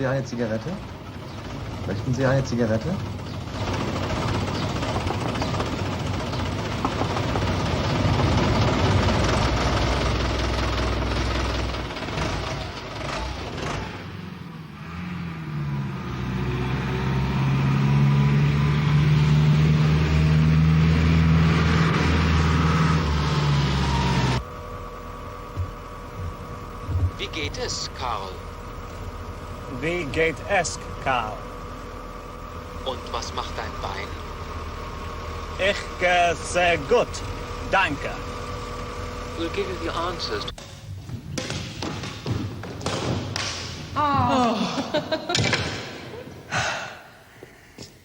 Sie eine Zigarette? Möchten Sie eine Zigarette? Wie geht es, Karl? Wie geht es, Karl? Und was macht dein Bein? Ich gehe sehr gut, danke. We'll give you the answers.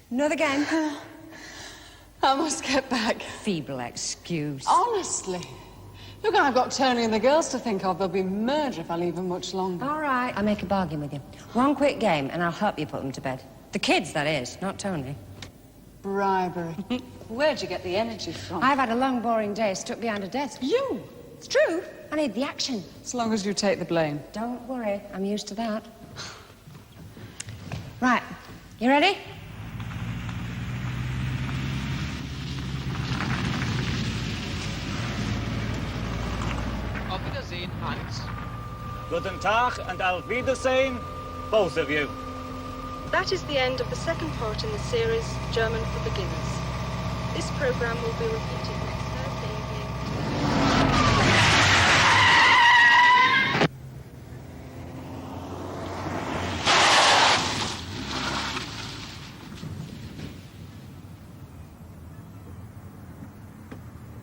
Another game? I must get back. Feeble excuse. Honestly. Look, I've got Tony and the girls to think of. They'll be murdered if I leave them much longer. All right, I'll make a bargain with you. One quick game, and I'll help you put them to bed. The kids, that is, not Tony. Bribery. Where'd you get the energy from? I've had a long, boring day stuck behind a desk. You? It's true. I need the action. As long as you take the blame. Don't worry, I'm used to that. Right, you ready? Auf Wiedersehen, Hans. Guten Tag and auf Wiedersehen, both of you. That is the end of the second part in the series, German for Beginners. This program will be repeated next Thursday evening.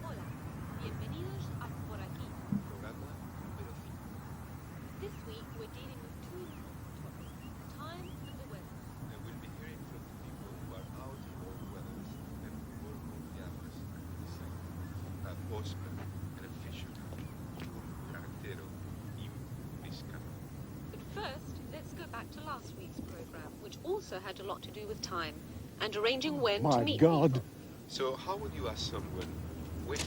Hola, bienvenidos a Por Aquí. Programa número 5. This week we're dealing with two important topics, the time and the weather. And we'll be hearing from the people who are out in all weathers and who are confiables de sangue. A postman and a fisherman. Un cartero y un pescador. But first, let's go back to last week's program, which also had a lot to do with time and arranging when to meet people. So how would you ask someone when to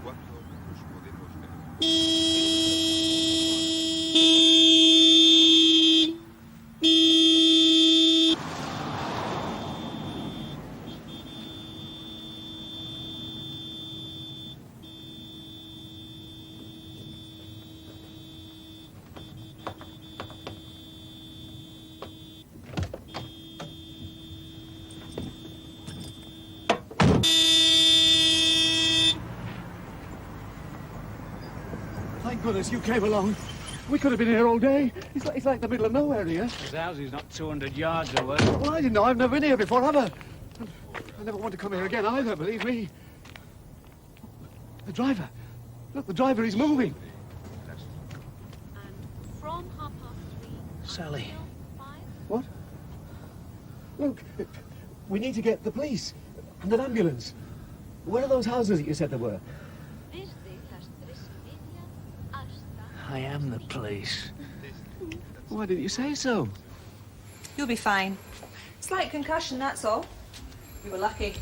¿Cuándo nos podemos ver? Thank goodness you came along. We could have been here all day. It's like the middle of nowhere here. His house is not 200 yards away. Well, I didn't know. I've never been here before, have I? I never want to come here again either, believe me. The driver. Look, the driver is moving. And from 3:30... Sally. until 5... What? Look, we need to get the police and an ambulance. Where are those houses that you said there were? Desde las 3:30 hasta... I am the police. Why didn't you say so? You'll be fine. Slight concussion, that's all. You were lucky.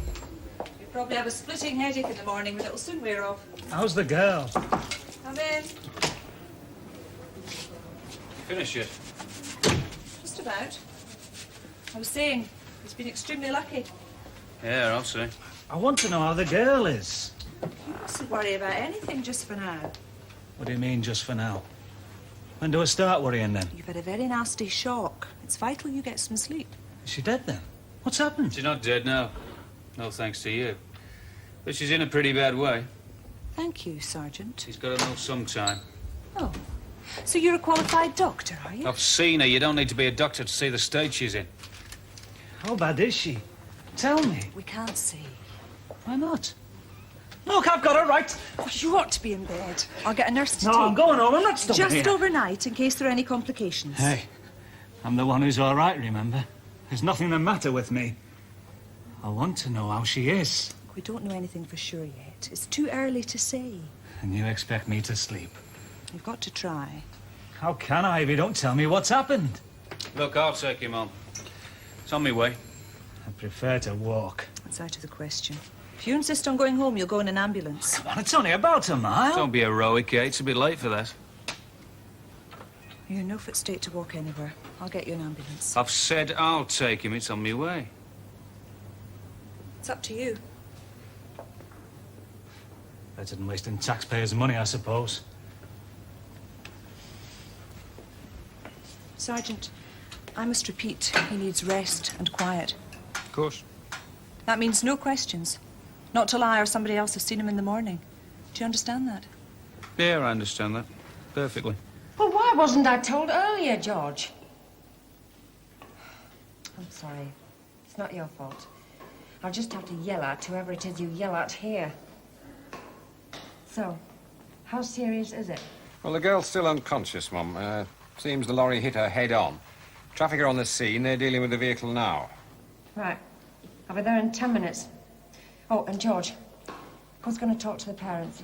You probably have a splitting headache in the morning, but it'll soon wear off. How's the girl? Come in. Finish it. Just about. I was saying, he's been extremely lucky. Yeah, I'll see. I want to know how the girl is. You mustn't worry about anything just for now. What do you mean, just for now? When do I start worrying then? You've had a very nasty shock. It's vital you get some sleep. Is she dead then? What's happened? She's not dead now. No thanks to you. But she's in a pretty bad way. Thank you, Sergeant. She's got to know sometime. Oh. So you're a qualified doctor, are you? I've seen her. You don't need to be a doctor to see the state she's in. How bad is she? Tell me. We can't see. Why not? Look, I've got her right. Oh, you ought to be in bed. I'll get a nurse to No, take I'm going home. I'm not staying Just here. overnight, in case there are any complications. Hey, I'm the one who's all right, remember? There's nothing the matter with me. I want to know how she is. We don't know anything for sure yet. It's too early to say. And you expect me to sleep? You've got to try. How can I if you don't tell me what's happened? Look, I'll take him home. It's on my way. I prefer to walk. That's out of the question. If you insist on going home, you'll go in an ambulance. Come on, it's only about a mile. Don't be heroic, Kate. It's a bit late for that. You're in no fit state to walk anywhere. I'll get you an ambulance. I've said I'll take him. It's on my way. It's up to you. Better than wasting taxpayers' money, I suppose. Sergeant, I must repeat, he needs rest and quiet. Of course. That means no questions. Not till I or somebody else have seen him in the morning. Do you understand that? Yeah, I understand that. Perfectly. Well, why wasn't I told earlier, George? I'm sorry. It's not your fault. I'll just have to yell at whoever it is you yell at here. So, how serious is it? Well, the girl's still unconscious, Mum. Seems the lorry hit her head on. Traffic are on the scene. They're dealing with the vehicle now. Right. I'll be there in 10 minutes. Oh, and George, Paul's going to talk to the parents.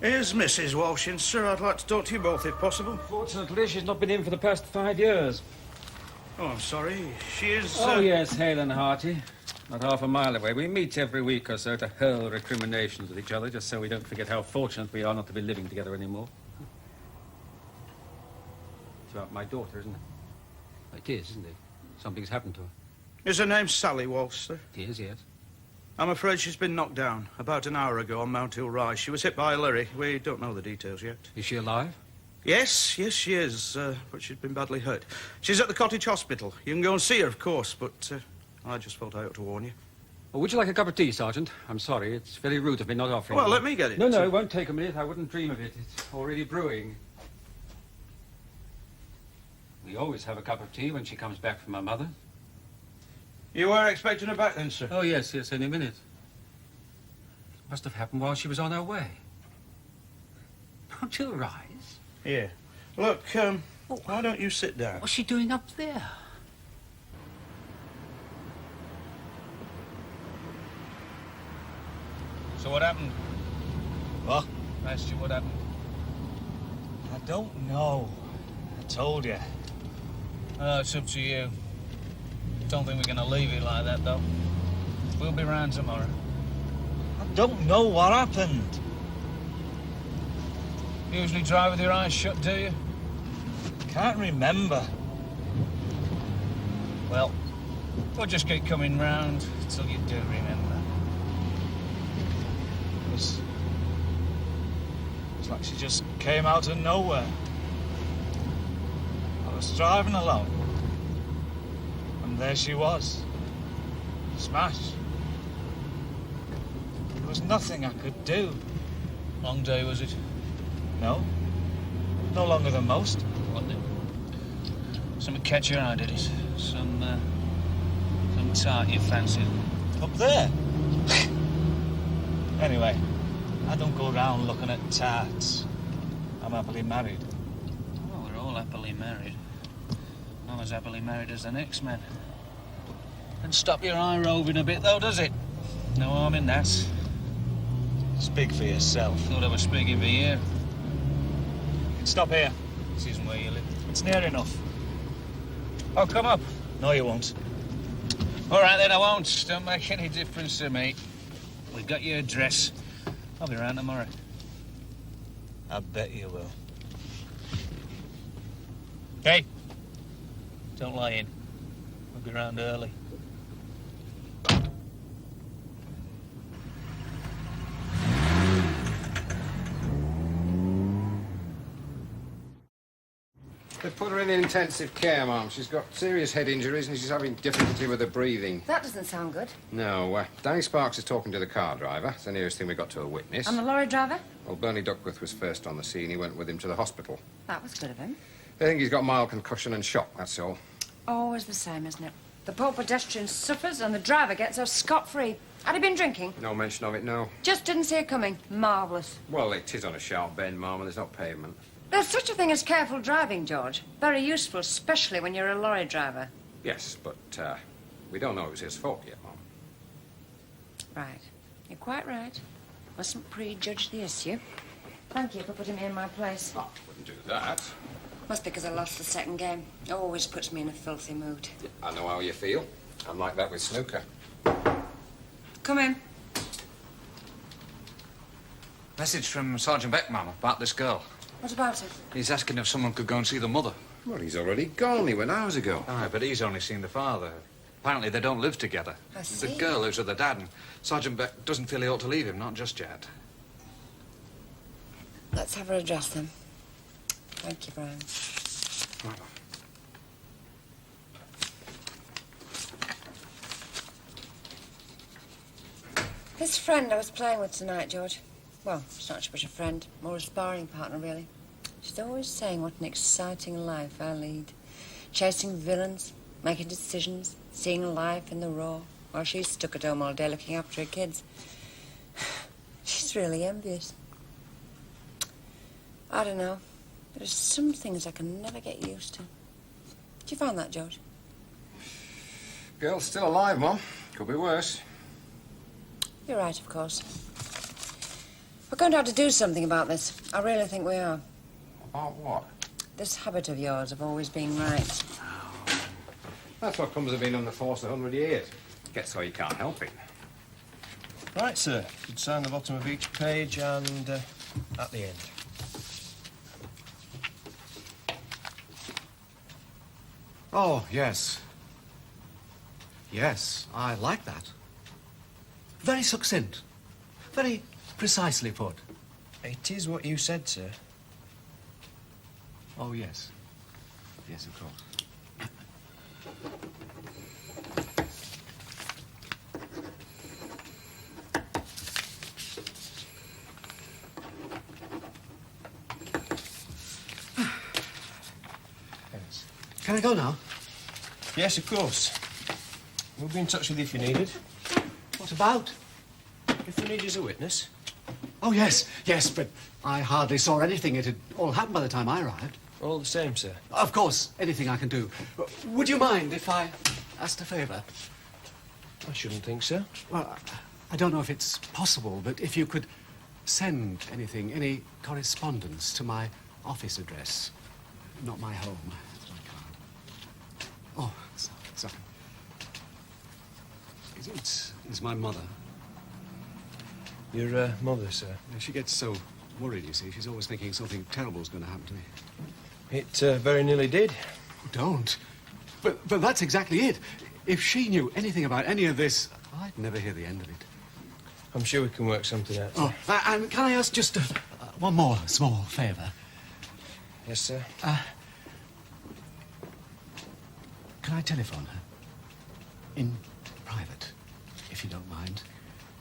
Here's Mrs. Walsh in, sir. I'd like to talk to you both, if possible. Fortunately, she's not been in for the past 5 years. Oh, I'm sorry. She is... Oh, yes, hale and hearty. Not half a mile away. We meet every week or so to hurl recriminations at each other, just so we don't forget how fortunate we are not to be living together anymore. It's about my daughter, isn't it? It is, isn't it? Something's happened to her. Is her name Sally Walsh, sir? It is, yes. I'm afraid she's been knocked down about an hour ago on Mount Hill Rise. She was hit by a lorry. We don't know the details yet. Is she alive? Yes, she is, but she's been badly hurt. She's at the cottage hospital. You can go and see her, of course, but I just felt I ought to warn you. Well, would you like a cup of tea, Sergeant? I'm sorry, it's very rude of me not offering. Well, let me get it. No, it won't take a minute. I wouldn't dream of it. It's already brewing. We always have a cup of tea when she comes back from her mother. You were expecting her back then, sir? Oh, yes, any minute. It must have happened while she was on her way. Won't you rise? Yeah. Look, why don't you sit down? What's she doing up there? So what happened? What? I asked you what happened. I don't know. I told you. Oh, it's up to you. Don't think we're going to leave it like that, though. We'll be round tomorrow. I don't know what happened. You usually drive with your eyes shut, do you? Can't remember. Well, we'll just keep coming round till you do remember. It's like she just came out of nowhere. I was driving along. And there she was. Smashed. There was nothing I could do. Long day, was it? No. No longer than most. What did? Something catch your eye, did it? Some tart you fancied? Up there. Anyway, I don't go around looking at tarts. I'm happily married. Well, we're all happily married. I'm as happily married as the next man. Doesn't stop your eye roving a bit, though, does it? No harm in that. Speak for yourself. Thought I was speaking for you. You can stop here. This isn't where you live. It's near enough. Oh, come up. No, you won't. All right, then, I won't. Don't make any difference to me. We've got your address. I'll be around tomorrow. I bet you will. Hey, don't lie in. We'll be round early. They've put her in intensive care, Mum. She's got serious head injuries and she's having difficulty with her breathing. That doesn't sound good. No, Danny Sparks is talking to the car driver. It's the nearest thing we got to a witness. And the lorry driver? Well, Bernie Duckworth was first on the scene. He went with him to the hospital. That was good of him. They think he's got mild concussion and shock, that's all. Always the same, isn't it? The poor pedestrian suffers and the driver gets off scot-free. Had he been drinking? No mention of it, no. Just didn't see it coming. Marvellous. Well, it is on a sharp bend, Mum, and there's no pavement. There's such a thing as careful driving, George. Very useful, especially when you're a lorry driver. Yes, but we don't know it was his fault yet, Mum. Right. You're quite right. Mustn't prejudge the issue. Thank you for putting me in my place. Oh, wouldn't do that. Must be because I lost the second game. It always puts me in a filthy mood. I know how you feel. I'm like that with snooker. Come in. Message from Sergeant Beck, Ma'am, about this girl. What about it? He's asking if someone could go and see the mother. Well, he's already gone. He went hours ago. Aye, but he's only seen the father. Apparently they don't live together. I see. The girl lives with her dad, and Sergeant Beck doesn't feel he ought to leave him, not just yet. Let's have her address then. Thank you, Brian. Right. This friend I was playing with tonight, George. Well, she's not so much a friend, more a sparring partner, really. She's always saying what an exciting life I lead. Chasing villains, making decisions, seeing life in the raw, while she's stuck at home all day looking after her kids. She's really envious. I don't know. There's some things I can never get used to. Do you find that, George? Girl's still alive, Mum. Could be worse. You're right, of course. We're going to have to do something about this. I really think we are. About what? This habit of yours of always being right. That's what comes of being on the force 100 years. Gets so you can't help it. Right, sir. You'd sign the bottom of each page and at the end. Oh, yes. Yes, I like that. Very succinct. Very precisely put. It is what you said, sir. Oh, yes. Yes, of course. Can I go now? Yes, of course. We'll be in touch with you if you need it. What about? If we need you as a witness. Oh, yes, yes, but I hardly saw anything. It had all happened by the time I arrived. All the same, sir. Of course, anything I can do. Would you mind if I asked a favour? I shouldn't think so. Well, I don't know if it's possible, but if you could send anything, any correspondence to my office address, not my home. That's my card. Oh, sorry. It's my mother. Your mother, sir? She gets so worried, you see. She's always thinking something terrible's going to happen to me. It very nearly did. Don't. But that's exactly it. If she knew anything about any of this, I'd never hear the end of it. I'm sure we can work something out. Oh, and can I ask just one more small favour? Yes, sir. Can I telephone her? In private, if you don't mind.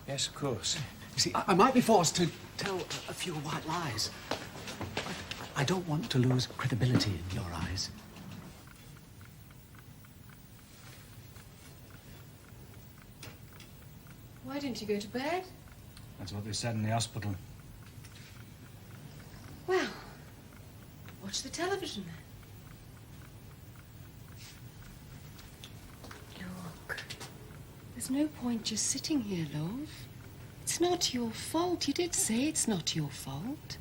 Yes, of course. You see, I might be forced to tell a few white lies. I don't want to lose credibility in your eyes. Why didn't you go to bed? That's what they said in the hospital. Well, watch the television then. Look, there's no point just sitting here, love. It's not your fault. You did say it's not your fault.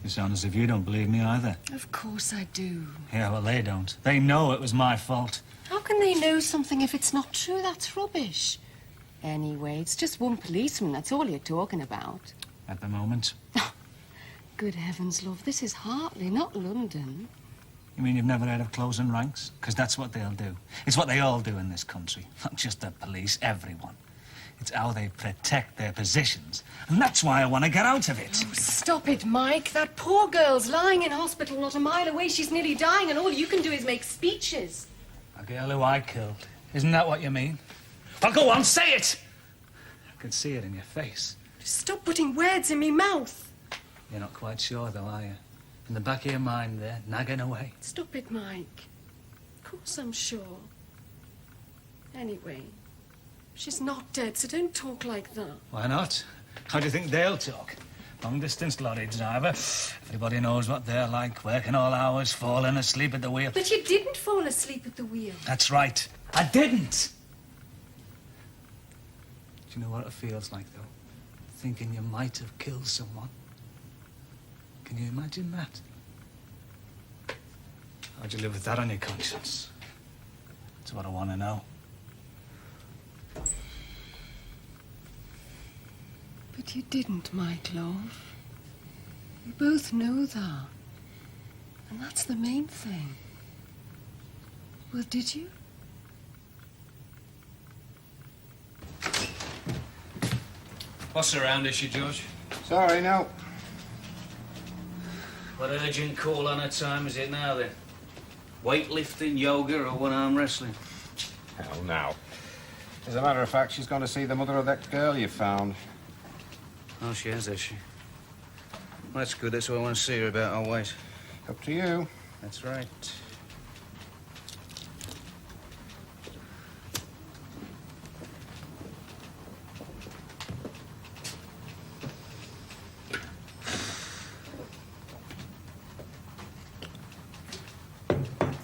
You sound as if you don't believe me either. Of course I do. Yeah, well, they don't. They know it was my fault. How can they know something if it's not true? That's rubbish. Anyway, it's just one policeman. That's all you're talking about. At the moment. Good heavens, love. This is Hartley, not London. You mean you've never heard of closing ranks? Because that's what they'll do. It's what they all do in this country. Not just the police, everyone. It's how they protect their positions. And that's why I want to get out of it. Oh, stop it, Mike. That poor girl's lying in hospital not a mile away. She's nearly dying, and all you can do is make speeches. A girl who I killed. Isn't that what you mean? Well, go on, say it! I can see it in your face. Stop putting words in me mouth. You're not quite sure, though, are you? In the back of your mind there, nagging away. Stop it, Mike. Of course I'm sure. Anyway, she's not dead, so don't talk like that. Why not? How do you think they'll talk? Long-distance lorry driver. Everybody knows what they're like, working all hours, falling asleep at the wheel. But you didn't fall asleep at the wheel. That's right. I didn't. Do you know what it feels like, though? Thinking you might have killed someone. Can you imagine that? How'd you live with that on your conscience? That's what I want to know. But you didn't, my love. We both know that. And that's the main thing. Well, did you? What's around, is she, George? Sorry, no. What urgent call on her time is it now, then? Weightlifting, yoga, or one-arm wrestling? Hell, now. As a matter of fact, she's going to see the mother of that girl you found. Oh, she has she? Well, that's good. That's what I want to see her about. I'll wait. Up to you. That's right.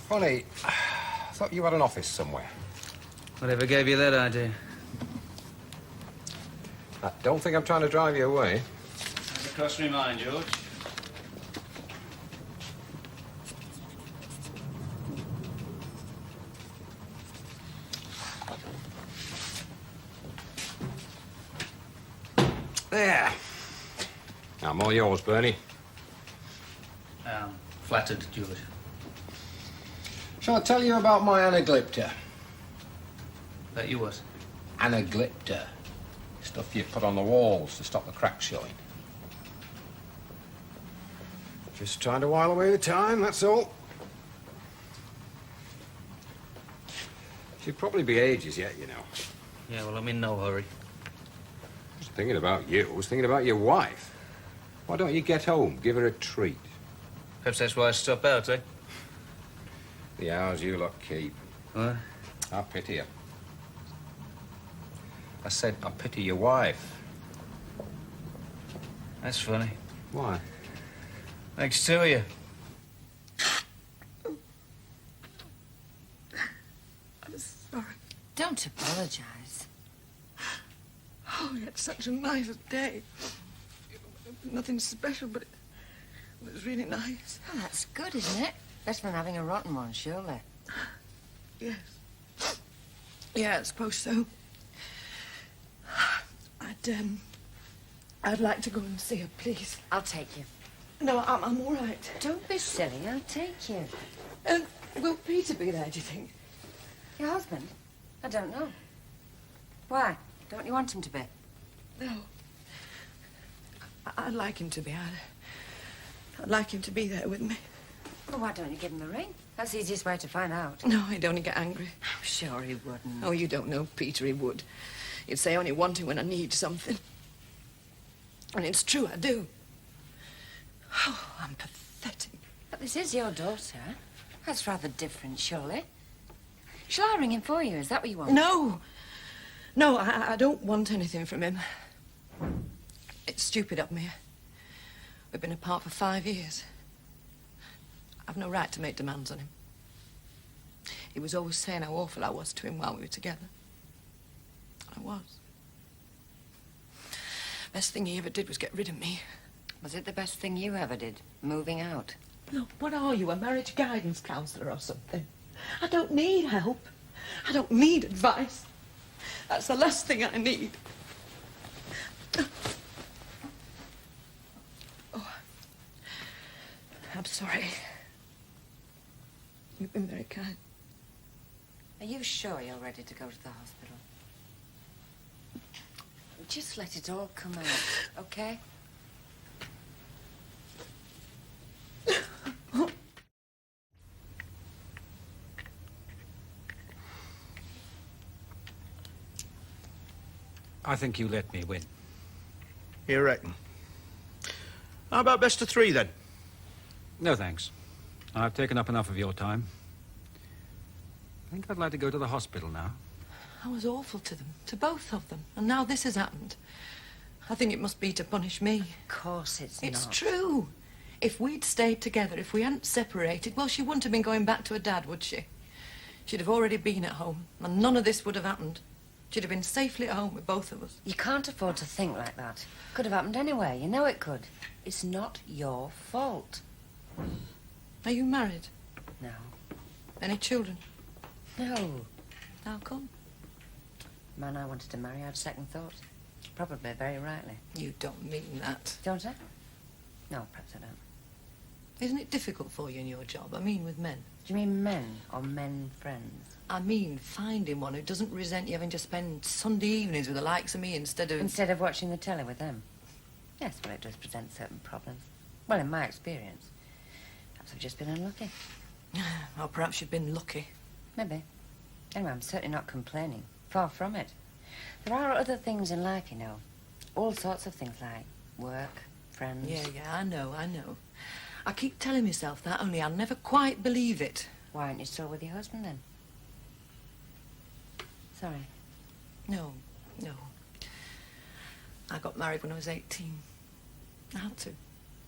Funny, I thought you had an office somewhere. Whatever gave you that idea? I don't think I'm trying to drive you away. Hasn't crossed me mind, George. There. Now, I'm all yours, Bernie. Flattered, George. Shall I tell you about my anaglypta? That you what? Anaglypta. Stuff you put on the walls to stop the cracks showing. Just trying to while away the time, that's all. She'd probably be ages yet, you know. Yeah, well, I'm in no hurry. I was thinking about you. I was thinking about your wife. Why don't you get home, give her a treat? Perhaps that's why I stop out, eh? The hours you lot keep. What? I pity her. I said I pity your wife. That's funny. Why? Thanks to you. I'm sorry. Don't apologise. Oh, we had such a nice day. Nothing special, but it was really nice. Oh, that's good, isn't it? Better than having a rotten one, surely. Yes. Yeah, I suppose so. I'd like to go and see her, please. I'll take you. No, I'm all right. Don't be silly. I'll take you. Will Peter be there, do you think? Your husband? I don't know. Why? Don't you want him to be? No. I'd like him to be. I'd like him to be there with me. Well, why don't you give him a ring? That's the easiest way to find out. No, he'd only get angry. I'm sure he wouldn't. Oh, you don't know Peter, he would. He'd say I only want him when I need something. And it's true, I do. Oh, I'm pathetic. But this is your daughter. That's rather different, surely. Shall I ring him for you? Is that what you want? No. No, I don't want anything from him. It's stupid of me. We've been apart for 5 years. I've no right to make demands on him. He was always saying how awful I was to him while we were together. I was. Best thing he ever did was get rid of me. Was it the best thing you ever did? Moving out? Look, what are you, a marriage guidance counsellor or something? I don't need help. I don't need advice. That's the last thing I need. Oh, I'm sorry. You've been very kind. Are you sure you're ready to go to the hospital? Just let it all come out, okay? I think you let me win. You reckon? How about best of 3, then? No, thanks. I've taken up enough of your time. I think I'd like to go to the hospital now. I was awful to them, to both of them. And now this has happened. I think it must be to punish me. Of course it's not. It's true. If we'd stayed together, if we hadn't separated, well, she wouldn't have been going back to her dad, would she? She'd have already been at home, and none of this would have happened. She'd have been safely at home with both of us. You can't afford to think like that. Could have happened anyway. You know it could. It's not your fault. Are you married? No. Any children? No. How come? The man I wanted to marry had second thoughts. Probably very rightly. You don't mean that. Don't I? No, perhaps I don't. Isn't it difficult for you in your job? I mean with men. Do you mean men or men friends? I mean finding one who doesn't resent you having to spend Sunday evenings with the likes of me instead of... Instead of watching the telly with them? Yes, well, it does present certain problems. Well, in my experience. Perhaps I've just been unlucky. Or perhaps you've been lucky. Maybe. Anyway, I'm certainly not complaining. Far from it. There are other things in life, you know. All sorts of things like work, friends. Yeah, I know. I keep telling myself that, only I never quite believe it. Why aren't you still with your husband, then? Sorry. No. I got married when I was 18. I had to.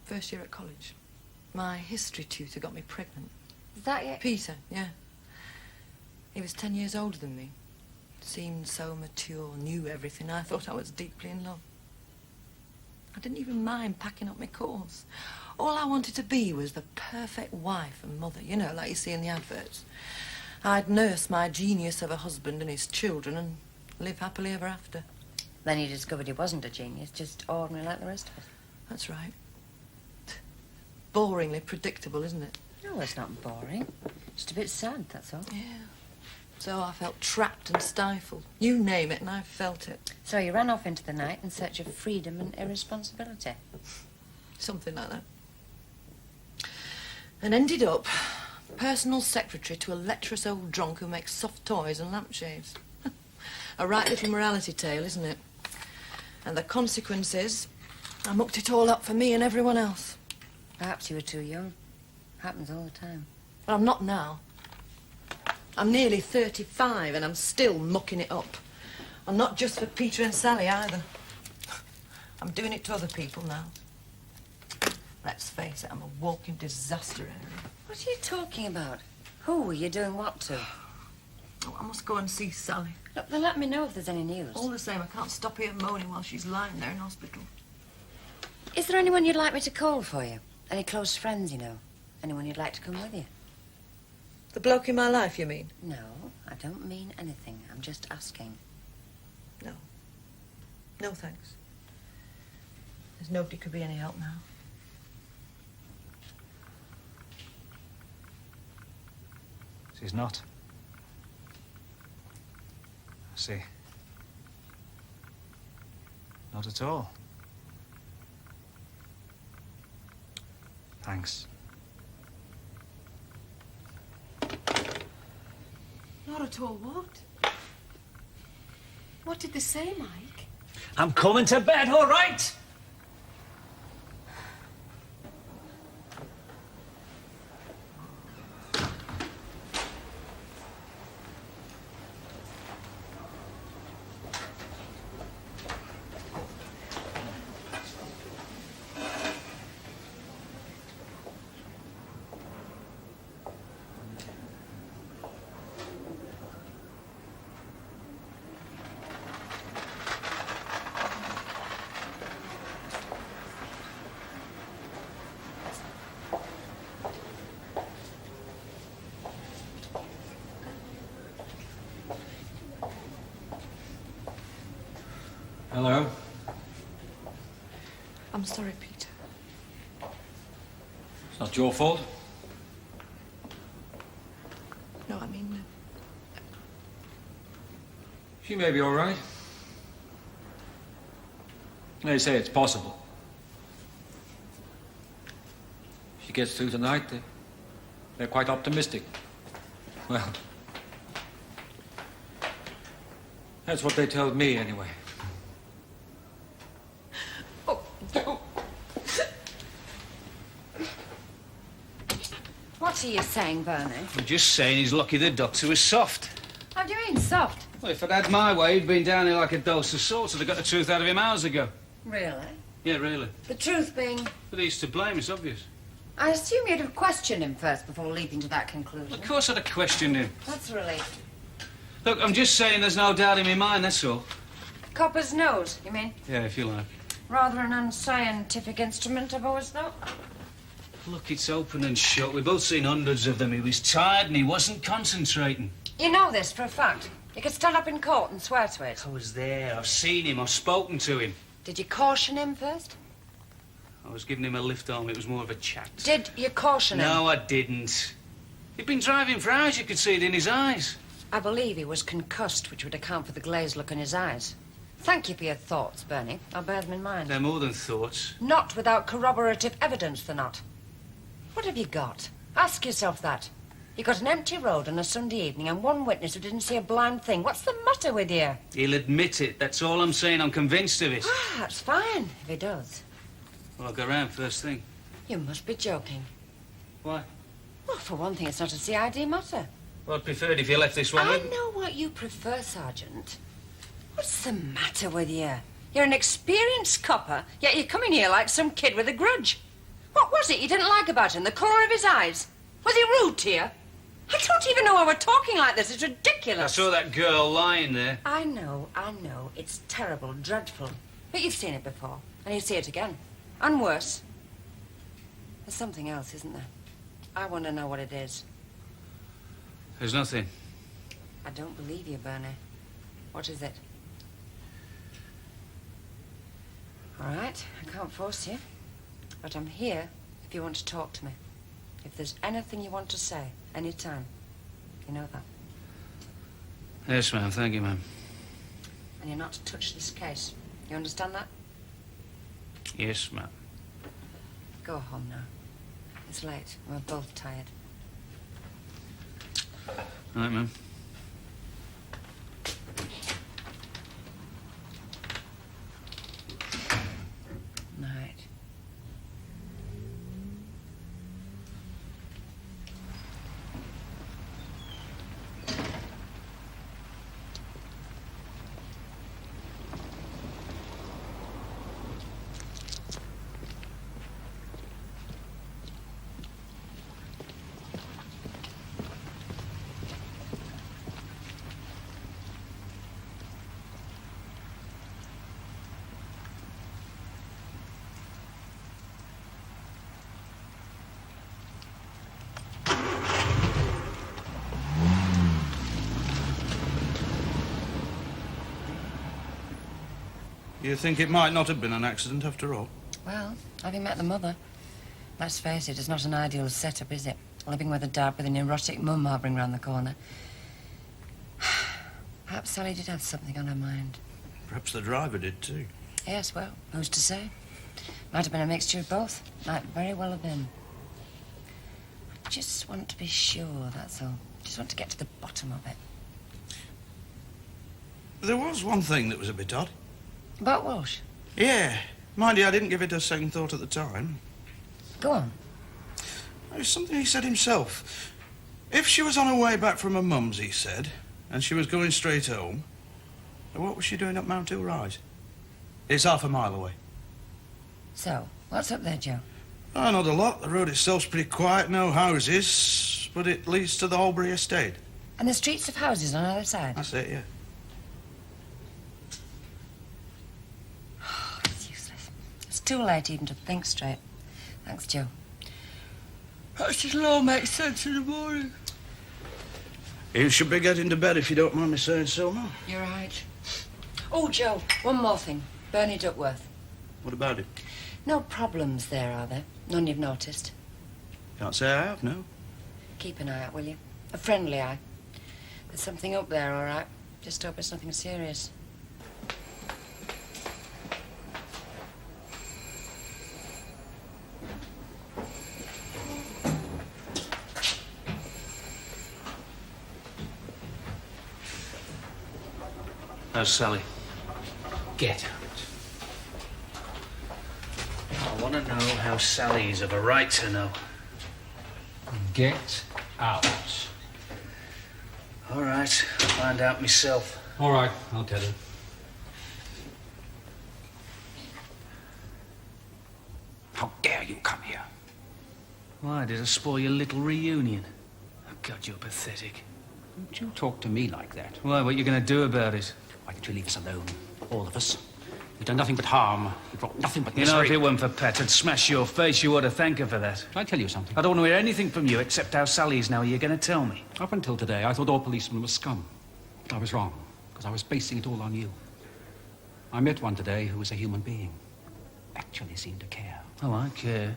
First year at college. My history tutor got me pregnant. Is that it? Peter, yeah. He was 10 years older than me. Seemed so mature, knew everything. I thought I was deeply in love. I didn't even mind packing up my course. All I wanted to be was the perfect wife and mother, you know, like you see in the adverts. I'd nurse my genius of a husband and his children and live happily ever after. Then you discovered he wasn't a genius, just ordinary like the rest of us. That's right. Boringly predictable, isn't it? No, it's not boring. Just a bit sad, that's all. Yeah. So I felt trapped and stifled. You name it, and I felt it. So you ran off into the night in search of freedom and irresponsibility. Something like that. And ended up personal secretary to a lecherous old drunk who makes soft toys and lampshades. A right little morality tale, isn't it? And the consequence is, I mucked it all up for me and everyone else. Perhaps you were too young. Happens all the time. But I'm not now. I'm nearly 35 and I'm still mucking it up. And not just for Peter and Sally either. I'm doing it to other people now. Let's face it, I'm a walking disaster area. What are you talking about? Who are you doing what to? Oh, I must go and see Sally. Look, they'll let me know if there's any news. All the same, I can't stop here moaning while she's lying there in hospital. Is there anyone you'd like me to call for you? Any close friends, you know? Anyone you'd like to come with you? The bloke in my life, you mean? No, I don't mean anything. I'm just asking. No. No, thanks. There's nobody could be any help now. She's not. I see. Not at all. Thanks. Not at all what? What did they say, Mike? I'm coming to bed, all right? Hello? I'm sorry, Peter. It's not your fault. No, I mean... She may be all right. They say it's possible. If she gets through tonight, they're quite optimistic. Well, that's what they told me, anyway. What are you saying, Bernie? I'm just saying he's lucky the doctor was soft. How do you mean, soft? Well, if I'd had my way, he'd been down here like a dose of salt, so they got the truth out of him hours ago. Really? Yeah, really. The truth being... But he's to blame, it's obvious. I assume you'd have questioned him first before leaping to that conclusion. Of course I'd have questioned him. That's a relief. Look, I'm just saying there's no doubt in my mind, that's all. Copper's nose, you mean? Yeah, if you like. Rather an unscientific instrument, I've always thought. Look, it's open and shut. We've both seen hundreds of them. He was tired and he wasn't concentrating. You know this for a fact. You could stand up in court and swear to it. I was there. I've seen him. I've spoken to him. Did you caution him first? I was giving him a lift home. It was more of a chat. Did you caution him? No, I didn't. He'd been driving for hours. You could see it in his eyes. I believe he was concussed, which would account for the glazed look in his eyes. Thank you for your thoughts, Bernie. I'll bear them in mind. They're more than thoughts. Not without corroborative evidence, they're not. What have you got? Ask yourself that. You got an empty road on a Sunday evening and one witness who didn't see a blind thing. What's the matter with you? He'll admit it. That's all I'm saying. I'm convinced of it. Ah, that's fine, if he does. Well, I'll go round first thing. You must be joking. Why? Well, for one thing, it's not a CID matter. Well, I'd prefer it if you left this one I with... know what you prefer, Sergeant. What's the matter with you? You're an experienced copper, yet you come in here like some kid with a grudge. What was it you didn't like about him? The colour of his eyes? Was he rude to you? I don't even know why we're talking like this. It's ridiculous. I saw that girl lying there. I know. It's terrible, dreadful. But you've seen it before, and you see it again. And worse. There's something else, isn't there? I want to know what it is. There's nothing. I don't believe you, Bernie. What is it? All right, I can't force you. But I'm here if you want to talk to me. If there's anything you want to say, any time. You know that. Yes, ma'am. Thank you, ma'am. And you're not to touch this case. You understand that? Yes, ma'am. Go home now. It's late. We're both tired. All right, ma'am. Night. You think it might not have been an accident after all? Well, having met the mother, let's face it, it's not an ideal setup, is it? Living with a dad with an erotic mum harbouring round the corner. Perhaps Sally did have something on her mind. Perhaps the driver did too. Yes, well, who's to say? Might have been a mixture of both. Might very well have been. I just want to be sure, that's all. Just want to get to the bottom of it. There was one thing that was a bit odd. About Walsh? Yeah. Mind you, I didn't give it a second thought at the time. Go on. It was something he said himself. If she was on her way back from her mum's, he said, and she was going straight home, what was she doing up Mount Hill Rise? It's half a mile away. So, what's up there, Joe? Oh, not a lot. The road itself's pretty quiet, no houses, but it leads to the Holbury estate. And the streets of houses on either side? That's it, yeah. It's useless. It's too late even to think straight. Thanks, Joe. That should all make sense in the morning. You should be getting to bed if you don't mind me saying so, no? You're right. Oh, Joe, one more thing. Bernie Duckworth. What about it? No problems there, are there? None you've noticed? Can't say I have, no. Keep an eye out, will you? A friendly eye. There's something up there, all right. Just hope it's nothing serious. How's Sally? Get out. I want to know how Sally's of a right to know. Get out. All right, I'll find out myself. All right, I'll tell her. How dare you come here? Why, did I spoil your little reunion? Oh, God, you're pathetic. Don't you talk to me like that. Why, what are you going to do about it? Why don't you leave us alone, all of us? You've done nothing but harm. You've brought nothing but You know, misery. if it weren't for Pet, I'd smash your face. You ought to thank her for that. Shall I tell you something? I don't want to hear anything from you except how Sally is now. You're going to tell me. Up until today, I thought all policemen were scum. But I was wrong, because I was basing it all on you. I met one today who was a human being. Actually seemed to care. Oh, I care.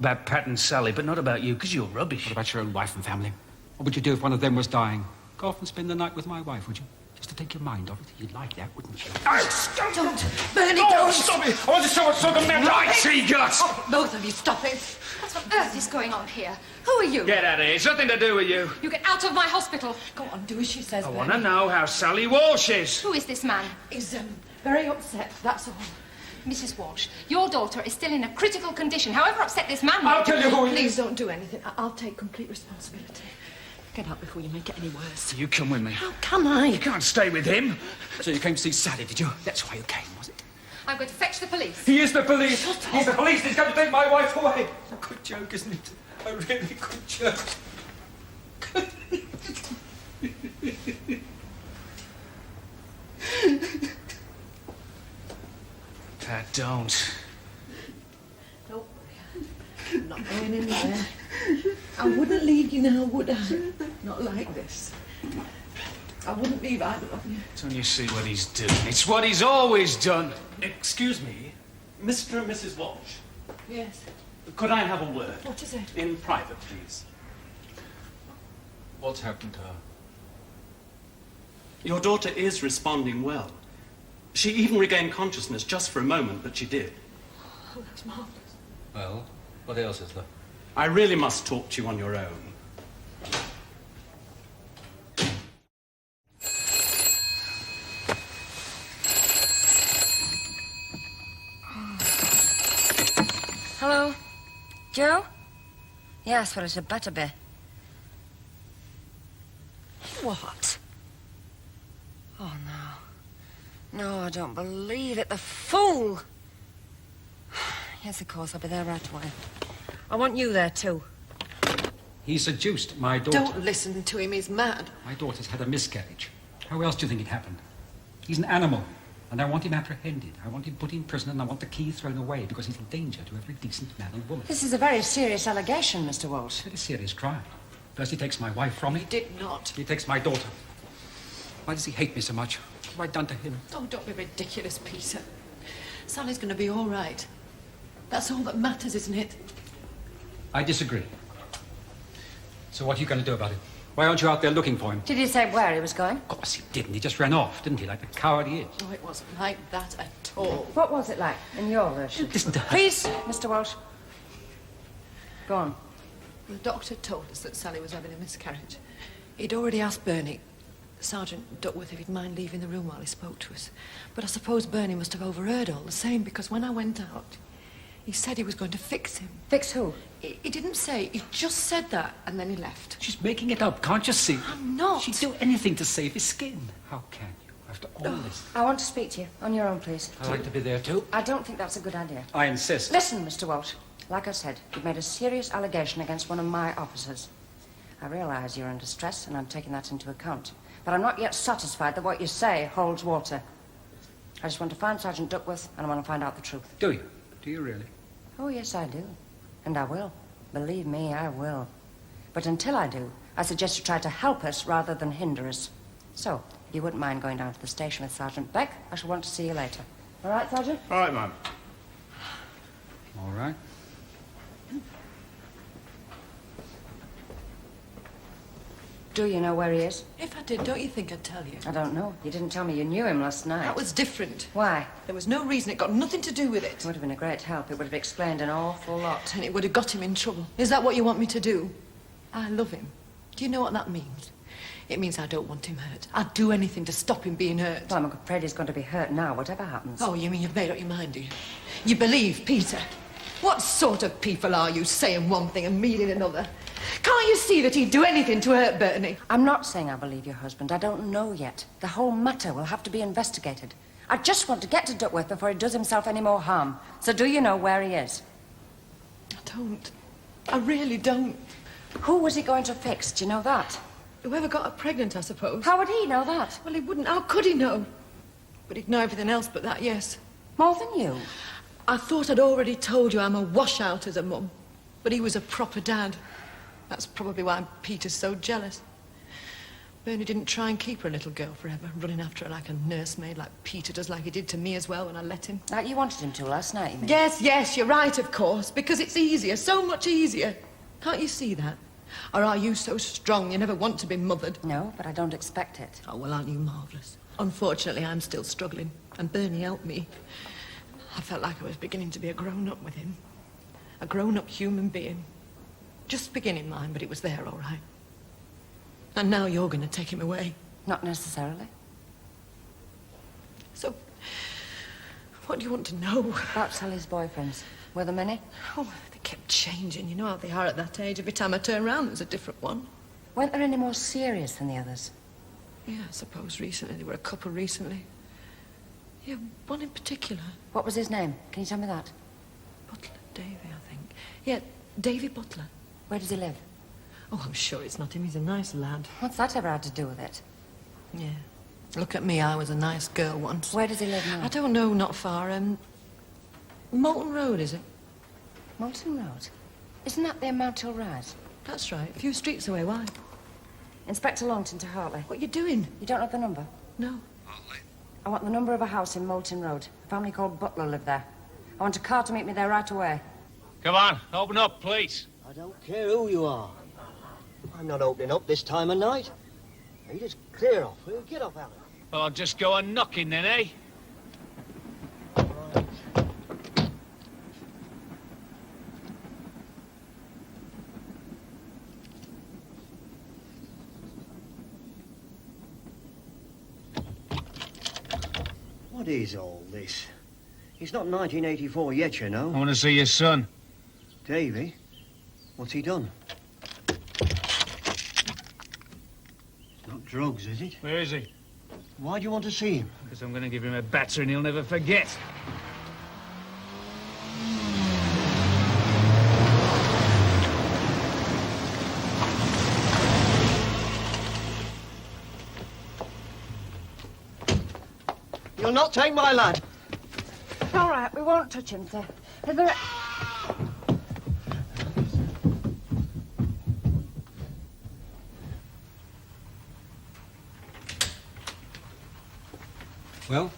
About Pat and Sally, but not about you, because you're rubbish. What about your own wife and family? What would you do if one of them was dying? Go off and spend the night with my wife, would you? Just to take your mind off it. You'd like that, wouldn't you? Don't! Bernie, Oh, don't! stop it! I want to show what sort of man Right, see, Gus! Oh, both of you, stop it! What on earth is going on here? Who are you? Get out of here. It's nothing to do with you. You get out of my hospital. Go on, do as she says, I Bernie. want to know how Sally Walsh is. Who is this man? He's very upset, that's all. Mrs. Walsh, your daughter is still in a critical condition. However upset this man I'll may tell you who he Please is. don't do anything. I'll take complete responsibility. Get out before you make it any worse. You come with me. How can I? You can't stay with him. So you came to see Sally, did you? That's why you came, was it? I'm going to fetch the police. He is the police! He's the police! He's going to take my wife away! A good joke, isn't it? A really good joke. Pat, don't. Don't worry. I'm not going anywhere. I wouldn't leave you now, would I? Not like this. I wouldn't leave either of you. Don't you see what he's doing? It's what he's always done. Excuse me, Mr. and Mrs. Walsh. Yes. Could I have a word? What is it? In private, please. What's happened to her? Your daughter is responding well. She even regained consciousness just for a moment, but she did. Oh, that's marvellous. Well, what else is there? I really must talk to you on your own. Hello? Joe? Yes, well, it had better be. What? Oh, no. No, I don't believe it. The fool! Yes, of course, I'll be there right away. I want you there, too. He seduced my daughter. Don't listen to him, he's mad. My daughter's had a miscarriage. How else do you think it happened? He's an animal, and I want him apprehended. I want him put in prison, and I want the key thrown away because he's a danger to every decent man and woman. This is a very serious allegation, Mr. Walsh. It's a serious crime. First, he takes my wife from me. He did not. He takes my daughter. Why does he hate me so much? What have I done to him? Oh, don't be ridiculous, Peter. Sally's going to be all right. That's all that matters, isn't it? I disagree. So what are you going to do about it? Why aren't you out there looking for him? Did he say where he was going? Of course he didn't. He just ran off, didn't he? Like the coward he is. Oh, it wasn't like that at all. What was it like, in your version? Listen to her. Please, Mr. Walsh. Go on. The doctor told us that Sally was having a miscarriage. He'd already asked Bernie, Sergeant Duckworth, if he'd mind leaving the room while he spoke to us. But I suppose Bernie must have overheard all the same, because when I went out, he said he was going to fix him. Fix who? He didn't say. He just said that, and then he left. She's making it up, can't you see? I'm not. She'd do anything to save his skin. How can you, after all this? I want to speak to you. On your own, please. I'd like to be there too. I don't think that's a good idea. I insist. Listen, Mr. Walsh. Like I said, you've made a serious allegation against one of my officers. I realise you're in distress, and I'm taking that into account. But I'm not yet satisfied that what you say holds water. I just want to find Sergeant Duckworth, and I want to find out the truth. Do you? Do you really? Oh, yes, I do. And I will. Believe me, I will. But until I do, I suggest you try to help us rather than hinder us. So, if you wouldn't mind going down to the station with Sergeant Beck, I shall want to see you later. All right, Sergeant? All right, ma'am. All right. Do you know where he is? If I did, don't you think I'd tell you? I don't know. You didn't tell me you knew him last night. That was different. Why? There was no reason. It got nothing to do with it. It would have been a great help. It would have explained an awful lot. And it would have got him in trouble. Is that what you want me to do? I love him. Do you know what that means? It means I don't want him hurt. I'd do anything to stop him being hurt. Well, I'm afraid he's going to be hurt now, whatever happens. Oh, you mean you've made up your mind, do you? You believe Peter? What sort of people are you, saying one thing and meaning another? Can't you see that he'd do anything to hurt Bernie? I'm not saying I believe your husband. I don't know yet. The whole matter will have to be investigated. I just want to get to Duckworth before he does himself any more harm. So do you know where he is? I don't. I really don't. Who was he going to fix? Do you know that? Whoever got her pregnant, I suppose. How would he know that? Well, he wouldn't. How could he know? But he'd know everything else but that, yes. More than you? I thought I'd already told you I'm a washout as a mum, but he was a proper dad. That's probably why Peter's so jealous. Bernie didn't try and keep her little girl forever, running after her like a nursemaid, like Peter does, like he did to me as well when I let him. Like you wanted him to last night, you mean? Yes, you're right, of course, because it's easier, so much easier. Can't you see that? Or are you so strong you never want to be mothered? No, but I don't expect it. Oh, well, aren't you marvellous? Unfortunately, I'm still struggling, and Bernie helped me. I felt like I was beginning to be a grown-up with him. A grown-up human being. Just beginning, mind, but it was there, all right. And now you're going to take him away. Not necessarily. So, what do you want to know? About Sally's boyfriends. Were there many? Oh, they kept changing. You know how they are at that age. Every time I turn around, there's a different one. Weren't there any more serious than the others? Yeah, I suppose recently. There were a couple recently. Yeah, one in particular. What was his name? Can you tell me that? Butler, Davy, I think. Yeah, Davy Butler. Where does he live? Oh, I'm sure it's not him. He's a nice lad. What's that ever had to do with it? Yeah. Look at me, I was a nice girl once. Where does he live now? I don't know, not far. Moulton Road, is it? Moulton Road? Isn't that the Mount Hill Rise? That's right. A few streets away. Why? Inspector Longton to Hartley. What are you doing? You don't have the number? No. I want the number of a house in Moulton Road. A family called Butler live there. I want a car to meet me there right away. Come on, open up, please. I don't care who you are. I'm not opening up this time of night. Now, you just clear off, will you? Get off, Alan. Well, I'll just go on knocking then, eh? What is all this? It's not 1984 yet, you know. I want to see your son. Davy? What's he done? It's not drugs, is it? Where is he? Why do you want to see him? Because I'm going to give him a battering he'll never forget. You'll not take my lad. All right, we won't touch him, sir. Is there... Well?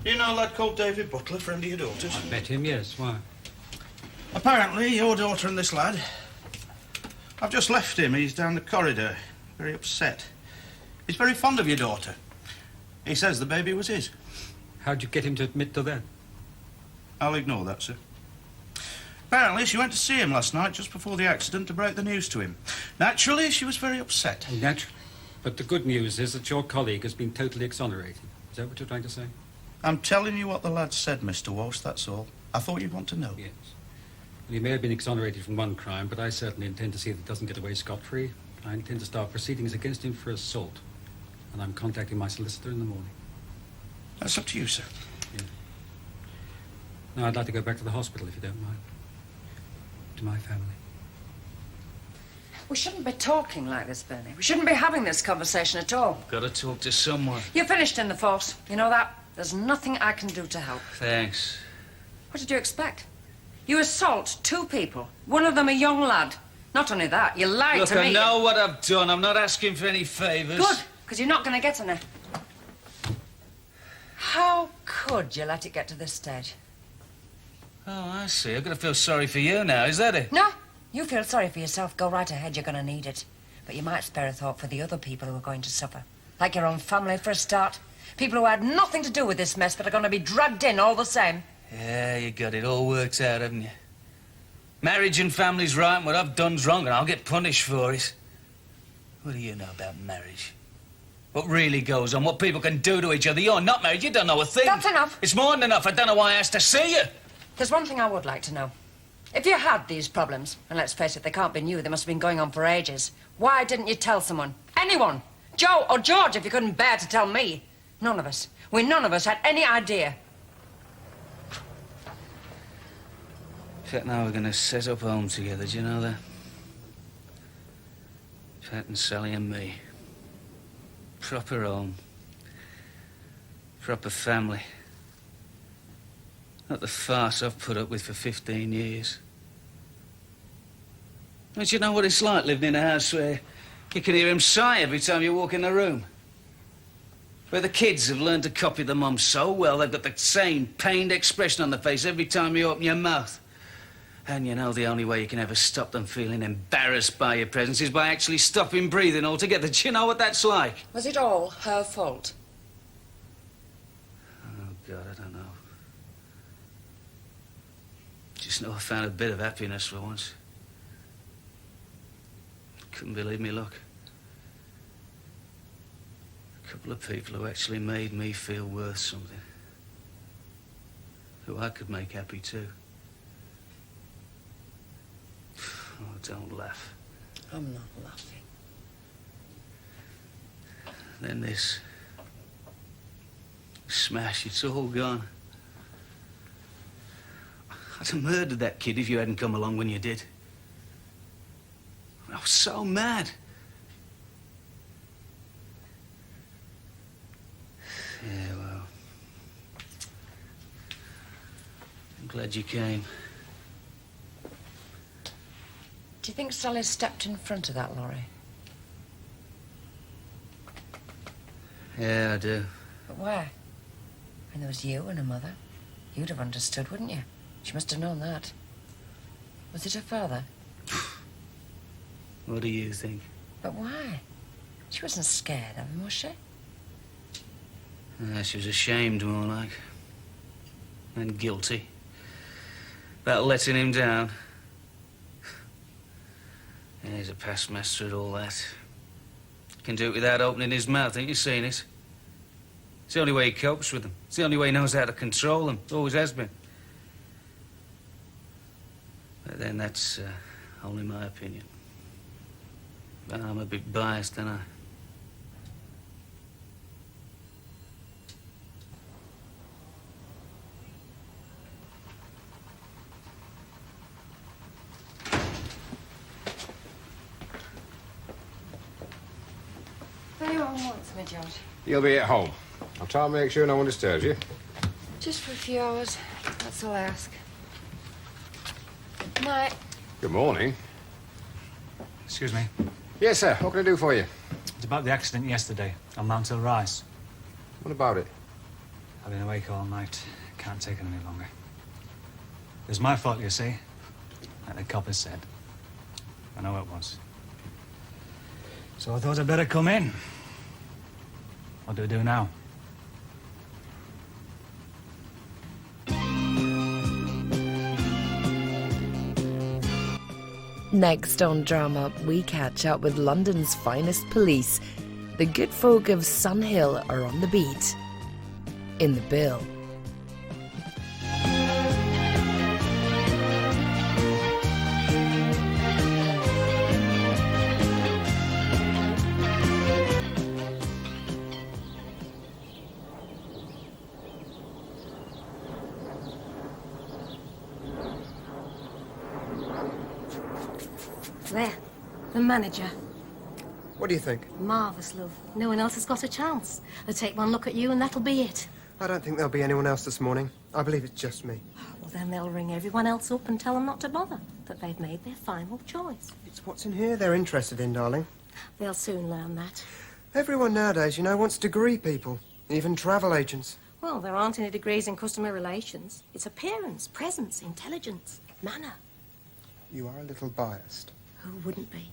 You know a lad called David Butler, friend of your daughter's? I met him, yes. Why? Apparently, your daughter and this lad. I've just left him. He's down the corridor, very upset. He's very fond of your daughter. He says the baby was his. How'd you get him to admit to that? I'll ignore that, sir. Apparently, she went to see him last night, just before the accident, to break the news to him. Naturally, she was very upset. Naturally. But the good news is that your colleague has been totally exonerated. Is that what you're trying to say? I'm telling you what the lad said, Mr. Walsh, that's all. I thought you'd want to know. Yes. Well, he may have been exonerated from one crime, but I certainly intend to see that he doesn't get away scot-free. I intend to start proceedings against him for assault. And I'm contacting my solicitor in the morning. That's up to you, sir. Yeah. Now, I'd like to go back to the hospital, if you don't mind. To my family. We shouldn't be talking like this, Bernie. We shouldn't be having this conversation at all. Got to talk to someone. You're finished in the force. You know that? There's nothing I can do to help. Thanks. What did you expect? You assault two people. One of them a young lad. Not only that, you lied to me. Look, I know what I've done. I'm not asking for any favours. Good, because you're not going to get any. How could you let it get to this stage? Oh, I see. I've got to feel sorry for you now. Is that it? No. You feel sorry for yourself. Go right ahead. You're going to need it. But you might spare a thought for the other people who are going to suffer. Like your own family, for a start. People who had nothing to do with this mess but are going to be dragged in all the same. Yeah, you got it all worked out, haven't you? Marriage and family's right, and what I've done's wrong, and I'll get punished for it. What do you know about marriage? What really goes on, what people can do to each other. You're not married, you don't know a thing. That's enough. It's more than enough. I don't know why I asked to see you. There's one thing I would like to know. If you had these problems, and let's face it, they can't be new, they must have been going on for ages, why didn't you tell someone? Anyone? Joe or George, if you couldn't bear to tell me. None of us. None of us had any idea. Pat and I were going to set up home together, do you know that? Pat and Sally and me. Proper home. Proper family. Not the farce I've put up with for 15 years. Don't you know what it's like living in a house where you can hear him sigh every time you walk in the room? Where the kids have learned to copy the mum so well they've got the same pained expression on their face every time you open your mouth. And you know the only way you can ever stop them feeling embarrassed by your presence is by actually stopping breathing altogether. Do you know what that's like? Was it all her fault? Oh, God, I don't know. Just know I found a bit of happiness for once. Couldn't believe me luck. A couple of people who actually made me feel worth something. Who I could make happy too. Oh, don't laugh. I'm not laughing. Then this smash, it's all gone. I'd have murdered that kid if you hadn't come along when you did. I was so mad. Yeah, well, I'm glad you came. Do you think Sally stepped in front of that lorry? Yeah, I do. But where? When there was you and her mother. You'd have understood, wouldn't you? She must have known that. Was it her father? What do you think? But why? She wasn't scared of him, was she? She was ashamed, more like. And guilty. About letting him down. Yeah, he's a past master at all that. Can do it without opening his mouth, ain't you seen it? It's the only way he copes with them. It's the only way he knows how to control them. Always has been. But then that's only my opinion. But I'm a bit biased, ain't I? If anyone wants me, George. You'll be at home. I'll try and make sure no one disturbs you. Just for a few hours. That's all I ask. Night. Good morning. Excuse me. Yes, sir. What can I do for you? It's about the accident yesterday on Mount Hill Rise. What about it? I've been awake all night. Can't take it any longer. It was my fault, you see. Like the coppers said. I know it was. So I thought I'd better come in. What do we do now? Next on Drama, we catch up with London's finest police. The good folk of Sun Hill are on the beat. In the bill. There, the manager. What do you think? Marvellous, love. No one else has got a chance. They'll take one look at you and that'll be it. I don't think there'll be anyone else this morning. I believe it's just me. Well, then they'll ring everyone else up and tell them not to bother, that they've made their final choice. It's what's in here they're interested in, darling. They'll soon learn that. Everyone nowadays, you know, wants degree people, even travel agents. Well, there aren't any degrees in customer relations. It's appearance, presence, intelligence, manner. You are a little biased. Who wouldn't be?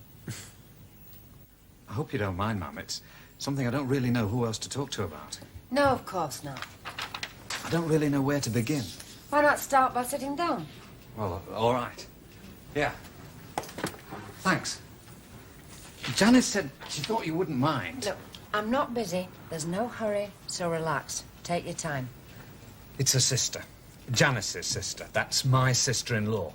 I hope you don't mind, Mum. It's something I don't really know who else to talk to about. No, of course not. I don't really know where to begin. Why not start by sitting down? Well, all right. Yeah. Thanks. Janice said she thought you wouldn't mind. Look, I'm not busy. There's no hurry, so relax. Take your time. It's her sister. Janice's sister. That's my sister-in-law.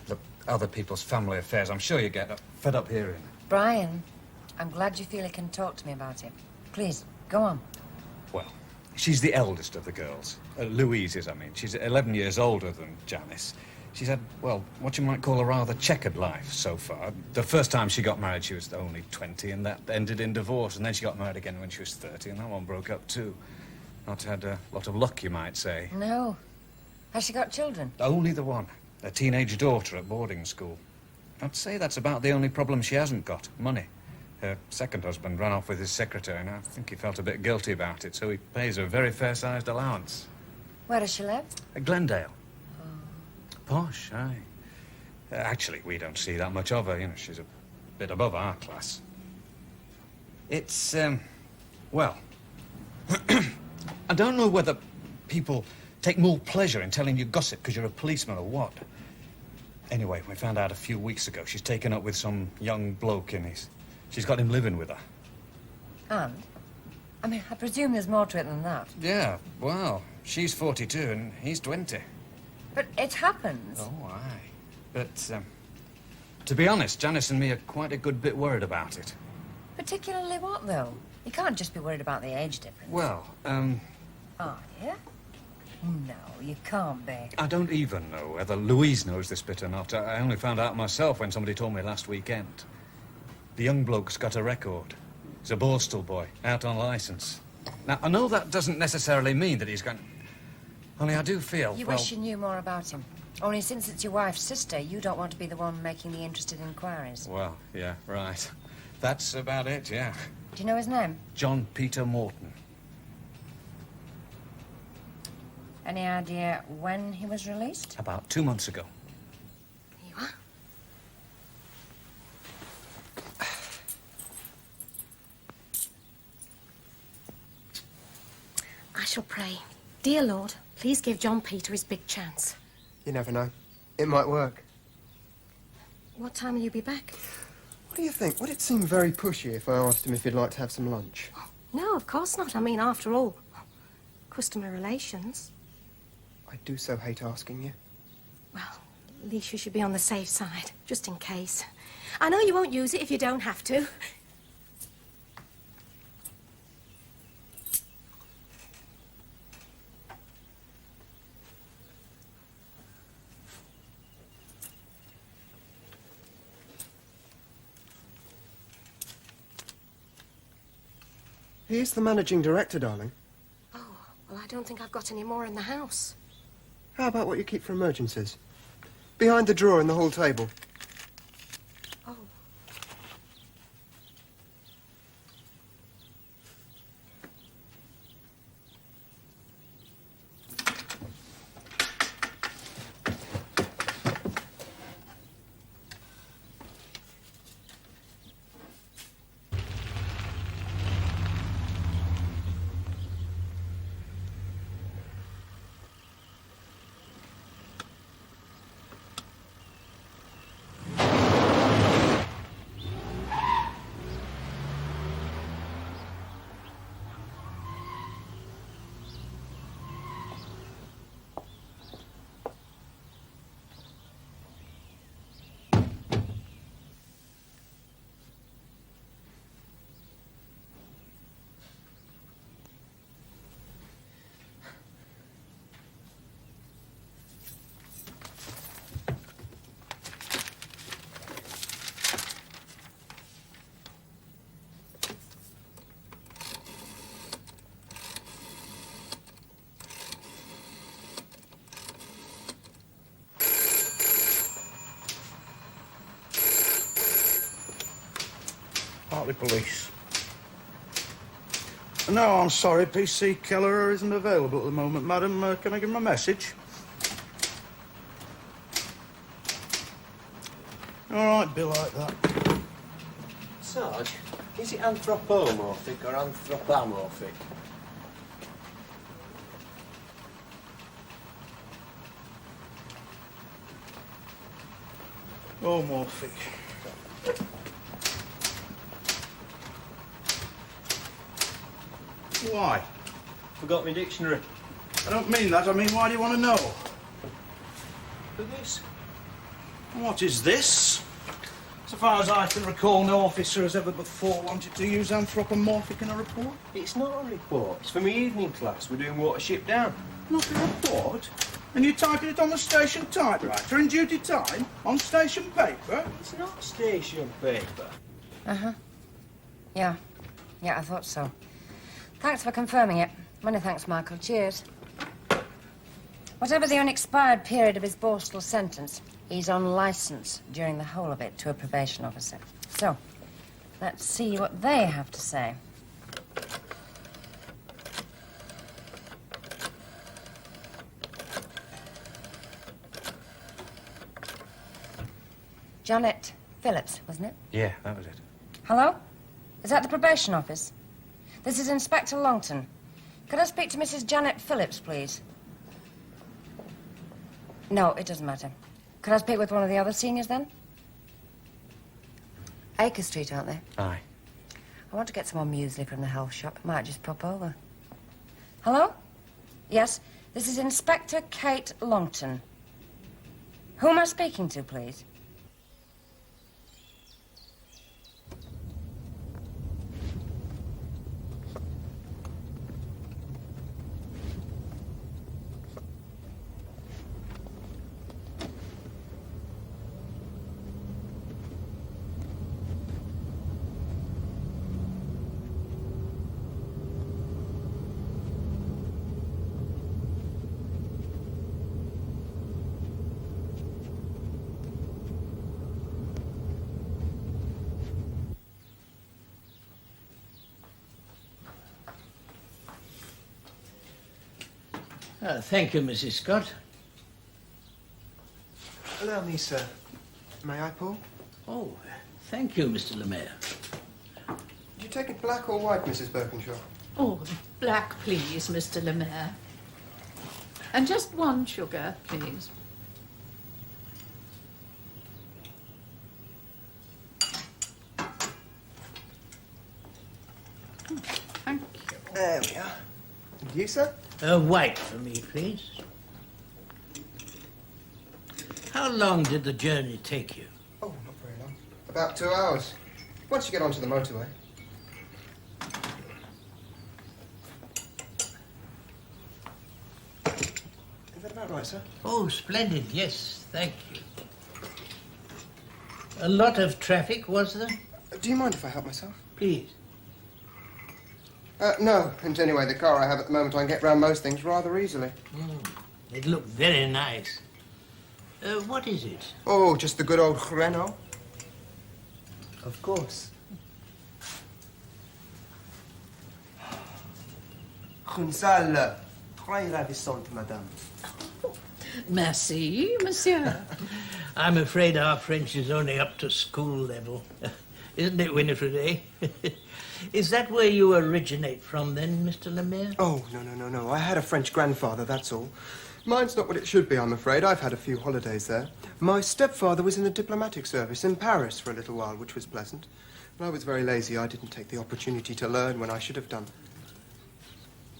Look, other people's family affairs, I'm sure you get fed up hearing. Brian, I'm glad you feel you can talk to me about it. Please, go on. Well, she's the eldest of the girls. Louise is, I mean. She's 11 years older than Janice. She's had, well, what you might call a rather checkered life so far. The first time she got married, she was only 20, and that ended in divorce. And then she got married again when she was 30, and that one broke up too. Not had a lot of luck, you might say. No. Has she got children? Only the one. A teenage daughter at boarding school. I'd say that's about the only problem she hasn't got. Money. Her second husband ran off with his secretary, and I think he felt a bit guilty about it, so he pays her a very fair-sized allowance. Where does she live? At Glendale. Posh, aye. Actually, we don't see that much of her. You know, she's a bit above our class. It's, well... I don't know whether people take more pleasure in telling you gossip because you're a policeman or what. Anyway, we found out a few weeks ago she's taken up with some young bloke and she's got him living with her. And? I mean, I presume there's more to it than that. Yeah, well, she's 42 and he's 20. But it happens. Oh, aye. But, to be honest, Janice and me are quite a good bit worried about it. Particularly what, though? You can't just be worried about the age difference. Well, Are you? No, you can't be. I don't even know whether Louise knows this bit or not. I only found out myself when somebody told me last weekend. The young bloke's got a record. He's a Borstal boy, out on licence. Now, I know that doesn't necessarily mean that he's going... Only I do feel, You well... wish you knew more about him. Only since it's your wife's sister, you don't want to be the one making the interested inquiries. Well, yeah, right. That's about it, yeah. Do you know his name? John Peter Morton. Any idea when he was released? About 2 months ago. Here you are. I shall pray. Dear Lord, please give John Peter his big chance. You never know. It might work. What time will you be back? What do you think? Would it seem very pushy if I asked him if he'd like to have some lunch? No, of course not. I mean, after all, customer relations. I do so hate asking you. Well, at least you should be on the safe side, just in case. I know you won't use it if you don't have to. He's the managing director, darling. Oh, well, I don't think I've got any more in the house. How about what you keep for emergencies? Behind the drawer in the hall table. Oh. Partly police. No, I'm sorry, PC Keller isn't available at the moment, madam. Can I give him a message? All right, be like that. Sarge, is it anthropomorphic or anthropomorphic? Homorphic. Why? Forgot my dictionary. I don't mean that. I mean, why do you want to know? For this? What is this? So far as I can recall, no officer has ever before wanted to use anthropomorphic in a report. It's not a report. It's for my evening class. We're doing Watership Down. Not a report? And you're typing it on the station typewriter in duty time? On station paper? It's not station paper. Uh-huh. Yeah. Yeah, I thought so. Thanks for confirming it. Many thanks, Michael. Cheers. Whatever the unexpired period of his borstal sentence, he's on licence during the whole of it to a probation officer. So, let's see what they have to say. Juliet Phillips, wasn't it? Yeah, that was it. Hello? Is that the probation office? This is Inspector Longton. Could I speak to Mrs. Janet Phillips, please? No, it doesn't matter. Could I speak with one of the other seniors, then? Acre Street, aren't they? Aye. I want to get some more muesli from the health shop. Might just pop over. Hello? Yes, this is Inspector Kate Longton. Who am I speaking to, please? Thank you, Mrs. Scott. Allow me, sir. May I, Paul? Oh, thank you, Mr. Lemaire. Do you take it black or white, Mrs. Birkinshaw? Oh, black, please, Mr. Lemaire. And just one sugar, please. Thank you. There we are. And you, sir? White for me, please. How long did the journey take you? Oh, not very long. About 2 hours. Once you get onto the motorway. Is that about right, sir? Oh, splendid, yes, thank you. A lot of traffic, was there? Do you mind if I help myself? Please. No. And anyway, the car I have at the moment, I can get round most things rather easily. It looked very nice. What is it? Oh, just the good old Renault. Of course. Une salle très ravissante, madame. Merci, monsieur. I'm afraid our French is only up to school level. Isn't it, Winifred, eh? Is that where you originate from, then, Mr. Lemaire? Oh, no. I had a French grandfather, that's all. Mine's not what it should be, I'm afraid. I've had a few holidays there. My stepfather was in the diplomatic service in Paris for a little while, which was pleasant. But I was very lazy. I didn't take the opportunity to learn when I should have done.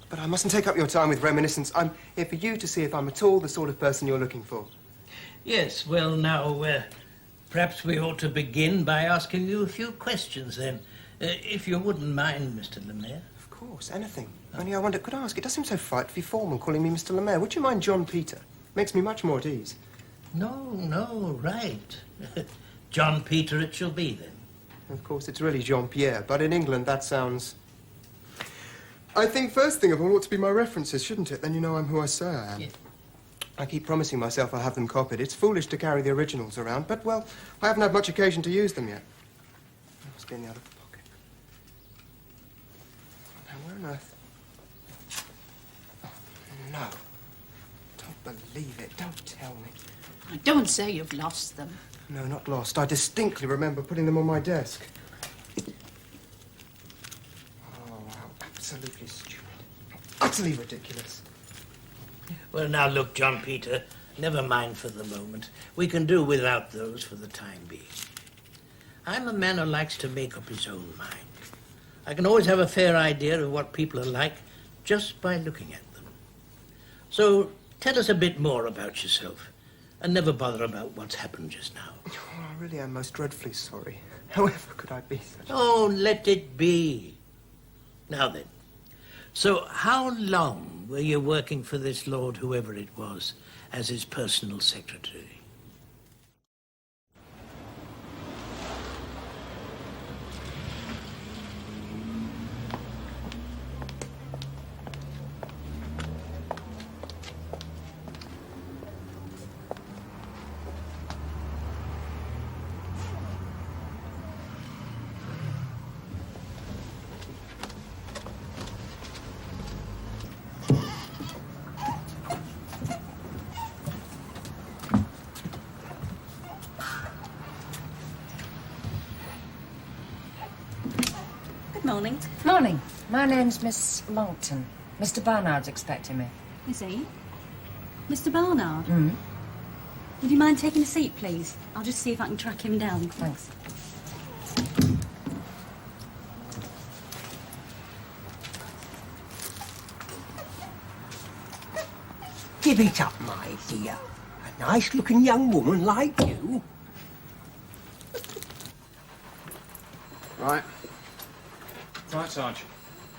But I mustn't take up your time with reminiscence. I'm here for you to see if I'm at all the sort of person you're looking for. Yes, well, now, perhaps we ought to begin by asking you a few questions, then. If you wouldn't mind, Mr. Lemaire. Of course, anything. Only I wonder, could I ask, it does seem so frightfully formal calling me Mr. Lemaire. Would you mind John Peter? Makes me much more at ease. No, right. John Peter it shall be, then. Of course, it's really Jean-Pierre, but in England that sounds... I think first thing of all ought to be my references, shouldn't it? Then you know I'm who I say I am. Yeah. I keep promising myself I'll have them copied. It's foolish to carry the originals around, but, well, I haven't had much occasion to use them yet. They must be in the other pocket. Now, where on earth? Oh, no. Don't believe it. Don't tell me. Don't say you've lost them. No, not lost. I distinctly remember putting them on my desk. Oh, how absolutely stupid. How utterly ridiculous. Well, now, look, John Peter, never mind for the moment. We can do without those for the time being. I'm a man who likes to make up his own mind. I can always have a fair idea of what people are like just by looking at them. So, tell us a bit more about yourself, and never bother about what's happened just now. Oh, I really am most dreadfully sorry. However could I be such... Oh, let it be. Now then, so how long were you working for this lord, whoever it was, as his personal secretary? Morning. Morning. My name's Miss Longton. Mr. Barnard's expecting me. Is he? Mr. Barnard? Mm. Would you mind taking a seat, please? I'll just see if I can track him down. Thanks. Give it up, my dear. A nice-looking young woman like you. Right. Right, Sarge.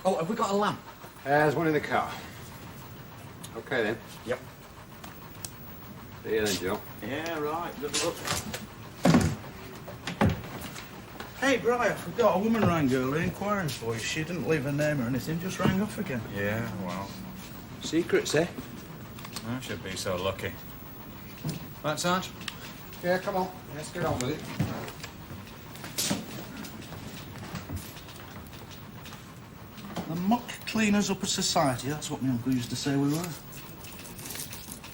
Oh, have we got a lamp? There's one in the car. Okay, then. Yep. See you then, Joe. Yeah, right. Good luck. Hey, Brian, I forgot. A woman rang earlier inquiring for you. She didn't leave her name or anything, just rang off again. Yeah, well, Secrets, eh? I should be so lucky. Right, Sarge? Yeah, come on. Let's get on with it. The muck cleaners up at society, that's what my uncle used to say we were.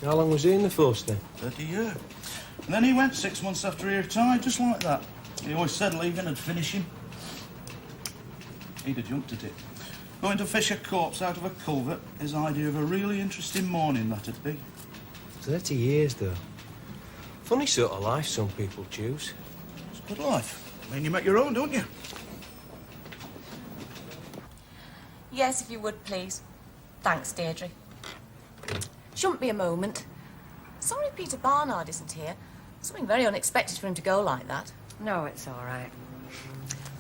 How long was he in the force then? 30 years. And then he went 6 months after he retired, just like that. He always said leaving would finish him. He'd have jumped at it. Going to fish a corpse out of a culvert, his idea of a really interesting morning, that'd be. 30 years, though. Funny sort of life some people choose. It's a good life. I mean, you make your own, don't you? Yes, if you would, please. Thanks, Deirdre. Shouldn't be a moment. Sorry Peter Barnard isn't here. Something very unexpected for him to go like that. No, it's all right.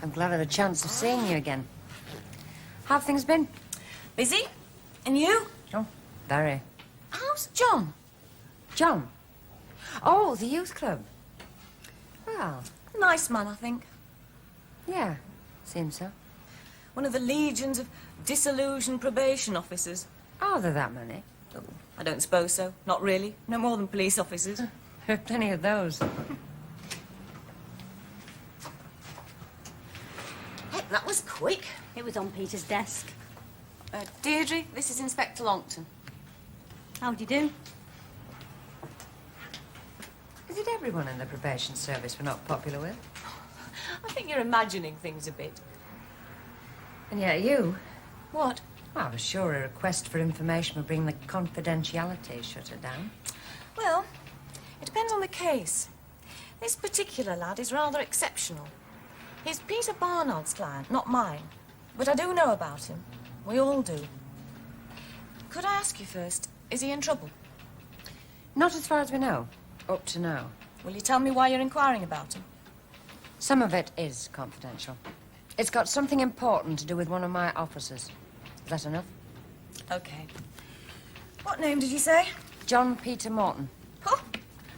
I'm glad of the chance of seeing you again. How have things been? Busy? And you? Oh, very. How's John? John? Oh, the youth club. Well, Nice man, I think. yeah, seems so. One of the legions of disillusioned probation officers. Oh, there are that many. Oh, I don't suppose so. Not really. No more than police officers. There are plenty of those. Heck, that was quick. It was on Peter's desk. Deirdre, this is Inspector Longton. How do you do? Is it everyone in the probation service we're not popular with? I think you're imagining things a bit. And yet you? What? Well, I was sure a request for information would bring the confidentiality shutter down. Well, it depends on the case. This particular lad is rather exceptional. He's Peter Barnard's client, not mine. But I do know about him. We all do. Could I ask you first, is he in trouble? Not as far as we know. Up to now. Will you tell me why you're inquiring about him? Some of it is confidential. It's got something important to do with one of my officers. Is that enough? Okay. What name did you say? John Peter Morton. Oh,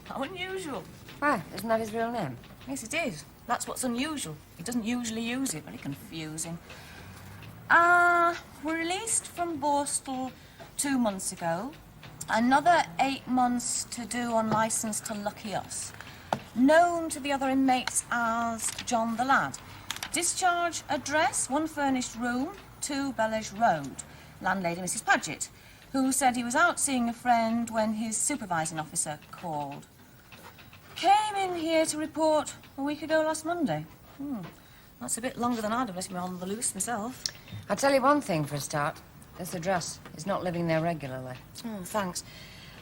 how unusual. Why? Isn't that his real name? Yes, it is. That's what's unusual. He doesn't usually use it. Very confusing. We're released from Borstal 2 months ago. Another 8 months to do on licence to Lucky Us. Known to the other inmates as John the Lad. Discharge address, 1 furnished room, 2 Bellish Road. Landlady Mrs. Paget, who said he was out seeing a friend when his supervising officer called. Came in here to report a week ago last Monday. That's a bit longer than I'd have let him on the loose myself. I'll tell you one thing for a start. This address is not living there regularly. Oh, thanks.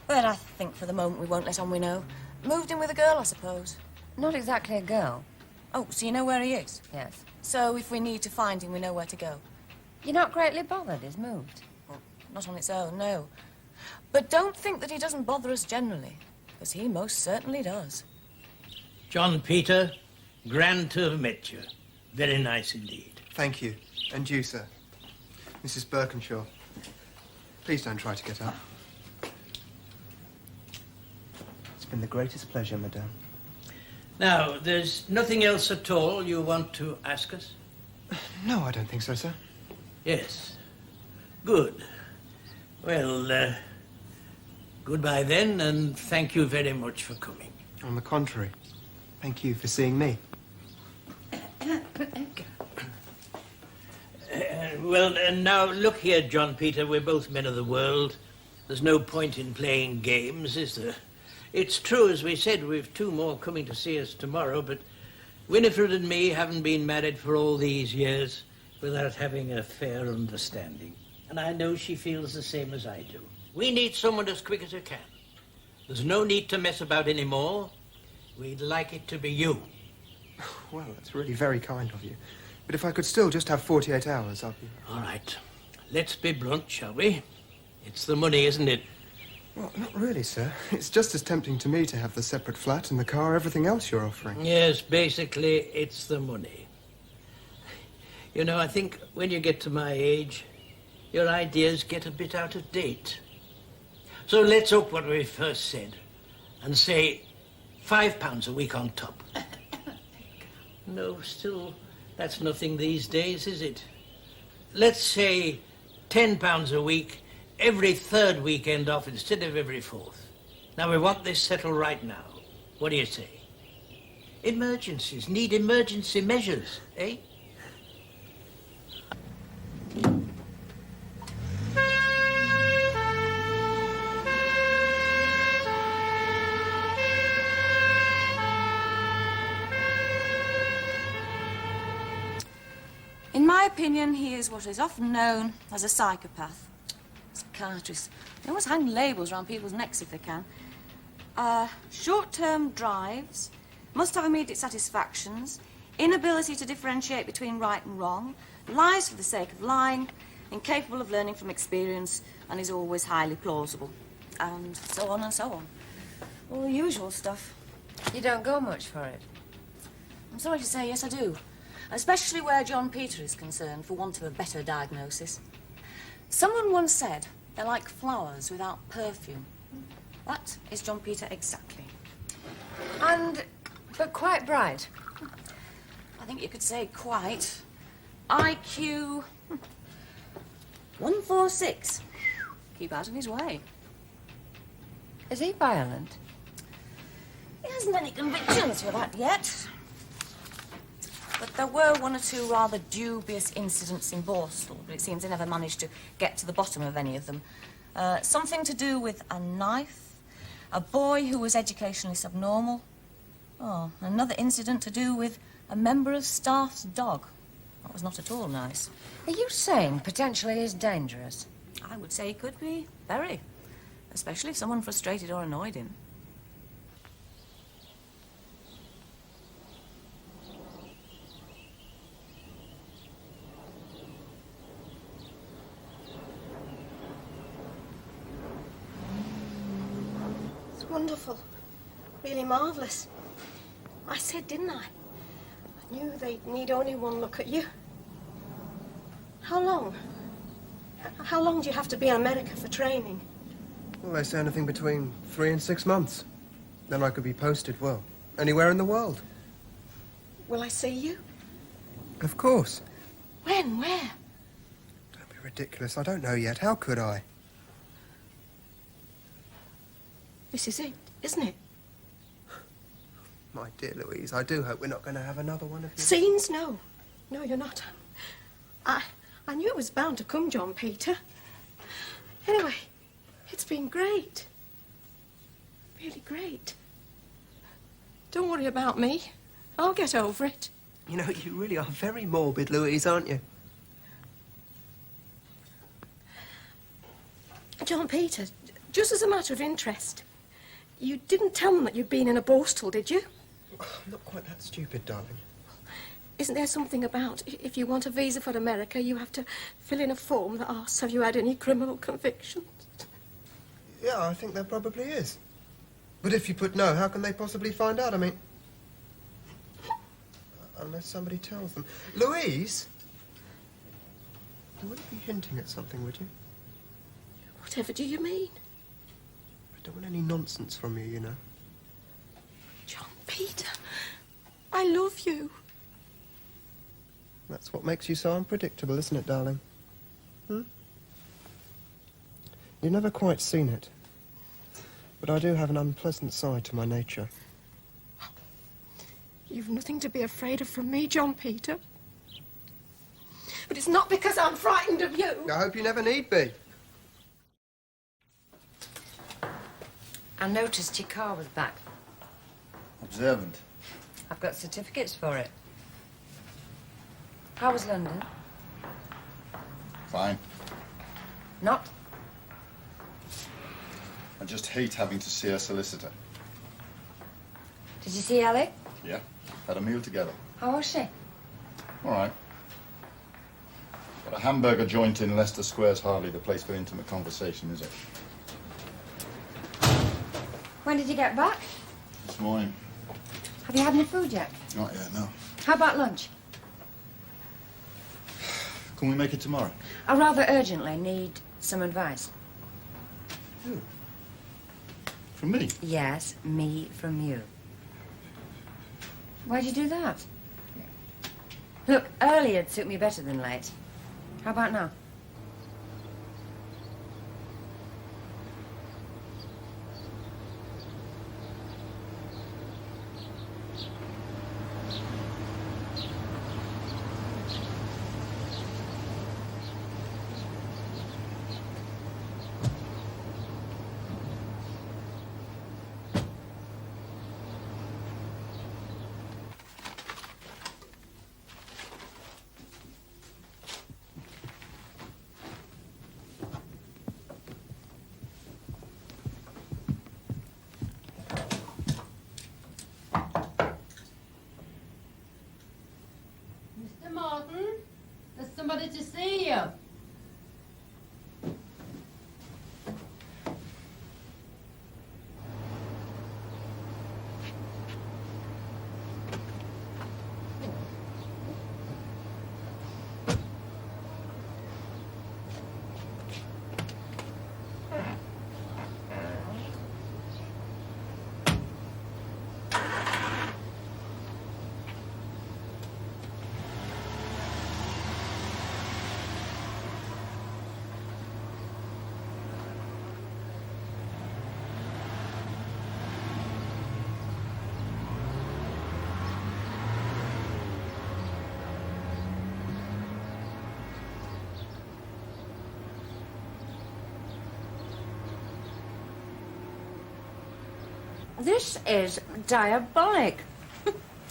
But I think for the moment we won't let on we know. Moved in with a girl, I suppose. Not exactly a girl. Oh, so you know where he is? Yes. So if we need to find him, we know where to go? You're not greatly bothered he's moved? Well, not on its own, no. But don't think that he doesn't bother us generally, because he most certainly does. John Peter, grand to have met you. Very nice indeed. Thank you. And you, sir. Mrs. Birkenshaw. Please don't try to get up. It's been the greatest pleasure, madame. Now, there's nothing else at all you want to ask us? No, I don't think so, sir. Yes. Good. Well, goodbye then, and thank you very much for coming. On the contrary, thank you for seeing me. Well, now, look here, John Peter, we're both men of the world. There's no point in playing games, is there? It's true, as we said, we've 2 more coming to see us tomorrow, but Winifred and me haven't been married for all these years. without having a fair understanding. And I know she feels the same as I do. We need someone as quick as you can. There's no need to mess about anymore. We'd like it to be you. Well, that's really very kind of you. But if I could still just have 48 hours, I'd be... All right. Let's be blunt, shall we? It's the money, isn't it? Well, not really, sir. It's just as tempting to me to have the separate flat and the car, everything else you're offering. Yes, basically, it's the money. You know, I think when you get to my age, your ideas get a bit out of date. So let's up what we first said and say £5 a week on top. No, still, that's nothing these days, is it? Let's say £10 a week, every third weekend off instead of every fourth. Now, we want this settled right now. What do you say? Emergencies need emergency measures, eh? In my opinion, he is what is often known as a psychopath. Psychiatrists. They always hang labels around people's necks if they can. Short-term drives, must have immediate satisfactions, inability to differentiate between right and wrong, lies for the sake of lying, incapable of learning from experience, and is always highly plausible. And so on and so on. All the usual stuff. You don't go much for it? I'm sorry to say, yes, I do. Especially where John Peter is concerned, for want of a better diagnosis. Someone once said they're like flowers without perfume. That is John Peter exactly. But quite bright. I think you could say quite. IQ 146. Keep out of his way. Is he violent? He hasn't any convictions for that yet. But there were one or two rather dubious incidents in Borstal, but it seems they never managed to get to the bottom of any of them. Something to do with a knife, a boy who was educationally subnormal. Oh, another incident to do with a member of staff's dog. That was not at all nice. Are you saying potentially he's dangerous? I would say he could be, very. Especially if someone frustrated or annoyed him. Wonderful. Really marvellous. I said, didn't I? I knew they'd need only one look at you. How long? How long do you have to be in America for training? Well, they say anything between 3 and 6 months. Then I could be posted, well, anywhere in the world. Will I see you? Of course. When? Where? Don't be ridiculous. I don't know yet. How could I? This is it, isn't it? My dear Louise, I do hope we're not going to have another one of you. Scenes? No. No, you're not. I knew it was bound to come, John Peter. Anyway, it's been great. Really great. Don't worry about me. I'll get over it. You know, you really are very morbid, Louise, aren't you? John Peter, just as a matter of interest, you didn't tell them that you'd been in a Borstal, did you? Not quite that stupid, darling. Isn't there something about if you want a visa for America, you have to fill in a form that asks, have you had any criminal convictions? Yeah, I think there probably is. But if you put no, how can they possibly find out? I mean... Unless somebody tells them. Louise? You wouldn't be hinting at something, would you? Whatever do you mean? I don't want any nonsense from you, you know. John Peter, I love you. That's what makes you so unpredictable, isn't it, darling? You've never quite seen it. But I do have an unpleasant side to my nature. You've nothing to be afraid of from me, John Peter. But it's not because I'm frightened of you. I hope you never need be. I noticed your car was back. Observant. I've got certificates for it. How was London? Fine. Not? I just hate having to see a solicitor. Did you see Ellie? Yeah. Had a meal together. How was she? All right. But a hamburger joint in Leicester Square's hardly the place for intimate conversation, is it? When did you get back? This morning. Have you had any food yet? Not yet, no. How about lunch? Can we make it tomorrow? I rather urgently need some advice. You? From me? Yes, me from you. Why'd you do that? Look, early'd suit me better than late. How about now? Mr. Martin, there's somebody to see you. This is diabolic.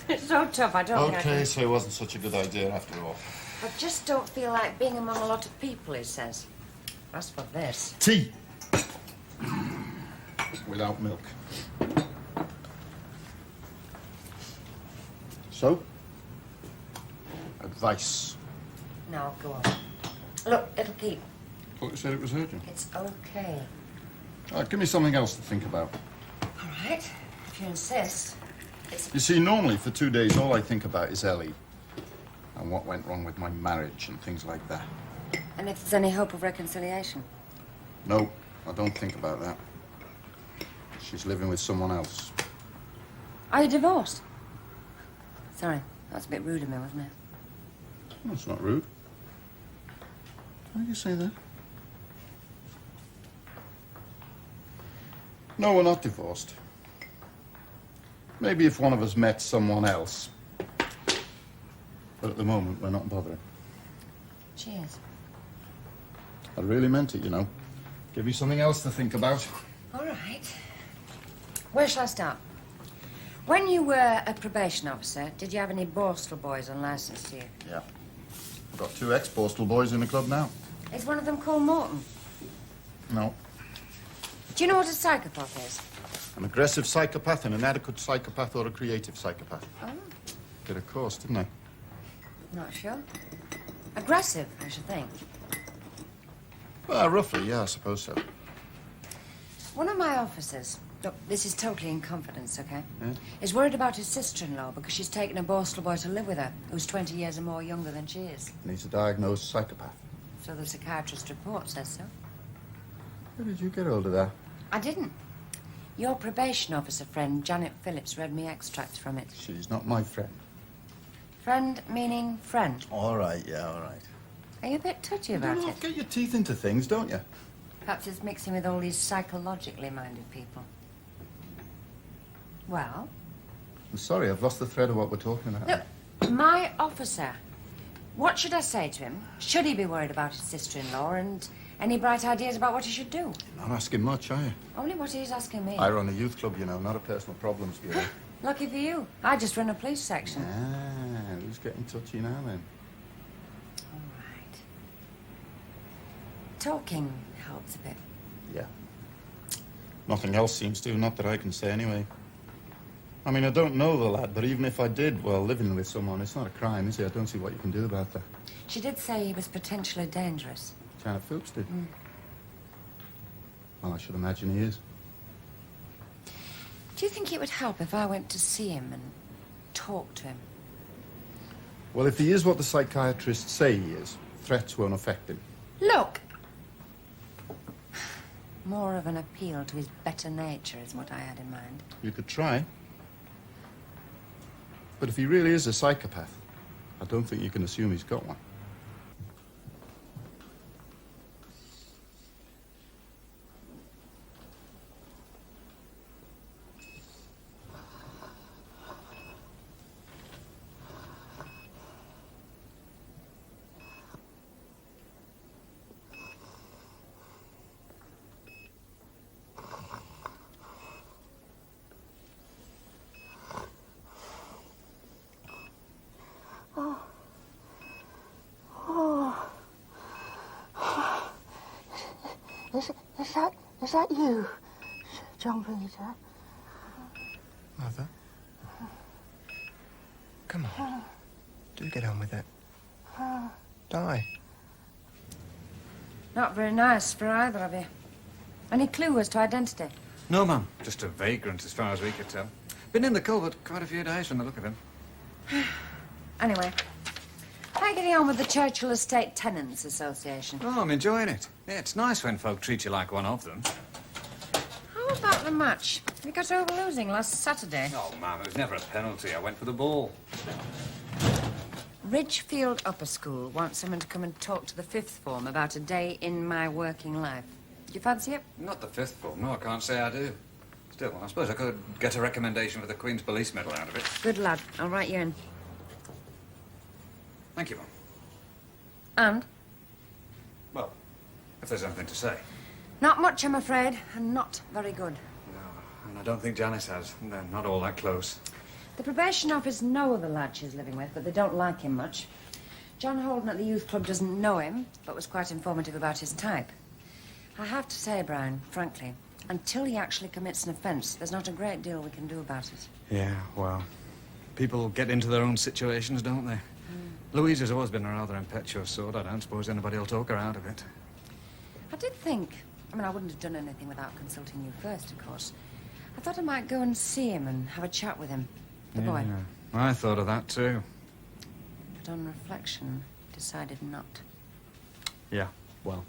It's so tough, I don't think I Okay, can... so it wasn't such a good idea after all. I just don't feel like being among a lot of people, he says. As for this... Tea! Without milk. So? Advice. No, go on. Look, it'll keep. I thought you said it was urgent. It's okay. All right, give me something else to think about. All right, if you insist. You see, normally for 2 days, all I think about is Ellie. And what went wrong with my marriage and things like that. And if there's any hope of reconciliation? No, I don't think about that. She's living with someone else. Are you divorced? Sorry, that was a bit rude of me, wasn't it? That's not rude. Why do you say that? No, we're not divorced. Maybe if one of us met someone else. But at the moment, we're not bothering. Cheers. I really meant it, you know. Give you something else to think about. All right. Where shall I start? When you were a probation officer, did you have any Borstal boys on licence to you? Yeah. I've got 2 ex-Borstal boys in the club now. Is one of them called Morton? No. Do you know what a psychopath is? An aggressive psychopath, an inadequate psychopath, or a creative psychopath. Oh, Did a course, didn't I? not sure. Aggressive, I should think. Well, roughly, yeah, I suppose so. One of my officers, look, this is totally in confidence, okay? Yeah? Is worried about his sister-in-law because she's taken a Borstal boy to live with her, who's 20 years or more younger than she is. And he's a diagnosed psychopath. So the psychiatrist report says so. How did you get hold of that? I didn't. Your probation officer friend, Janet Phillips, read me extracts from it. She's not my friend. Friend meaning friend. All right, yeah, all right. Are you a bit touchy about it? Get your teeth into things, don't you? Perhaps it's mixing with all these psychologically minded people. Well? I'm sorry, I've lost the thread of what we're talking about. Look, my officer. What should I say to him? Should he be worried about his sister-in-law and any bright ideas about what he should do? Not asking much, are you? Only what he's asking me. I run a youth club, you know, not a personal problems bureau. Lucky for you. I just run a police section. Ah, who's getting touchy now, then? All right. talking helps a bit. Yeah. Nothing else seems to, not that I can say anyway. I mean, I don't know the lad, but even if I did, well, living with someone, it's not a crime, is it? I don't see what you can do about that. She did say he was potentially dangerous. Janet Phillips did. Mm. Well, I should imagine he is. Do you think it would help if I went to see him and talked to him? Well, if he is what the psychiatrists say he is, threats won't affect him. Look! More of an appeal to his better nature is what I had in mind. You could try. But if he really is a psychopath, I don't think you can assume he's got one. Is that you, John Peter? Mother? Come on. Do get on with it. Die. Not very nice for either of you. Any clue as to identity? No, ma'am. Just a vagrant as far as we could tell. Been in the culvert quite a few days from the look of him. Anyway, how are you getting on with the Churchill Estate Tenants Association? Oh, I'm enjoying it. Yeah, it's nice when folk treat you like one of them. How about the match? We got over losing last Saturday. Oh, ma'am, it was never a penalty. I went for the ball. Ridgefield Upper School wants someone to come and talk to the fifth form about a day in my working life. Do you fancy it? Not the fifth form. No, I can't say I do. Still, I suppose I could get a recommendation for the Queen's Police Medal out of it. Good lad. I'll write you in. Thank you, ma'am. And? Well, if there's anything to say. Not much, I'm afraid, and not very good. No, and I don't think Janice has. They're not all that close. The probation office know the lad she's living with, but they don't like him much. John Holden at the youth club doesn't know him, but was quite informative about his type. I have to say, Brian, frankly, until he actually commits an offence, there's not a great deal we can do about it. Yeah, well, people get into their own situations, don't they? Louise has always been a rather impetuous sort. I don't suppose anybody will talk her out of it. I did think, I mean, I wouldn't have done anything without consulting you first, of course. I thought I might go and see him and have a chat with him. The boy. I thought of that, too. But on reflection, decided not. Yeah, well.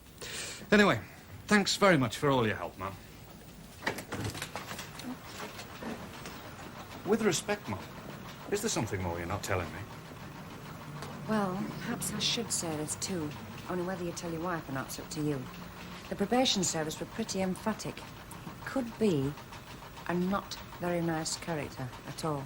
Anyway, thanks very much for all your help, ma'am. With respect, ma'am, is there something more you're not telling me? Well, perhaps I should say this too. Only whether you tell your wife or not's up to you. The probation service were pretty emphatic. It could be a not very nice character at all.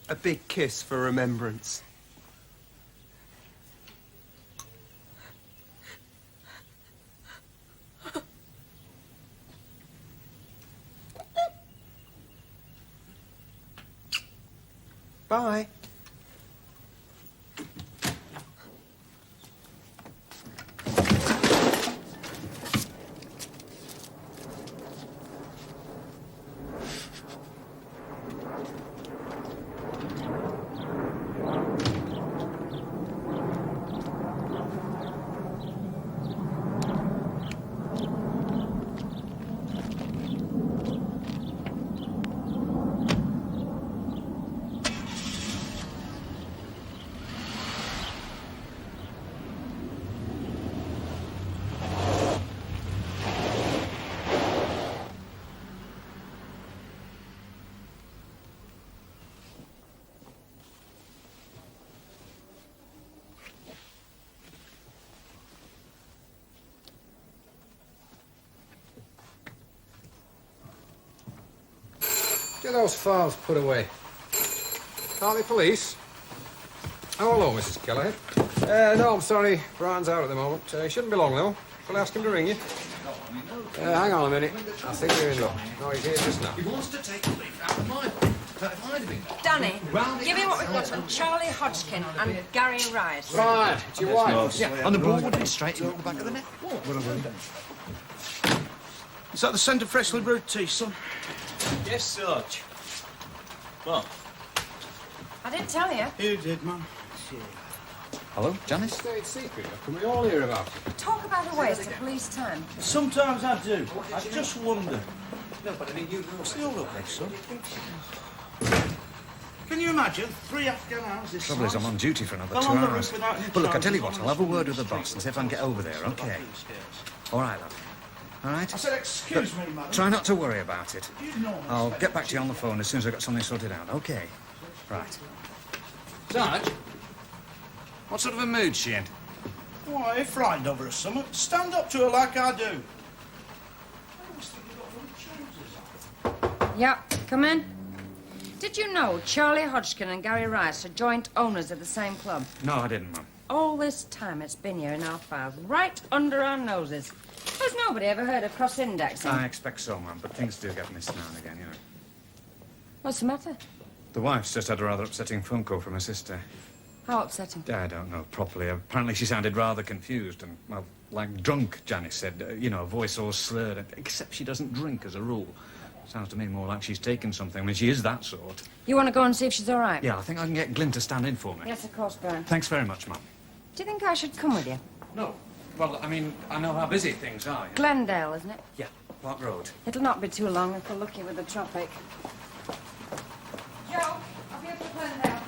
A big kiss for remembrance. Bye. Get those files put away. Are they police? Oh, hello, Mrs. Kelly. No, I'm sorry. Brian's out at the moment. He shouldn't be long, though. Shall I ask him to ring you? Hang on a minute. I think you're in though. No, he's here just now. He wants to take a leaf out of mine. Danny, give me what we've got on Charlie Hodgkin and Gary Rice. Right, it's your wife. Yeah, and the ball would be straight in at the back of the net. Is that the scent of freshly brewed tea, son? Yes, Sarge. What? I didn't tell you. You did, Mum. Hello, Janice? State secret. Can we all hear about it? Talk about a waste of police time. Sometimes I do. I just wonder. No, but I mean, what's the hold up there, son? Can you imagine 3 Afghan hours this Trouble is, I'm on duty for another 2 Along the hours. roof without any But look, I tell you trousers what, on I'll have a us. word with the boss and see if I can get over there, okay? All right, love. All right? I said, excuse me, madam. Try not to worry about it. You know I'm I'll get back to you on the phone as soon as I've got something sorted out, okay? Right. Sarge? What sort of a mood she in? Why, frightened over a summer. Stand up to her like I do. Yeah, come in. Did you know Charlie Hodgkin and Gary Rice are joint owners of the same club? No, I didn't, Mum. All this time it's been here in our files, right under our noses. Has nobody ever heard of cross-indexing? I expect so, Mum, but things do get missed now and again, you know. What's the matter? The wife's just had a rather upsetting phone call from her sister. How upsetting. I don't know properly. Apparently she sounded rather confused and, well, like drunk, Janice said. You know, a voice all slurred. Except she doesn't drink as a rule. Sounds to me more like she's taken something. I mean, she is that sort. You want to go and see if she's all right? Yeah, I think I can get Glyn to stand in for me. Yes, of course, Brian. Thanks very much, Mum. Do you think I should come with you? No. Well, I mean, I know how busy things are. Glendale, isn't it? Yeah, Park Road. It'll not be too long if we're lucky with the traffic. Joe, I'll be up to Glendale.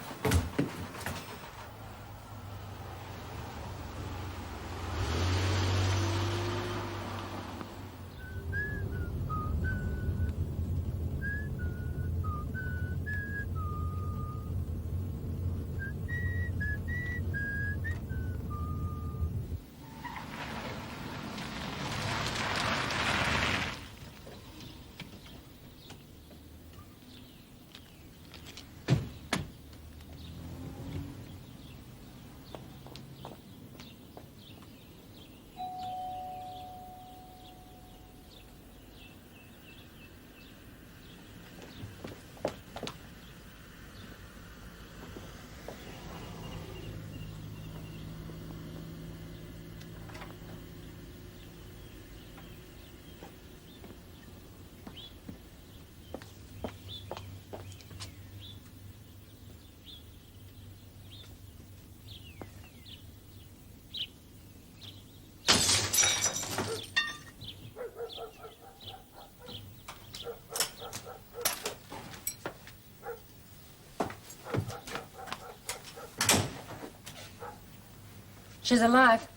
She's alive.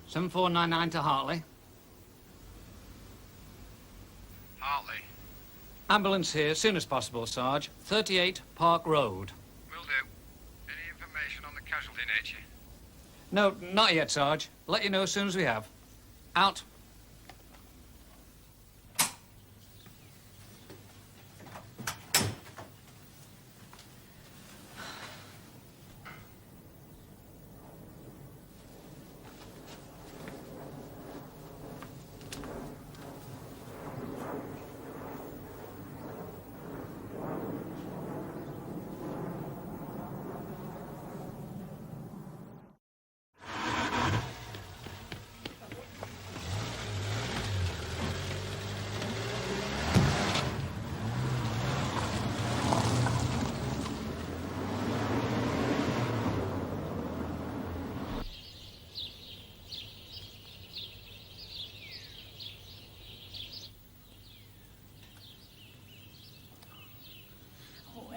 $7499 to Hartley. Hartley. Ambulance here, as soon as possible, Sarge. 38 Park Road. Will do. Any information on the casualty nature? No, not yet, Sarge. Let you know as soon as we have. Out.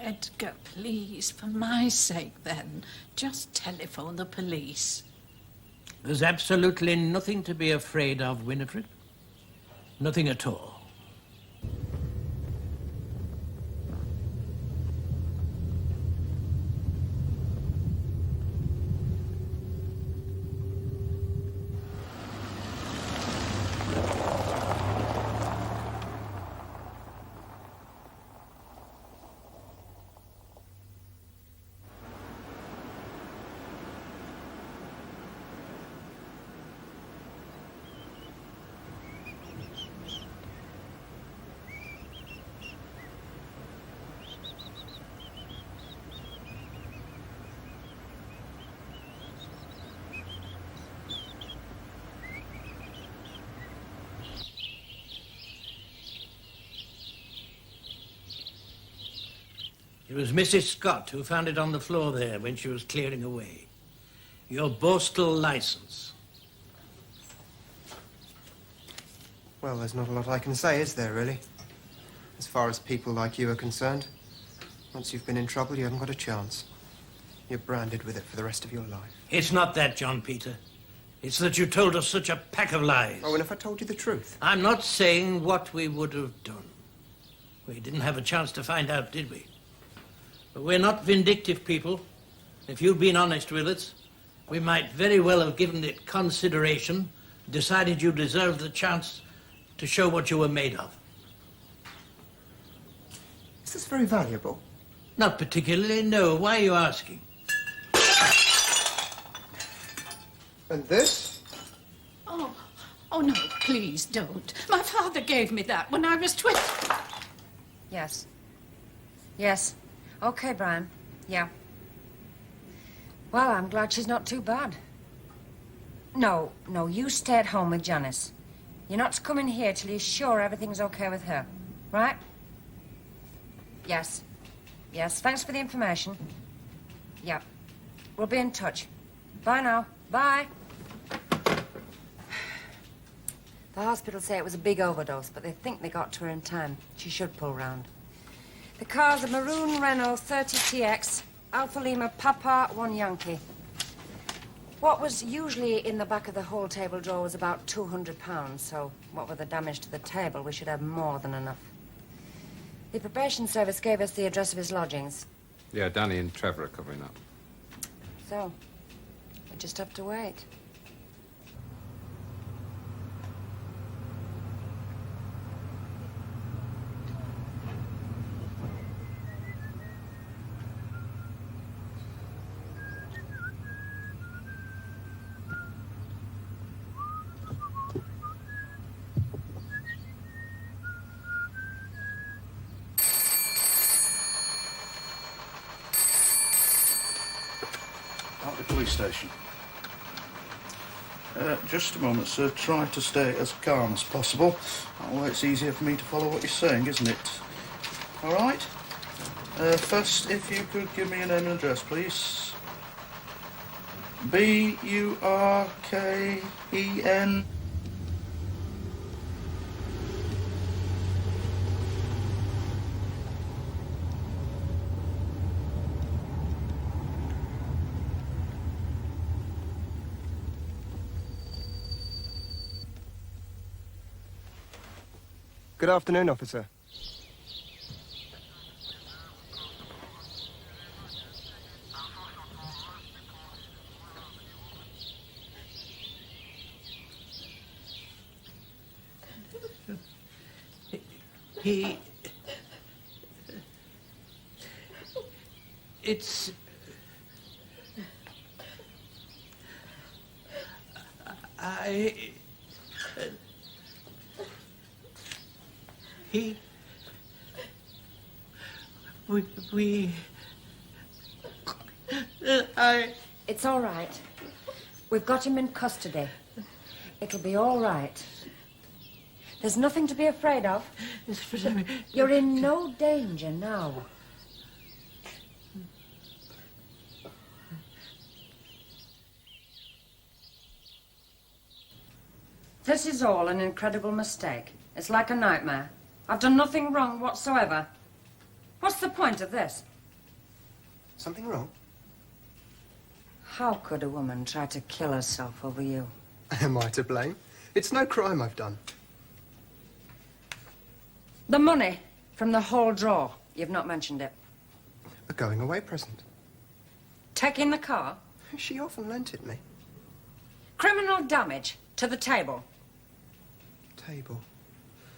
Edgar, please, for my sake, then, just telephone the police. There's absolutely nothing to be afraid of, Winifred. Nothing at all. It was Mrs. Scott who found it on the floor there when she was clearing away. Your postal license. Well, there's not a lot I can say, is there, really? As far as people like you are concerned. Once you've been in trouble, you haven't got a chance. You're branded with it for the rest of your life. It's not that, John Peter. It's that you told us such a pack of lies. Oh, and if I told you the truth? I'm not saying what we would have done. We didn't have a chance to find out, did we? But we're not vindictive people. If you'd been honest with us, we might very well have given it consideration, decided you deserved the chance to show what you were made of. Is this very valuable? Not particularly, no. Why are you asking? And this? Oh, no, please don't. My father gave me that when I was 20. Yes. Yes. Okay, Brian. Yeah. Well, I'm glad she's not too bad. No, you stay at home with Janice. You're not to come in here till you're sure everything's okay with her. Right? Yes. Yes, thanks for the information. Yeah. We'll be in touch. Bye now. Bye. The hospital say it was a big overdose, but they think they got to her in time. She should pull round. The car's a maroon Renault 30TX, Alpha Lima Papa 1 Yankee. What was usually in the back of the whole table drawer was about £200, so what with the damage to the table, we should have more than enough. The probation service gave us the address of his lodgings. Yeah, Danny and Trevor are covering that. So, we just have to wait. At the police station. Just a moment, sir. Try to stay as calm as possible. That way it's easier for me to follow what you're saying, isn't it? All right? First, if you could give me your name and address, please. Burken. Good afternoon, officer. It's... It's all right. We've got him in custody. It'll be all right. There's nothing to be afraid of. You're in no danger now. This is all an incredible mistake. It's like a nightmare. I've done nothing wrong whatsoever. What's the point of this? Something wrong? How could a woman try to kill herself over you? Am I to blame? It's no crime I've done. The money from the whole drawer. You've not mentioned it. A going-away present. Taking the car. She often lent it me. Criminal damage to the table. Table.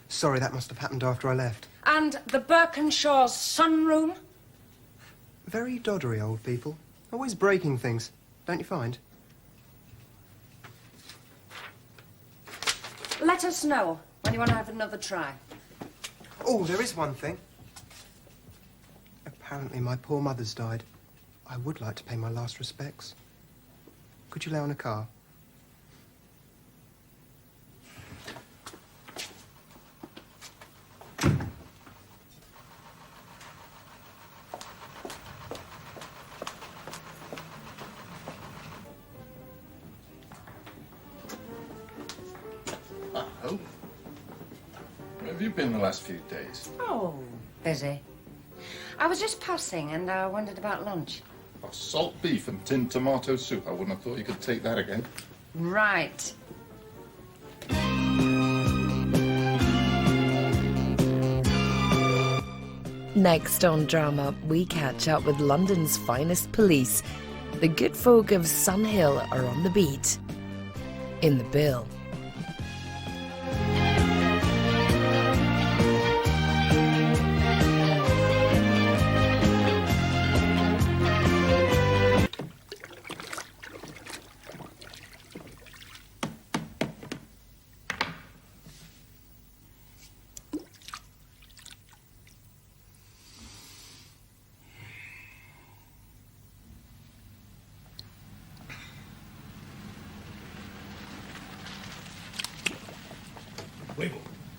Sorry, that must have happened after I left. And the Birkenshaw's sunroom. Very doddery old people. Always breaking things, don't you find? Let us know when you want to have another try. Oh, there is one thing. Apparently my poor mother's died. I would like to pay my last respects. Could you lay on a car? have you been the last few days? Oh, busy. I was just passing and I wondered about lunch. Oh, salt beef and tinned tomato soup. I wouldn't have thought you could take that again. Right. Next on Drama, we catch up with London's finest police. The good folk of Sun Hill are on the beat. In the Bill.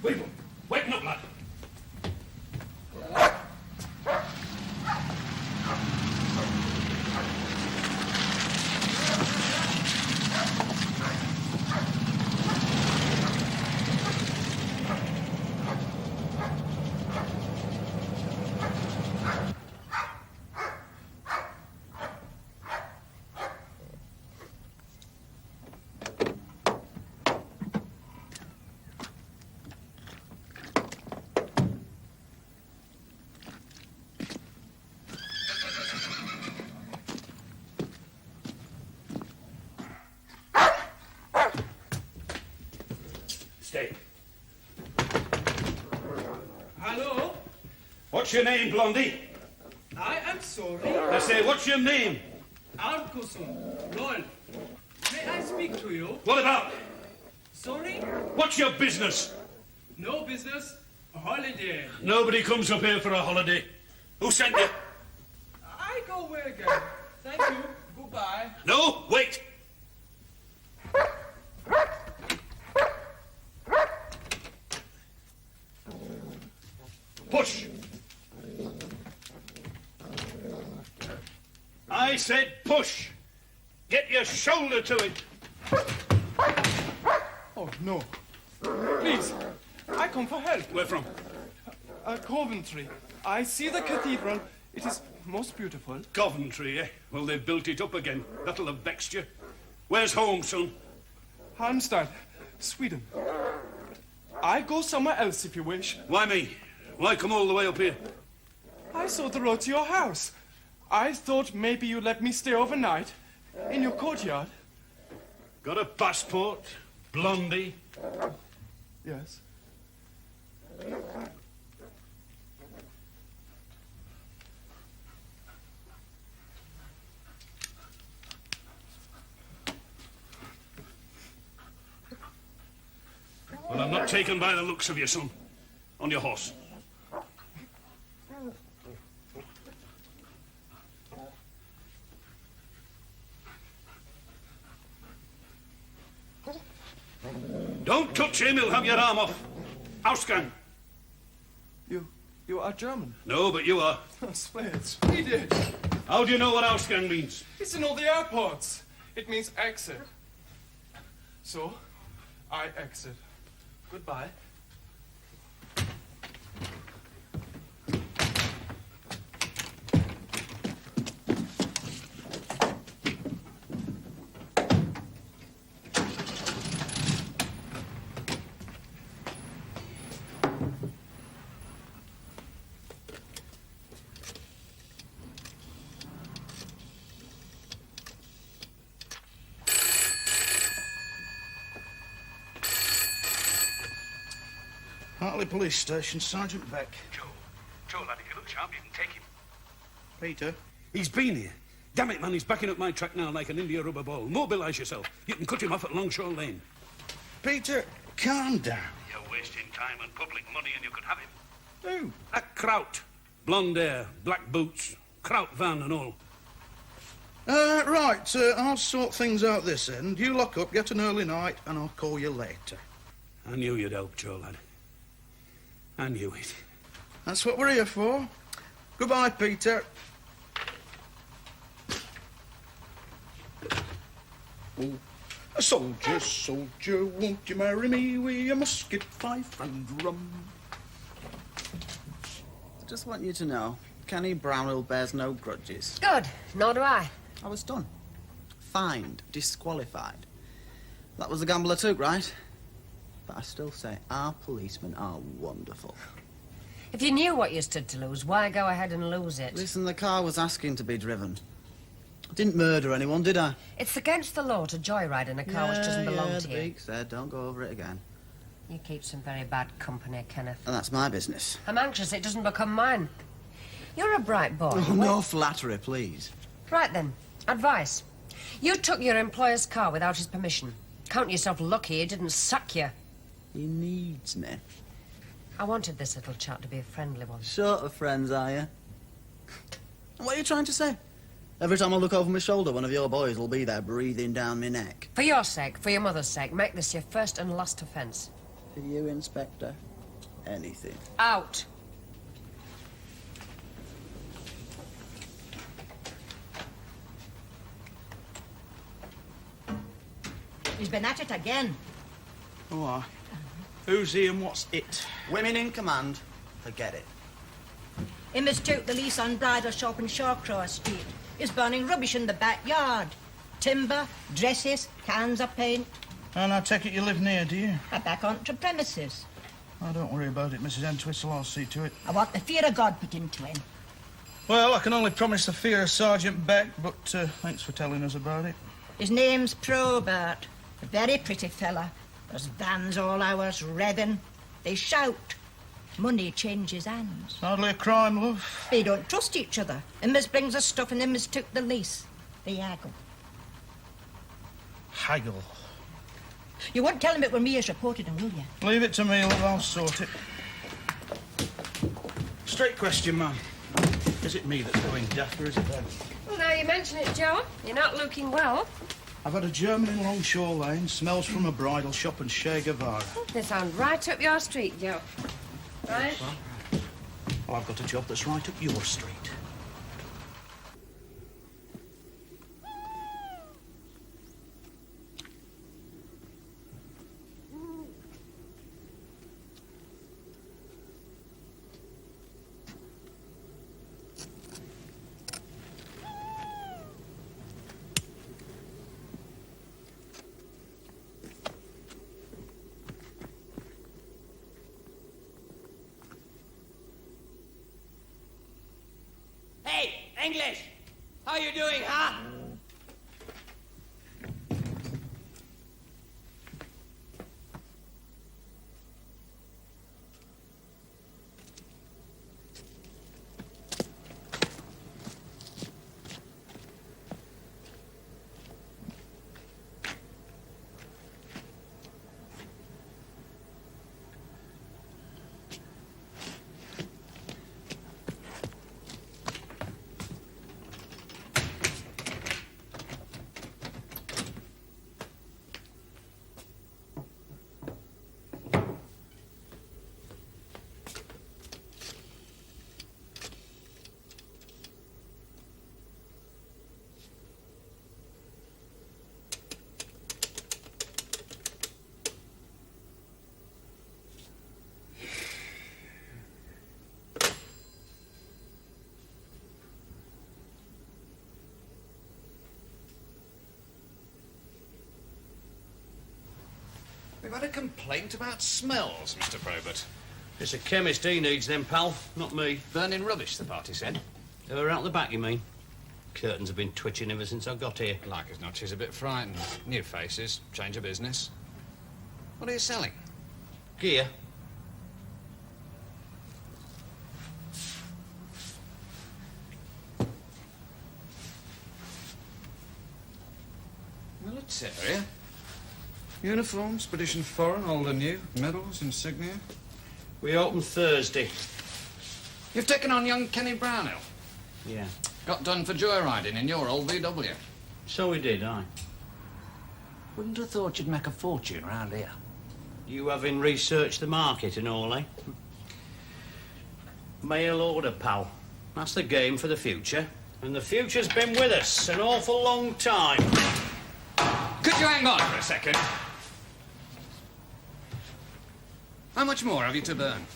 Weevil, waken up, lad. Stay. Hello? What's your name, Blondie? I am sorry. I say, what's your name? Arkusun, Lord. May I speak to you? What about? Sorry? What's your business? No business. A holiday. Nobody comes up here for a holiday. Who sent you? I go away again. Thank you. Goodbye. No, wait. Push. I said push. Get your shoulder to it. Oh, no. Please. I come for help. Where from? Coventry. I see the cathedral. It is most beautiful. Coventry, eh? Well, they've built it up again. That'll have vexed you. Where's home, son? Halmstad, Sweden. I go somewhere else if you wish. Why me? Why come all the way up here? I saw the road to your house. I thought maybe you'd let me stay overnight in your courtyard. Got a passport, Blondie? Yes. Well, I'm not taken by the looks of you, son. On your horse. Don't touch him, he'll have your arm off. Ausgang. You are German? No, but you are. Splendid. How do you know what Ausgang means? It's in all the airports. It means exit. So, I exit. Goodbye. Hartley Police Station, Sergeant Beck. Joe, lad, if you look sharp, you can take him. Peter? He's been here. Damn it, man, he's backing up my track now like an India rubber ball. Mobilise yourself. You can cut him off at Longshore Lane. Peter, calm down. You're wasting time and public money and you could have him. Who? That Kraut. Blonde hair, black boots, Kraut van and all. Right, I'll sort things out this end. You lock up, get an early night, and I'll call you later. I knew you'd help, Joe, lad. I knew it. That's what we're here for. Goodbye, Peter. Oh, a soldier, soldier, won't you marry me with your musket, 5 and rum? Just want you to know, Kenny Brownhill bears no grudges. Good. Nor do I. I was done. Fined. Disqualified. That was the gamble I took, right? But I still say our policemen are wonderful. If you knew what you stood to lose, why go ahead and lose it? Listen, the car was asking to be driven. I didn't murder anyone, did I? It's against the law to joyride in a car which doesn't belong the to you. beak said, don't go over it again. You keep some very bad company, Kenneth. And that's my business. I'm anxious it doesn't become mine. You're a bright boy. Oh, no flattery, please. Right then. Advice. You took your employer's car without his permission. Count yourself lucky he didn't sack you. He needs me. I wanted this little chat to be a friendly one. Sort of friends, are you? What are you trying to say? Every time I look over my shoulder, one of your boys will be there breathing down my neck. For your sake, for your mother's sake, make this your first and last offence. For you, Inspector, anything. Out. He's been at it again. Oh, who's he and what's it? Women in command, forget it. He mistook the lease on bridal shop in Shawcross Street. He's burning rubbish in the backyard. Timber, dresses, cans of paint. And I take it you live near, do you? I'm back onto premises. Oh, don't worry about it, Mrs. Entwistle. I'll see to it. I want the fear of God put into him. Well, I can only promise the fear of Sergeant Beck, but thanks for telling us about it. His name's Probert. A very pretty fella. There's vans all hours revving. They shout. Money changes hands. Hardly a crime, love. They don't trust each other. And Miss brings us stuff and then Miss took the lease. They haggle. Haggle. You won't tell him it were me as reported him, will you? Leave it to me, love. I'll sort it. Straight question, man. Is it me that's going daft, or is it them? Well, now you mention it, Joe, you're not looking well. I've had a German in Longshore Lane, smells from a bridal shop and Che Guevara. They sound right up your street, Joe. Right? Well, I've got a job that's right up your street. Hey, English! How you doing, huh? We've had a complaint about smells, Mr. Probert. It's a chemist he needs then, pal, not me. Burning rubbish, the party said. They were out the back, you mean? Curtains have been twitching ever since I got here. Like as not, she's a bit frightened. New faces, change of business. What are you selling? Gear. Military? Uniforms, British and foreign, old and new, medals, insignia. We open Thursday. You've taken on young Kenny Brownhill. Yeah. Got done for joyriding in your old VW. So we did, aye. Wouldn't have thought you'd make a fortune around here. You having researched the market and all, eh? Mail order, pal. That's the game for the future. And the future's been with us an awful long time. Could you hang on for a second? How much more have you to burn?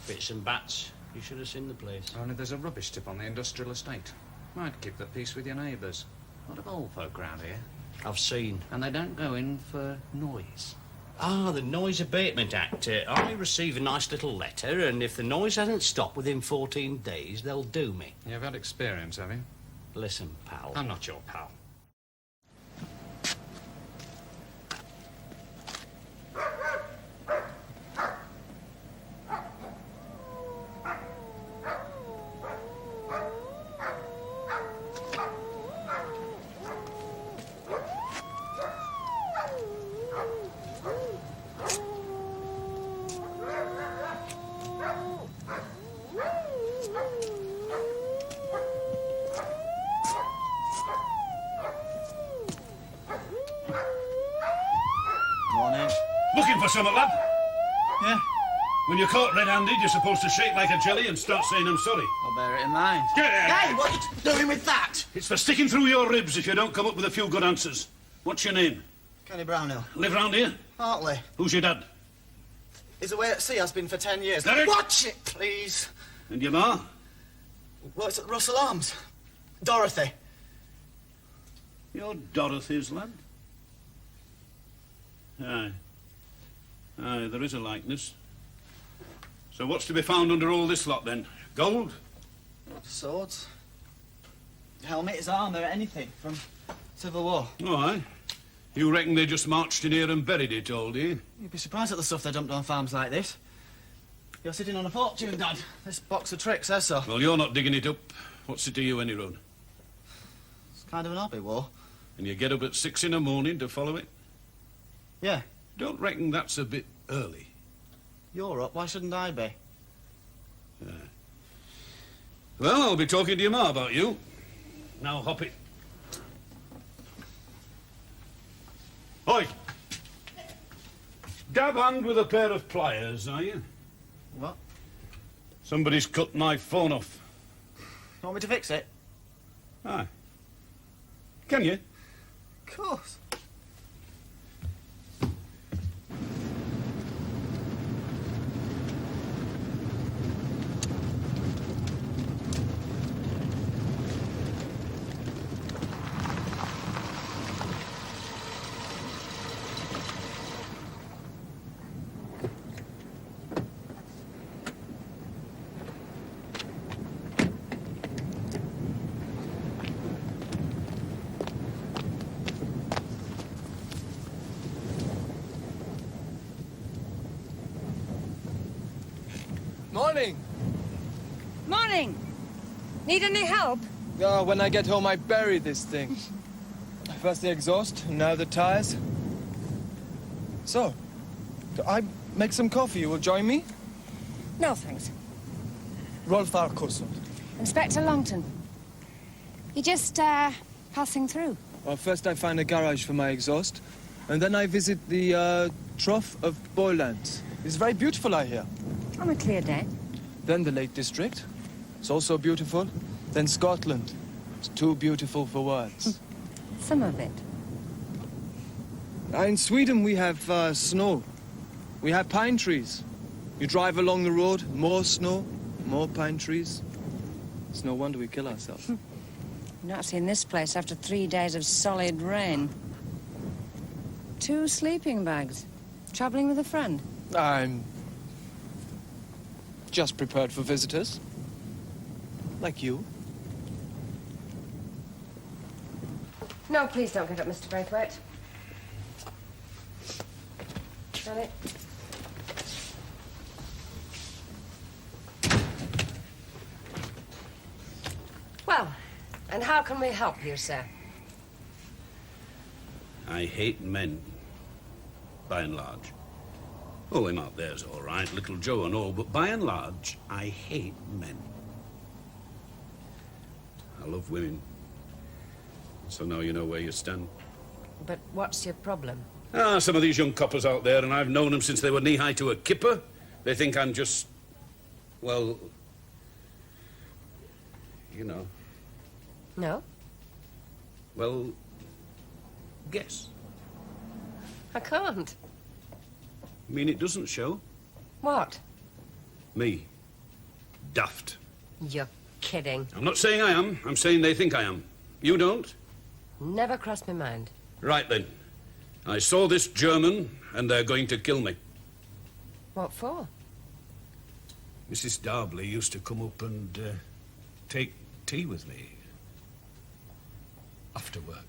Bits and bats. You should have seen the place. Only there's a rubbish tip on the industrial estate. Might keep the peace with your neighbours. A lot of old folk round here. I've seen. And they don't go in for noise. Ah, the Noise Abatement Act. I receive a nice little letter, and if the noise hasn't stopped within 14 days, they'll do me. You've had experience, have you? Listen, pal. I'm not your pal. Morning. Looking for something, lad? Yeah. When you're caught red-handed, you're supposed to shake like a jelly and start saying I'm sorry. I'll bear it in mind. Get out! Hey, what are you doing with that? It's for sticking through your ribs if you don't come up with a few good answers. What's your name? Kenny Brownhill. Live round here? Hartley. Who's your dad? He's away at sea, has been for 10 years. Derek? Watch it, please. And your ma? Works at Russell Arms. Dorothy. You're Dorothy's lad? Aye. Aye, there is a likeness. So what's to be found under all this lot, then? Gold? Swords. Helmet, his armour, anything from Civil War. Oh, aye. You reckon they just marched in here and buried it all, do you? You'd be surprised at the stuff they dumped on farms like this. You're sitting on a fortune, Dad. This box of tricks says so. Well, you're not digging it up. What's it to you, any road? It's kind of an hobby, War. And you get up at 6 in the morning to follow it? Yeah. Don't reckon that's a bit early. You're up, why shouldn't I be? Aye. Well, I'll be talking to your ma about you. Now, hop it. Oi! Dab hand with a pair of pliers, are you? What? Somebody's cut my phone off. Want me to fix it? Aye. Can you? Of course. Morning. Morning. Need any help? When I get home, I bury this thing. First the exhaust, and now the tires. So, do I make some coffee? You will join me? No, thanks. Rolf Arkoson. Inspector Longton. You just, passing through? Well, first I find a garage for my exhaust, and then I visit the, Trough of Boylands. It's very beautiful, I hear. On a clear day. Then the Lake District. It's also beautiful. Then Scotland. It's too beautiful for words. Some of it. In Sweden, we have snow. We have pine trees. You drive along the road, more snow, more pine trees. It's no wonder we kill ourselves. Not seen this place after 3 days of solid rain. 2 sleeping bags. Traveling with a friend. I'm just prepared for visitors. Like you. No, please don't get up, Mr. Braithwaite. Got it? Well, and how can we help you, sir? I hate men, by and large. Oh, him out there's all right, little Joe and all, but by and large, I hate men. I love women. So now you know where you stand. But what's your problem? Some of these young coppers out there, and I've known them since they were knee-high to a kipper. They think I'm just, well, you know. No? Well, guess. I can't. I mean, it doesn't show. What? Me. daft. You're kidding. I'm not saying I am. I'm saying they think I am. You don't? Never crossed my mind. Right then. I saw this German, and they're going to kill me. What for? Mrs. Darbley used to come up and take tea with me. After work.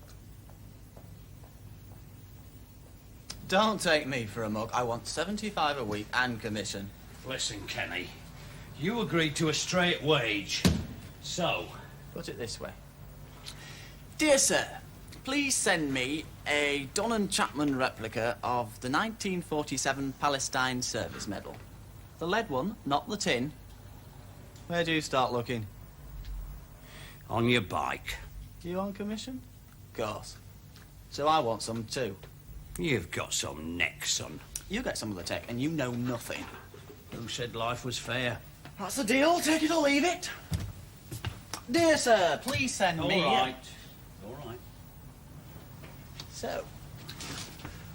Don't take me for a mug. I want 75 a week and commission. Listen, Kenny. You agreed to a straight wage. So? Put it this way. Dear sir, please send me a Donnan Chapman replica of the 1947 Palestine Service Medal. The lead one, not the tin. Where do you start looking? On your bike. You on commission? Of course. So I want some too. You've got some neck, son. You get some of the tech and you know nothing. Who said life was fair? That's the deal. Take it or leave it. Dear sir, please send me... All right. All right. So,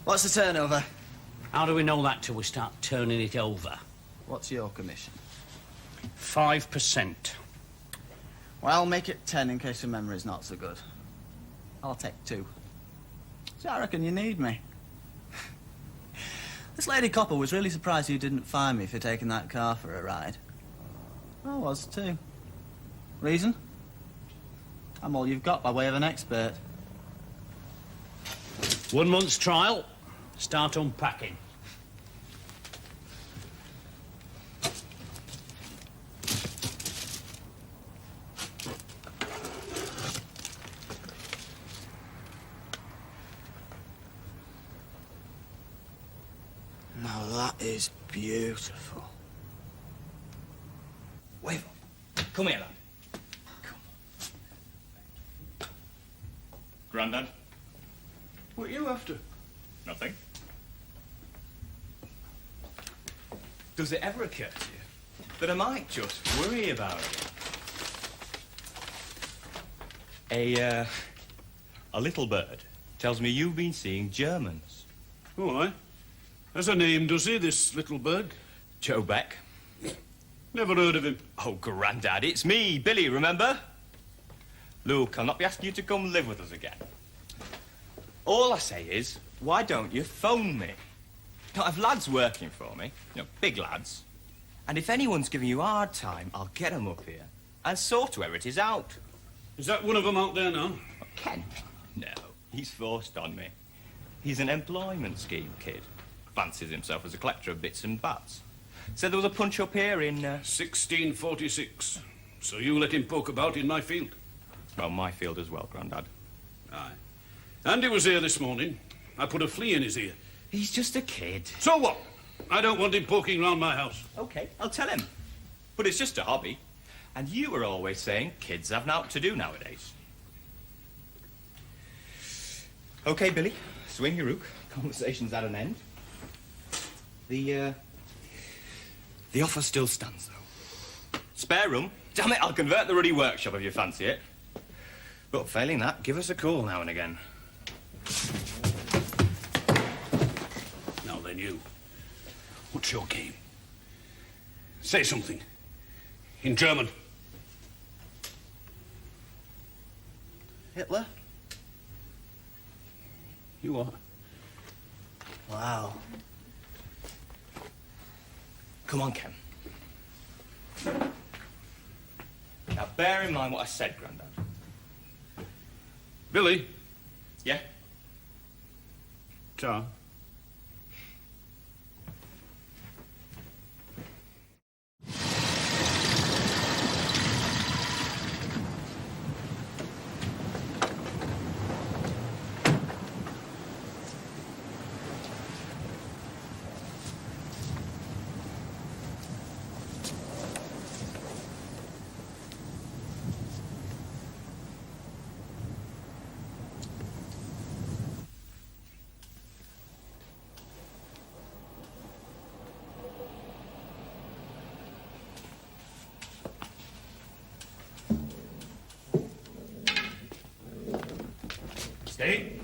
what's the turnover? How do we know that till we start turning it over? What's your commission? 5%. Well, make it 10 in case your memory's not so good. I'll take 2. So I reckon you need me. This lady copper was really surprised you didn't fine me for taking that car for a ride. I was too. Reason? I'm all you've got by way of an expert. 1 month's trial. Start unpacking. Now that is beautiful. Wave. Come here, lad. Grandad? What are you after? Nothing. Does it ever occur to you that I might just worry about it? A little bird tells me you've been seeing Germans. Oh, aye. Has a name, does he, this little bird? Joe Beck. Never heard of him. Oh, Grandad, it's me, Billy, remember? Look, I'll not be asking you to come live with us again. All I say is, why don't you phone me? Now, I've lads working for me, you know, big lads. And if anyone's giving you a hard time, I'll get 'em up here and sort whoever it is out. Is that one of them out there now? Oh, Ken? No, he's forced on me. He's an employment scheme kid. Fancies himself as a collector of bits and bats. Said there was a punch up here in... 1646. So you let him poke about in my field? Well, my field as well, Grandad. Aye. Andy was here this morning. I put a flea in his ear. He's just a kid. So what? I don't want him poking round my house. OK, I'll tell him. But it's just a hobby. And you were always saying kids have naught to do nowadays. OK, Billy, swing your rook. Conversation's at an end. The offer still stands, though. Spare room? Damn it, I'll convert the ruddy workshop if you fancy it. But failing that, give us a call now and again. Now then, you. What's your game? Say something. In German. Hitler? You are. Wow. Come on, Ken. Now, bear in mind what I said, Grandad. Billy? Yeah? Ta. Steady.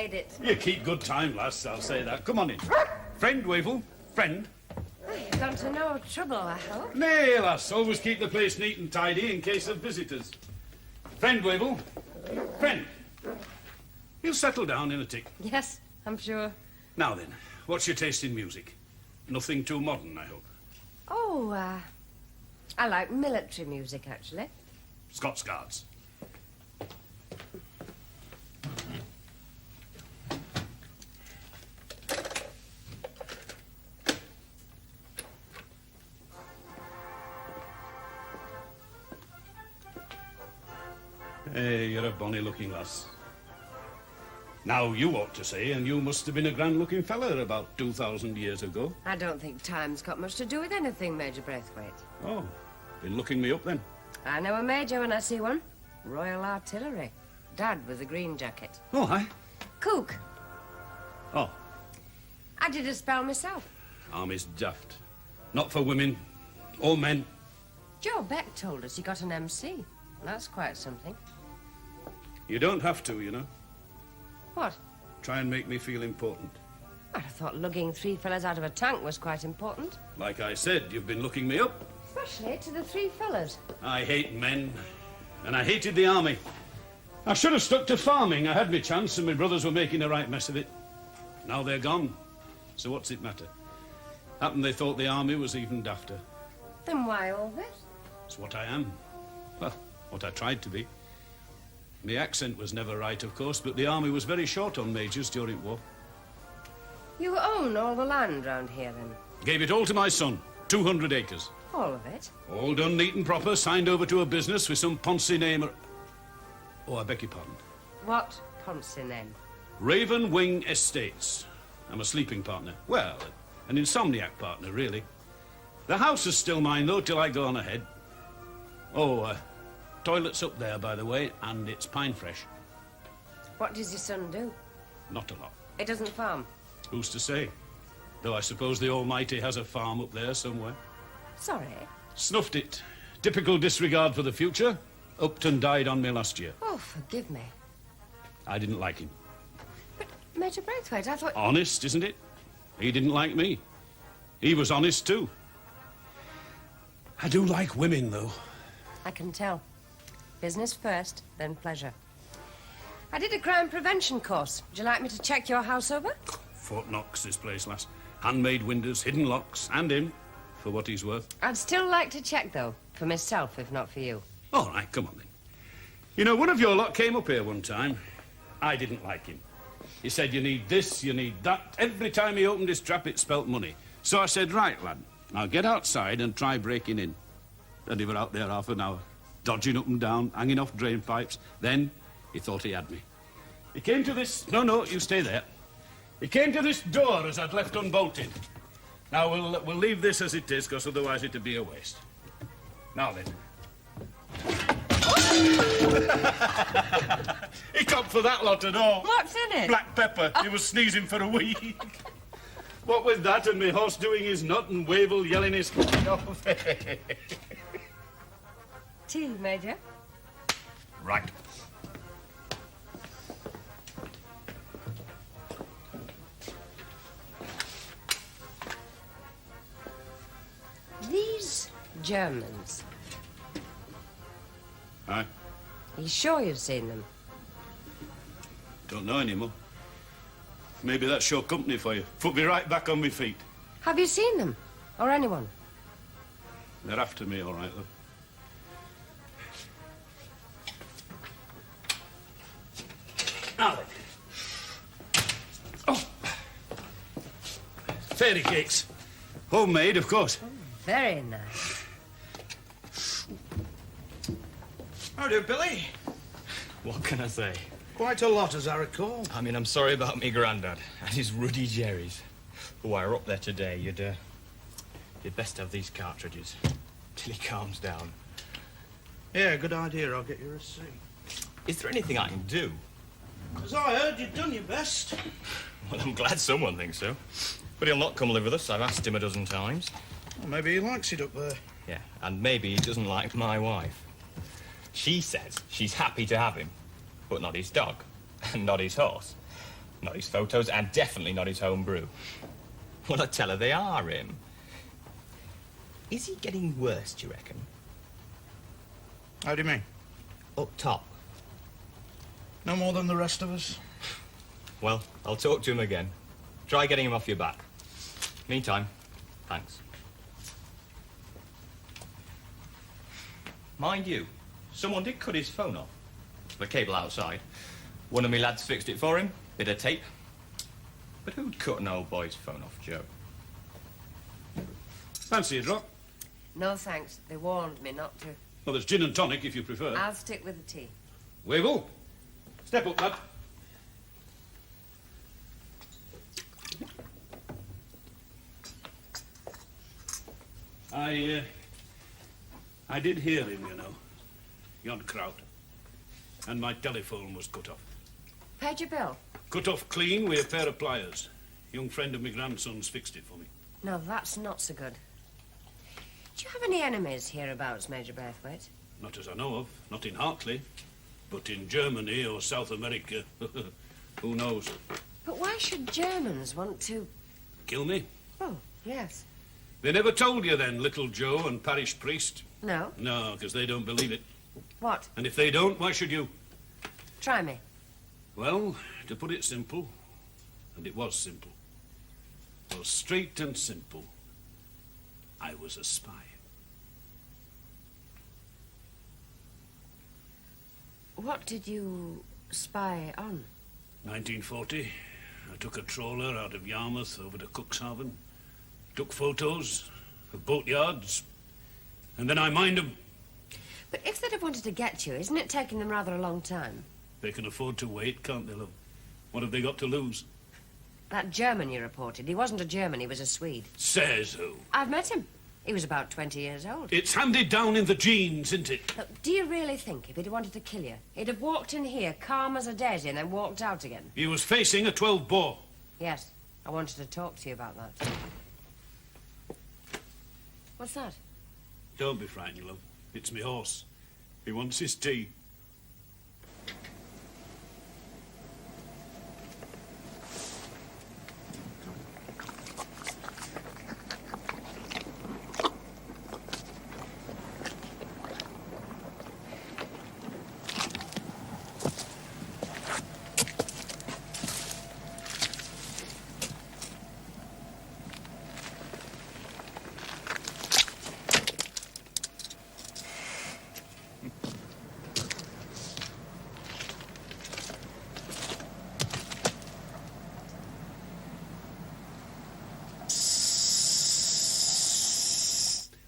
made it. You keep good time, lass, I'll say that. Come on in. Friend, Wavell. Friend. You've gone to no trouble, I hope. Nay, lass, always keep the place neat and tidy in case of visitors. Friend, Wavell. Friend. You'll settle down in a tick. Yes, I'm sure. Now then, what's your taste in music? Nothing too modern, I hope. Oh, I like military music, actually. Scots Guards. Hey, you're a bonny-looking lass. Now, you ought to say, and you must have been a grand-looking fella about 2,000 years ago. I don't think time's got much to do with anything, Major Braithwaite. Oh, been looking me up then? I know a major when I see one. Royal Artillery. Dad with a green jacket. Oh, aye? Cook. Oh, I did a spell myself. Army's daft. Not for women or men. Joe Beck told us he got an MC. That's quite something. You don't have to, you know. What? Try and make me feel important. I thought lugging 3 fellas out of a tank was quite important. Like I said, you've been looking me up. Especially to the 3 fellas. I hate men, and I hated the army. I should have stuck to farming. I had my chance, and my brothers were making a right mess of it. Now they're gone, so what's it matter? Happened they thought the army was even dafter. Then why all this? It's what I am. Well, what I tried to be. My accent was never right, of course, but the army was very short on majors during war. You own all the land round here, then? Gave it all to my son, 200 acres. All of it? All done neat and proper, signed over to a business with some Poncy name. Oh, I beg your pardon. What Poncy name? Raven Wing Estates. I'm a sleeping partner. Well, an insomniac partner, really. The house is still mine, though, till I go on ahead. Oh, toilet's up there, by the way, and it's pine fresh. What does your son do? Not a lot. He doesn't farm. Who's to say? Though I suppose the Almighty has a farm up there somewhere. Sorry. Snuffed it. Typical disregard for the future. Upped and died on me last year. Oh, forgive me. I didn't like him. Major Braithwaite, I thought... Honest, isn't it? He didn't like me. He was honest, too. I do like women, though. I can tell. Business first, then pleasure. I did a crime prevention course. Would you like me to check your house over? Fort Knox, this place, lass. Handmade windows, hidden locks, and him, for what he's worth. I'd still like to check, though. For myself, if not for you. All right, come on, then. You know, one of your lot came up here one time. I didn't like him. He said, you need this, you need that. Every time he opened his trap, it spelt money. So I said, right, lad, I'll get outside and try breaking in. And he were out there half an hour, dodging up and down, hanging off drain pipes. Then he thought he had me. He came to this... No, you stay there. He came to this door as I'd left unbolted. Now, we'll leave this as it is, because otherwise it'd be a waste. Now then. He copped for that lot and all. What's in it? Black pepper. He was sneezing for a week. What with that and me horse doing his nut and Wavell yelling his off. Tea, Major. Right. These Germans. Aye. Are you sure you've seen them? Don't know anymore. Maybe that's your company for you. Put me right back on my feet. Have you seen them? Or anyone? They're after me, all right, though. Now then. Oh. Fairy cakes. Homemade, of course. Very nice. How do, Billy? What can I say? Quite a lot, as I recall. I mean, I'm sorry about me granddad and his ruddy jerrys. But while we're up there today, you'd best have these cartridges till he calms down. Yeah, good idea. I'll get you a receipt. Is there anything I can do? As I heard, you'd done your best. Well, I'm glad someone thinks so. But he'll not come live with us. I've asked him a dozen times. Well, maybe he likes it up there. Yeah, and maybe he doesn't like my wife. She says she's happy to have him, but not his dog, and not his horse. Not his photos, and definitely not his home brew. Well, I tell her they are him. Is he getting worse, do you reckon? How do you mean? Up top. No more than the rest of us? Well, I'll talk to him again. Try getting him off your back. Meantime, thanks. Mind you, someone did cut his phone off. The cable outside. One of me lads fixed it for him. Bit of tape. But who'd cut an old boy's phone off, Joe? Fancy a drop? No, thanks. They warned me not to. Well, there's gin and tonic if you prefer. I'll stick with the tea. Wavell, step up, lad. I did hear him, you know. Yon crowd. And my telephone was cut off. Paid your bill? Cut off clean with a pair of pliers. Young friend of my grandson's fixed it for me. No, that's not so good. Do you have any enemies hereabouts, Major Braithwaite? Not as I know of. Not in Hartley. But in Germany or South America. Who knows? But why should Germans want to... Kill me? Oh, yes. They never told you then, little Joe and parish priest? No. No, because they don't believe it. What? And if they don't, why should you? Try me. Well, to put it simple, and it was simple. It was straight and simple. I was a spy. What did you spy on? 1940, I took a trawler out of Yarmouth over to Cuxhaven, took photos of boatyards, and then I mined them. But if they'd have wanted to get you, isn't it taking them rather a long time? They can afford to wait, can't they, love? What have they got to lose? That German you reported, he wasn't a German, he was a Swede. Says who? I've met him. He was about 20 years old. It's handed down in the genes, isn't it? Look, do you really think if he'd wanted to kill you, he'd have walked in here calm as a daisy and then walked out again? He was facing a 12 bore. Yes, I wanted to talk to you about that. What's that? Don't be frightened, love. It's me horse. He wants his tea.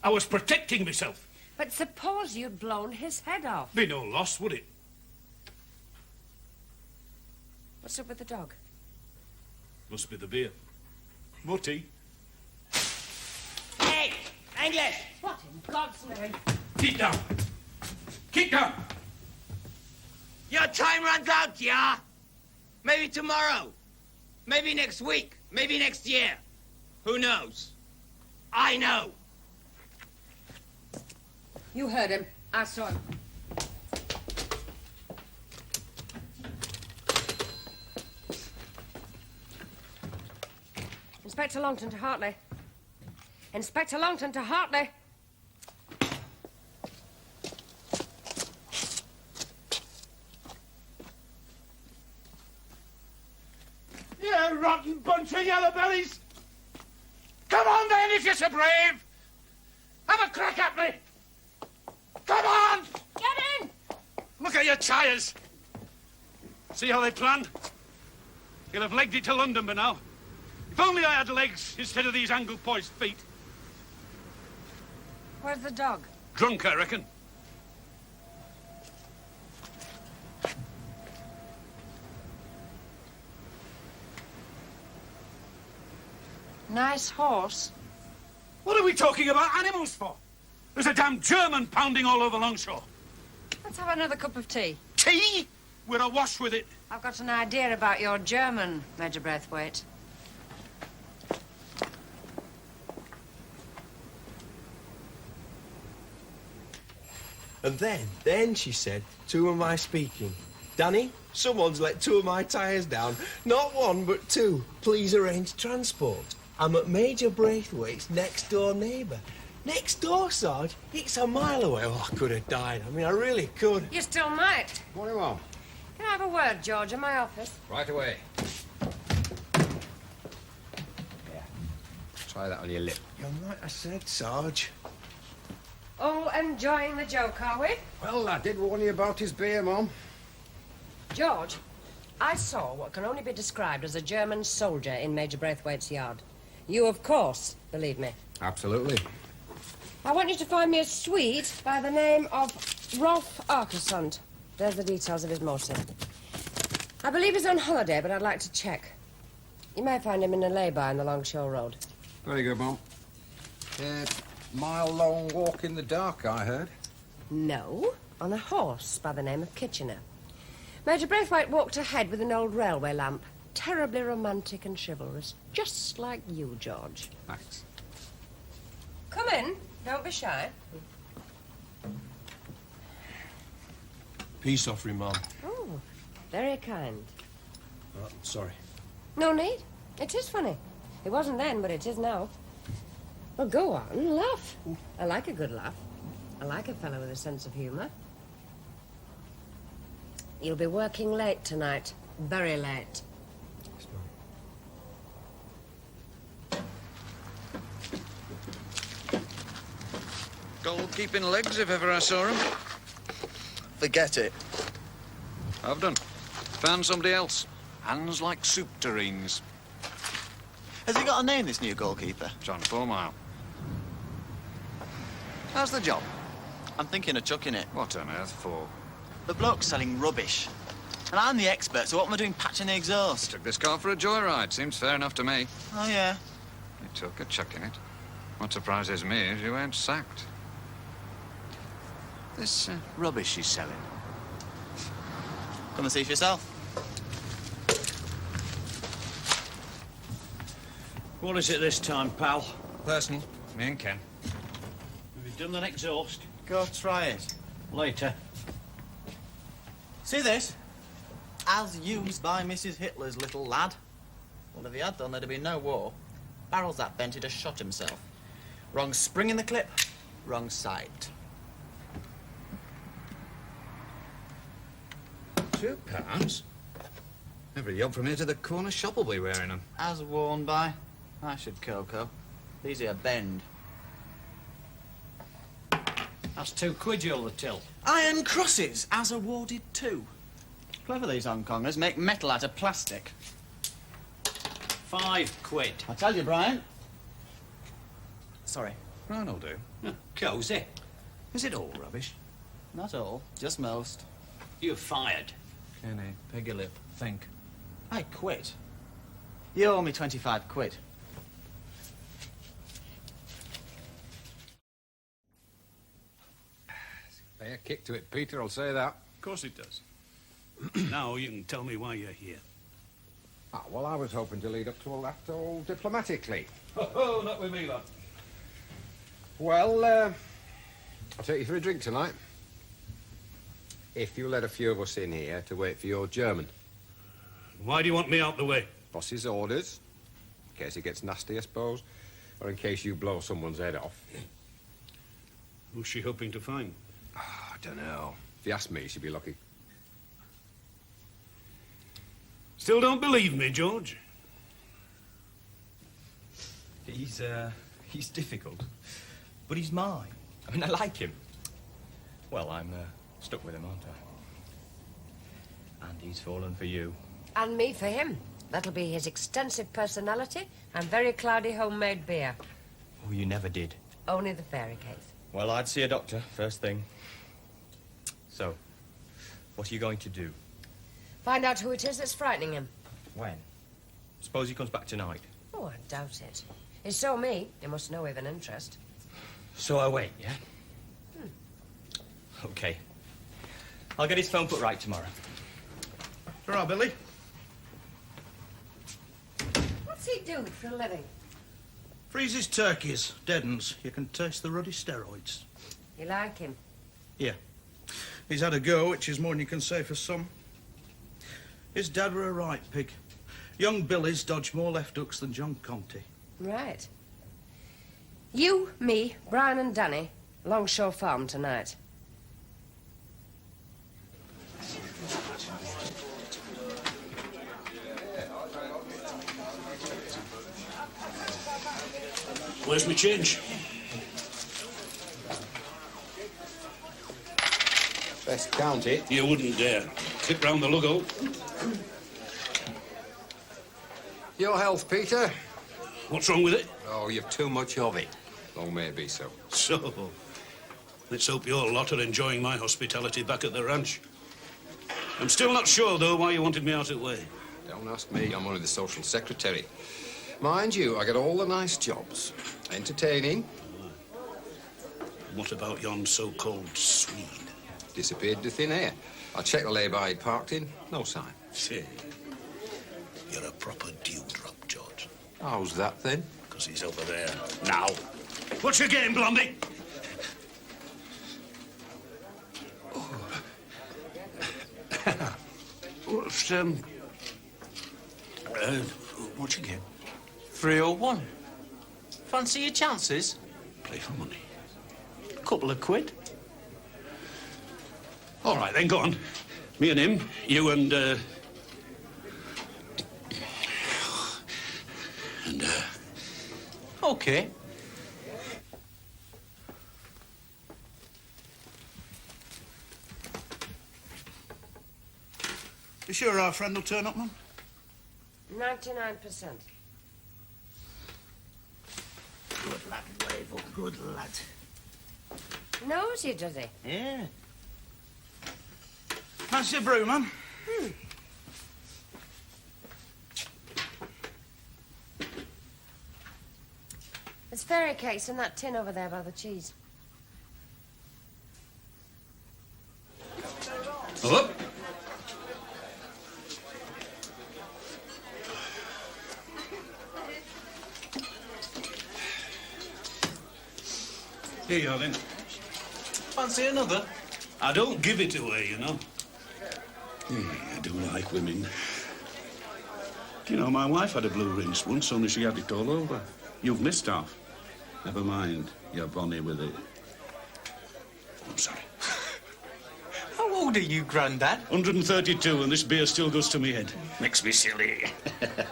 I was protecting myself. But suppose you'd blown his head off. Be no loss, would it? What's up with the dog? Must be the beer. More tea. Hey, English! What in God's name? Keep down. Keep down. Your time runs out, yeah? Maybe tomorrow. Maybe next week. Maybe next year. Who knows? I know. You heard him. I saw him. Inspector Longton to Hartley. Inspector Longton to Hartley. You rotten bunch of yellow bellies! Come on then, if you're so brave! Have a crack at me! Come on! Get in! Look at your tyres! See how they plan? You'll have legged it to London by now. If only I had legs instead of these angle-poised feet. Where's the dog? Drunk, I reckon. Nice horse. What are we talking about animals for? There's a damn German pounding all over Longshore. Let's have another cup of tea. Tea? We're awash with it. I've got an idea about your German, Major Braithwaite. And then she said, to whom am I speaking? Danny, Someone's let 2 of my tyres down. Not 1, but 2. Please arrange transport. I'm at Major Braithwaite's next-door neighbour. Next door, Sarge? It's a mile away. Oh, I could have died. I mean, I really could. You still might. Morning, Mom. Can I have a word, George, in my office? Right away. Yeah. Try that on your lip. You're like I said, Sarge. Oh, enjoying the joke, are we? Well, I did warn you about his beer, Mom. George, I saw what can only be described as a German soldier in Major Braithwaite's yard. You, of course, believe me. Absolutely. I want you to find me a Swede by the name of Rolf Arkersund. There's the details of his motive. I believe he's on holiday, but I'd like to check. You may find him in a lay-by on the Longshore Road. Very good, Mom. Mile-long walk in the dark, I heard. No, on a horse by the name of Kitchener. Major Braithwaite walked ahead with an old railway lamp. Terribly romantic and chivalrous. Just like you, George. Thanks. Come in. Don't be shy. Peace offering, Mom. Oh, very kind. Oh, sorry. No need. It is funny. It wasn't then, but it is now. Well, go on, laugh. I like a good laugh. I like a fellow with a sense of humour. You'll be working late tonight. Very late. Goal-keeping legs, if ever I saw him. Forget it. I've done. Found somebody else. Hands like soup tureens. Has he got a name, this new goalkeeper? John 4 Mile. How's the job? I'm thinking of chucking it. What on earth for? The bloke's selling rubbish. And I'm the expert, so what am I doing patching the exhaust? Took this car for a joyride. Seems fair enough to me. Oh, yeah? You took a chucking it. What surprises me is you weren't sacked. This rubbish he's selling. Come and see for yourself. What is it this time, pal? Personal. Me and Ken. Have you done an exhaust? Go try it. Later. See this? As used by Mrs. Hitler's little lad. Well, if he had done, there'd have been no war. Barrels that bent, he'd have shot himself. Wrong spring in the clip, wrong sight. £2? Every yob from here to the corner shop will be wearing them. As worn by. I should cocoa. These here bend. That's £2 you'll the till. Iron crosses, as awarded too. Clever, these Hong Kongers. Make metal out of plastic. £5. I tell you, Brian. Sorry. Brian'll do. Cosy. Is it all rubbish? Not all, just most. You're fired. Kenny, peg your lip. Think. I quit. You owe me 25 quid. Fair kick to it, Peter, I'll say that. Of course it does. Now you can tell me why you're here. Ah, well, I was hoping to lead up to all that all diplomatically. Oh, not with me, lad. Well, I'll take you for a drink tonight. If you let a few of us in here to wait for your German. Why do you want me out the way? Boss's orders. In case it gets nasty, I suppose. Or in case you blow someone's head off. Who's she hoping to find? I don't know. If you ask me, she'd be lucky. Still don't believe me, George? He's difficult. But he's mine. I mean, I like him. Well, I'm stuck with him, aren't I? And he's fallen for you. And me for him. That'll be his extensive personality and very cloudy homemade beer. Oh, you never did. Only the fairy cakes. Well, I'd see a doctor first thing. So, what are you going to do? Find out who it is that's frightening him. When? Suppose he comes back tonight. Oh, I doubt it. He saw me. He must know we've an interest. So I wait, yeah? Okay. I'll get his phone put right tomorrow. All right, Billy. What's he do for a living? Freezes turkeys, deadens. You can taste the ruddy steroids. You like him? Yeah. He's had a go, which is more than you can say for some. His dad were a right pig. Young Billy's dodged more left hooks than John Conti. Right. You, me, Brian and Danny, Longshore Farm tonight. Where's my change? Best count it. You wouldn't dare. Clip round the lug-out. Your health, Peter. What's wrong with it? Oh, you've too much of it. Long may it be so. So, let's hope your lot are enjoying my hospitality back at the ranch. I'm still not sure, though, why you wanted me out of the way. Don't ask me. I'm only the social secretary. Mind you, I get all the nice jobs. Entertaining. What about yon so-called Swede? Disappeared to thin air. I checked the lay-by he'd parked in. No sign. Say, you're a proper dewdrop, George. How's that, then? Because he's over there now. What's your game, Blondie? What's, what's your game? 301. Fancy your chances? Play for money. Couple of quid. All right, then, go on. Me and him, you and, OK. You sure our friend will turn up, man? 99%. Good lad, Wavell, good lad. Knows you, does he? Yeah. Pass your brew, man. There's fairy cakes in that tin over there by the cheese. Up. Here you are, then. Fancy another? I don't give it away, you know. I do like women. You know, my wife had a blue rinse once, only she had it all over. You've missed half. Never mind, you're bonny with it. I'm sorry. How old are you, Grandad? 132, and this beer still goes to me head. Makes me silly.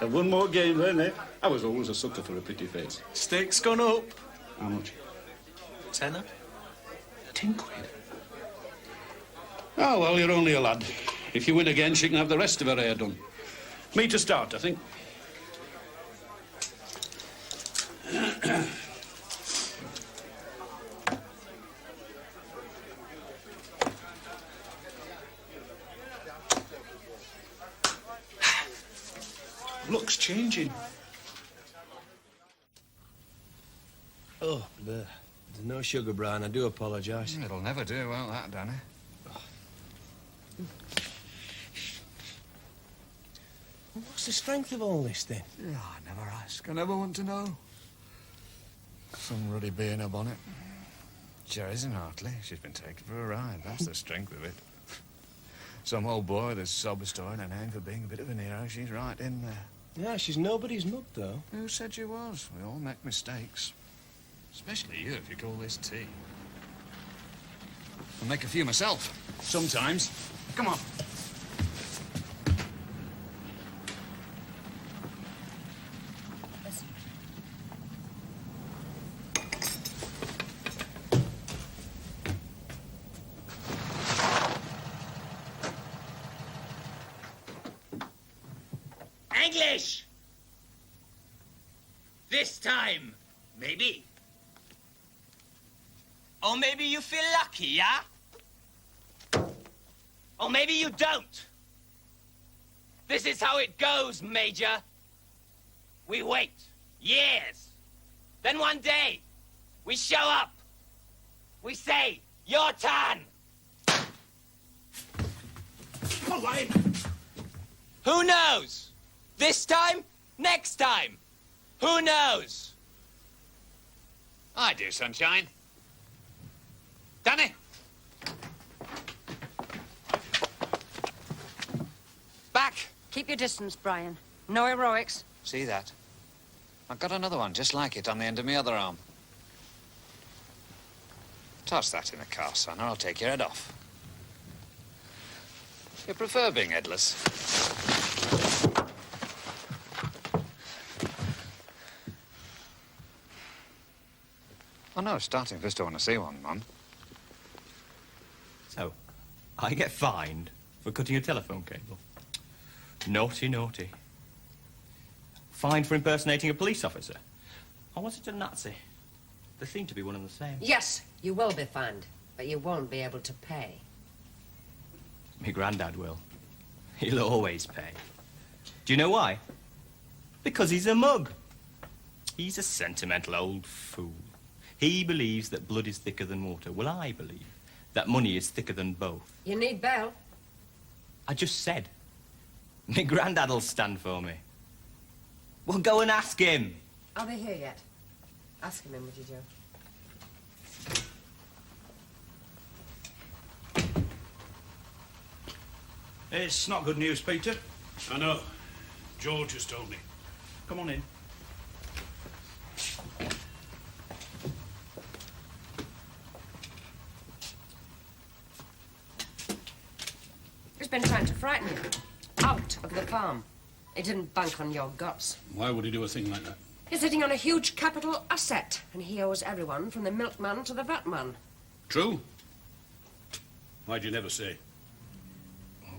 One more game, then, eh? I was always a sucker for a pretty face. Steak's gone up. How much? Tenner. 10 quid. Oh, well, you're only a lad. If you win again, she can have the rest of her hair done. Me to start, I think. Look's changing. Oh, there's no sugar, Brian. I do apologise. It'll never do, won't that, Danny? What's the strength of all this, then? Oh, I never ask. I never want to know. Some ruddy bee in her bonnet. Jerry's in Hartley. She's been taken for a ride. That's the strength of it. Some old boy that's sob-restoring her name for being a bit of an hero. She's right in there. Yeah, she's nobody's mug, though. Who said you was? We all make mistakes. Especially you, if you call this tea. I make a few myself. Sometimes. Come on. English! This time, maybe. Or maybe you feel lucky, yeah? Or maybe you don't. This is how it goes, Major. We wait years. Then one day, we show up. We say, your turn. All right. Who knows? This time? Next time? Who knows? I do, Sunshine. Danny? Back. Keep your distance, Brian. No heroics. See that? I've got another one just like it on the end of my other arm. Toss that in the car, son, or I'll take your head off. You prefer being headless? Oh, no, starting first I want to see one, Mum. So, I get fined for cutting a telephone cable. Naughty, naughty. Fined for impersonating a police officer. Or was it a Nazi? They seem to be one and the same. Yes, you will be fined, but you won't be able to pay. My granddad will. He'll always pay. Do you know why? Because he's a mug. He's a sentimental old fool. He believes that blood is thicker than water. Well, I believe that money is thicker than both. You need bail. I just said. My granddad'll stand for me. Well, go and ask him. Are they here yet? Ask him in, would you, Joe? It's not good news, Peter. I know. George has told me. Come on in. He's been trying to frighten you. Out of the farm. He didn't bank on your guts. Why would he do a thing like that? He's sitting on a huge capital asset, and he owes everyone from the milkman to the vatman. True. Why'd you never say?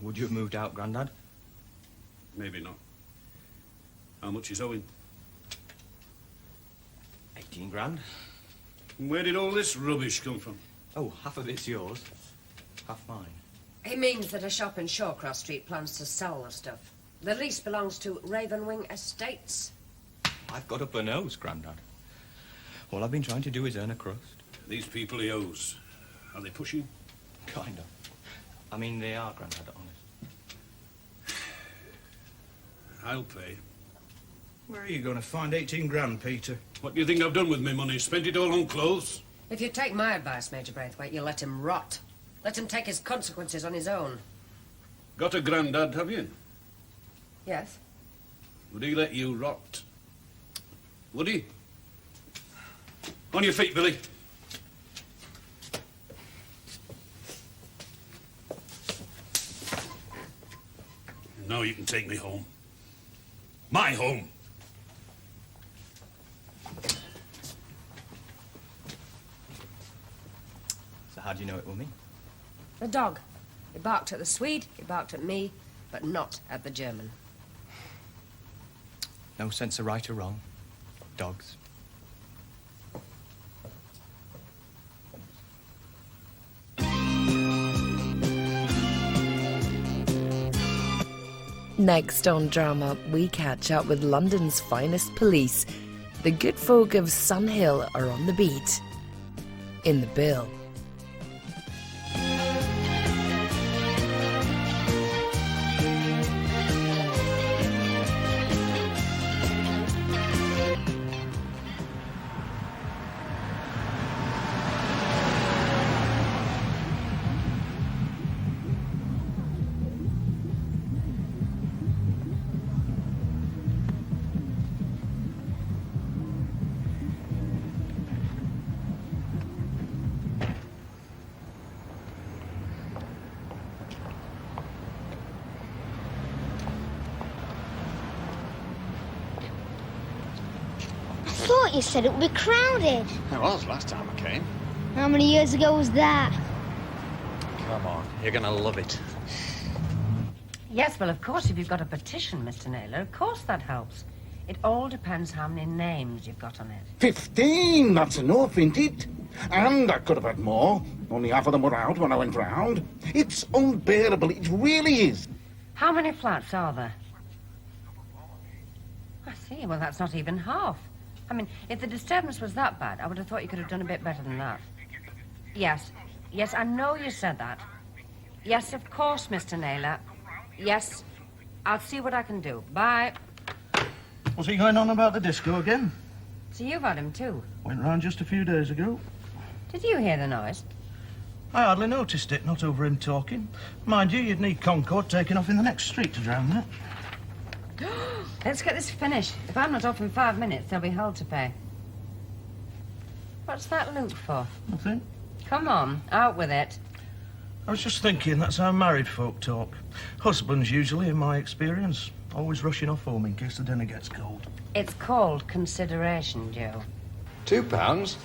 Would you have moved out, Grandad? Maybe not. How much is owing? 18 grand. And where did all this rubbish come from? Oh, half of it's yours, half mine. He means that a shop in Shawcross Street plans to sell the stuff. The lease belongs to Ravenwing Estates. I've got up a nose, Grandad. All I've been trying to do is earn a crust. These people he owes, are they pushing? Kind of. I mean, they are, Grandad, honest. I'll pay. Where are you going to find 18 grand, Peter? What do you think I've done with my money? Spent it all on clothes? If you take my advice, Major Braithwaite, you let him rot. Let him take his consequences on his own. Got a granddad, have you? Yes? Would he let you rot? Would he? On your feet, Billy. Now you can take me home. My home. So how do you know it was me? The dog. He barked at the Swede, he barked at me, but not at the German. No sense of right or wrong. Dogs. Next on Drama, we catch up with London's finest police. The good folk of Sun Hill are on the beat. In the bill. I thought you said it would be crowded. It was last time I came. How many years ago was that? Come on, you're going to love it. Yes, well, of course, if you've got a petition, Mr. Naylor, of course that helps. It all depends how many names you've got on it. 15, that's enough, isn't it? And I could have had more. Only half of them were out when I went round. It's unbearable, it really is. How many flats are there? I see, well, that's not even half. I mean, if the disturbance was that bad, I would have thought you could have done a bit better than that. Yes, yes, I know you said that. Yes, of course, Mr. Naylor. Yes, I'll see what I can do. Bye. Was he going on about the disco again? So you've had him too? Went round just a few days ago. Did you hear the noise? I hardly noticed it, not over him talking. Mind you, you'd need Concord taking off in the next street to drown that. Let's get this finished. If I'm not off in 5 minutes, there'll be hell to pay. What's that look for? Nothing. Come on, out with it. I was just thinking, that's how married folk talk. Husbands, usually, in my experience, always rushing off home in case the dinner gets cold. It's called consideration, Joe. £2?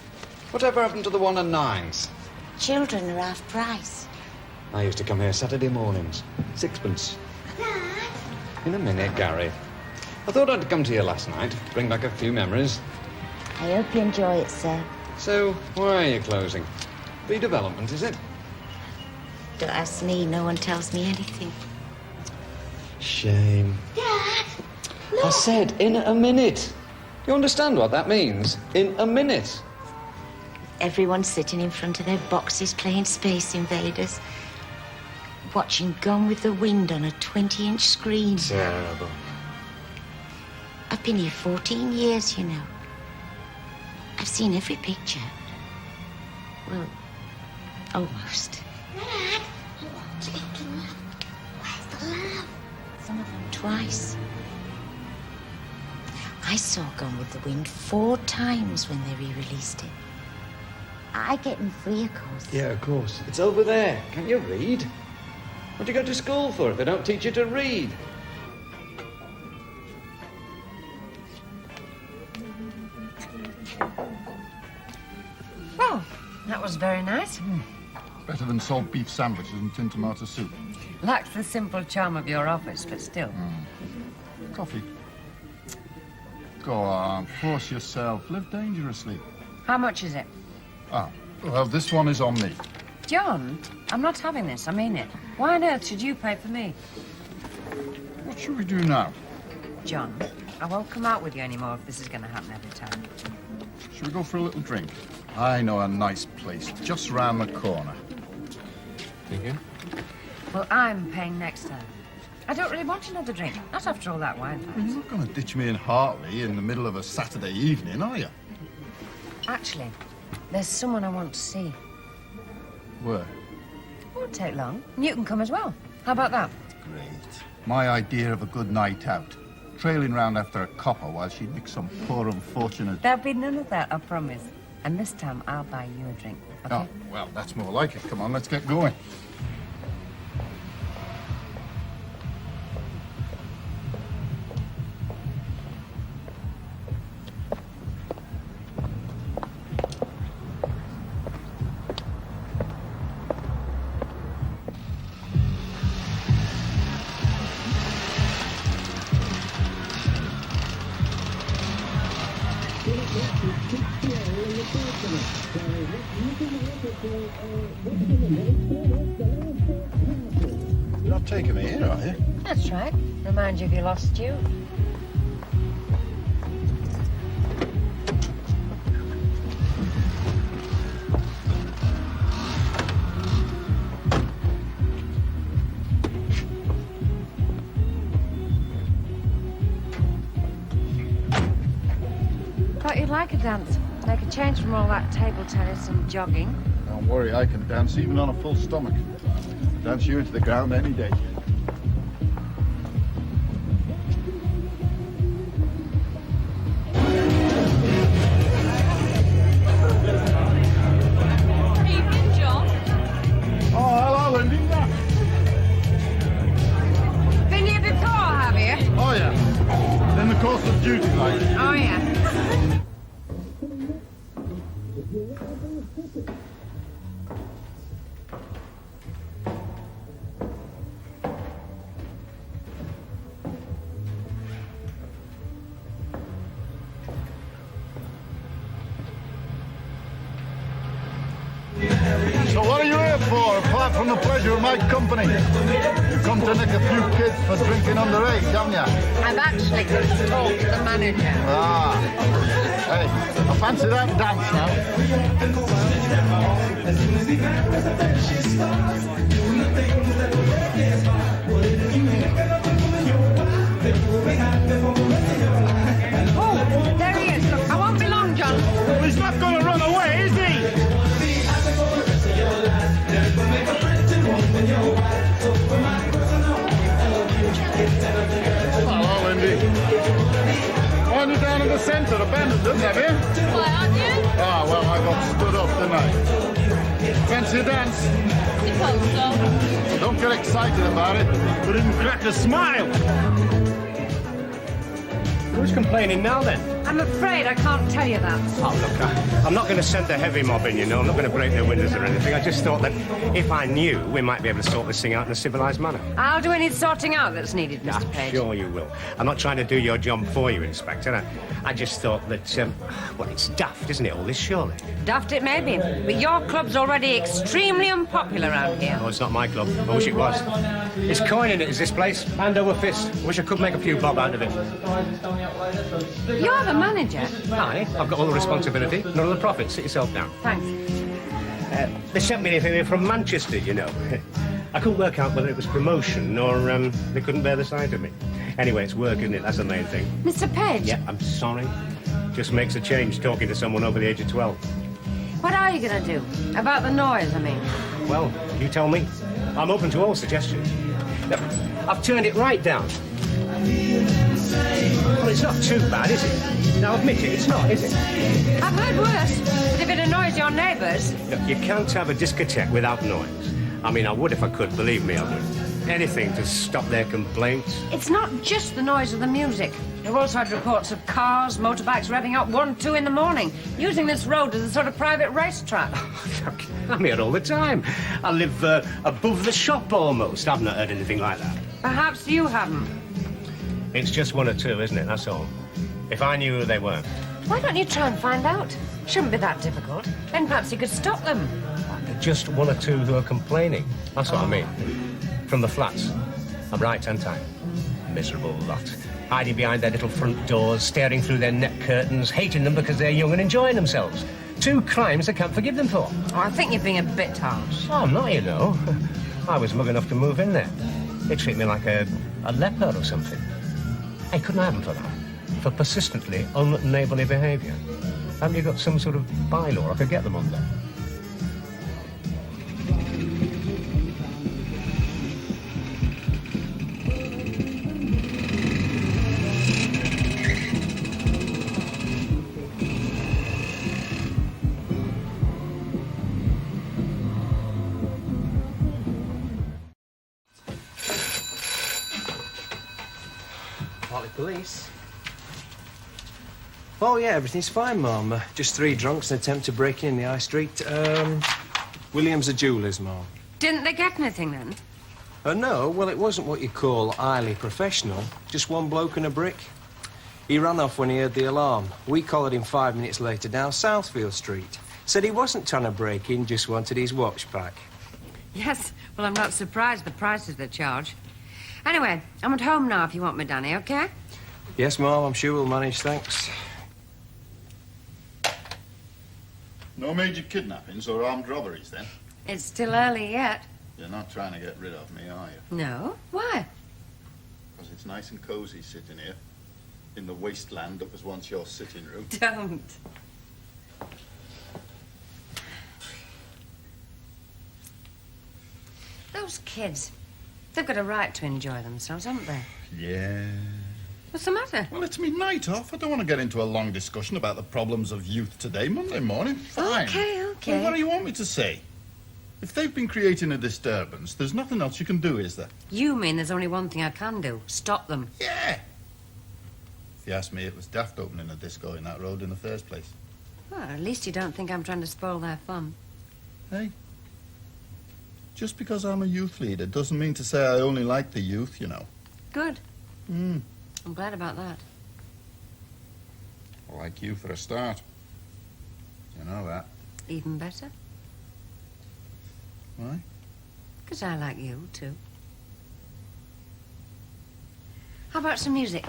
Whatever happened to the 1 and 9s? Children are half price. I used to come here Saturday mornings. 6pence. In a minute, Gary. I thought I'd come to you last night, bring back a few memories. I hope you enjoy it, sir. So, why are you closing? Redevelopment, is it? Don't ask me, no one tells me anything. Shame. Dad! I said in a minute. You understand what that means? In a minute. Everyone's sitting in front of their boxes playing Space Invaders. Watching Gone with the Wind on a 20-inch screen. Terrible. I've been here 14 years, you know. I've seen every picture. Well, almost. Dad, where's the lamp? Some of them twice. I saw Gone with the Wind 4 times when they re-released it. I get them free, of course. Yeah, of course. It's over there. Can't you read? What do you go to school for if they don't teach you to read? Oh, that was very nice. Better than salt beef sandwiches and tin tomato soup. Lacks the simple charm of your office, but still. Coffee. Go on, force yourself. Live dangerously. How much is it? Ah, well, this one is on me. John, I'm not having this, I mean it. Why on earth should you pay for me? What should we do now? John, I won't come out with you anymore if this is going to happen every time. Should we go for a little drink? I know a nice place just round the corner. Thinking? Well, I'm paying next time. I don't really want another drink. Not after all that wine. Well, you're not going to ditch me in Hartley in the middle of a Saturday evening, are you? Actually, there's someone I want to see. Where? Won't take long. And you can come as well. How about that? Great. My idea of a good night out. Trailing round after a copper while she nicks some poor unfortunate... There'll be none of that, I promise. And this time, I'll buy you a drink, okay? Oh, well, that's more like it. Come on, let's get going. You're not taking me here, are you? That's right. Remind you of your lost Jew. Thought you'd like a dance. Make a change from all that table tennis and jogging. Don't worry, I can dance even on a full stomach. Dance you into the ground any day. Evening, John. Oh, hello, Linda. Been here before, have you? Oh, yeah. In the course of duty, like. Oh, yeah. So what are you here for, apart from the pleasure of my company? You've come to nick a few kids for drinking underage, haven't you? I've actually come to talk to the manager. Ah. Hey, I fancy that dance Oh, there he is. Look, I won't be long, John. Well, he's not going to run away, is he? Hello, Lindy. centre abandoned us, have you? Why, aren't you? Ah, well, I got stood up, didn't I? Fancy a dance? Suppose so. Don't get excited about it, but even crack a smile. Who's complaining now, then? I'm afraid I can't tell you that. Oh, look, I'm not going to send the heavy mob in, you know. I'm not going to break their windows or anything. I just thought that if I knew, we might be able to sort this thing out in a civilised manner. I'll do any sorting out that's needed, Mr. Page. Sure you will. I'm not trying to do your job for you, Inspector. I just thought that, well, it's daft, isn't it, all this, surely? Daft it may be, but your club's already extremely unpopular around here. Oh, it's not my club. I wish it was. It's coining it, is this place. Hand over fist. Wish I could make a few bob out of it. You're the manager. Aye, I've got all the responsibility, none of the profit. Sit yourself down. Thanks. They sent me anything here from Manchester, you know. I couldn't work out whether it was promotion or they couldn't bear the sight of me. Anyway, it's work, isn't it? That's the main thing. Mr. Page? Yeah, I'm sorry. Just makes a change talking to someone over the age of 12. What are you going to do? About the noise, I mean. Well, you tell me. I'm open to all suggestions. Look, I've turned it right down. Well, it's not too bad, is it? Now, admit it, it's not, is it? I've heard worse. But if it annoys your neighbours... Look, you can't have a discotheque without noise. I mean, I would if I could, believe me, I would. Anything to stop their complaints. It's not just the noise of the music. We've also had reports of cars, motorbikes revving up 1, 2 in the morning, using this road as a sort of private racetrack. I'm here all the time. I live above the shop almost. I've not heard anything like that. Perhaps you haven't. It's just 1 or 2, isn't it? That's all. If I knew who they were. Why don't you try and find out? Shouldn't be that difficult. Then perhaps you could stop them. Just 1 or 2 who are complaining. That's what I mean. From the flats. I'm right, ain't I? Miserable lot. Hiding behind their little front doors, staring through their net curtains, hating them because they're young and enjoying themselves. 2 crimes I can't forgive them for. Oh, I think you're being a bit harsh. Oh, I'm not, you know. I was mug enough to move in there. They treat me like a leper or something. I couldn't have them for that. For persistently unneighbourly behaviour. Haven't you got some sort of bylaw I could get them under? Police? Oh, yeah, everything's fine, Ma'am. Just 3 drunks and attempt to break in the high street. Williams are jewellers, Ma'am. Didn't they get anything, then? No, well, it wasn't what you call highly professional. Just 1 bloke and a brick. He ran off when he heard the alarm. We collared him 5 minutes later down Southfield Street. Said he wasn't trying to break in, just wanted his watch back. Yes, well, I'm not surprised the prices they charge. Anyway, I'm at home now if you want me, Danny, OK? Yes, Ma'am, I'm sure we'll manage, thanks. No major kidnappings or armed robberies, then? It's still early yet. You're not trying to get rid of me, are you? No? Why? Because it's nice and cosy sitting here in the wasteland that was once your sitting room. Don't. Those kids, they've got a right to enjoy themselves, haven't they? Yeah. What's the matter? Well, it's me night off. I don't want to get into a long discussion about the problems of youth today. Monday morning, fine. OK. Well, what do you want me to say? If they've been creating a disturbance, there's nothing else you can do, is there? You mean there's only one thing I can do. Stop them. Yeah. If you ask me, it was daft opening a disco in that road in the first place. Well, at least you don't think I'm trying to spoil their fun. Hey, just because I'm a youth leader doesn't mean to say I only like the youth, you know. Good. Hmm. I'm glad about that. I like you for a start. You know that. Even better? Why? Because I like you, too. How about some music?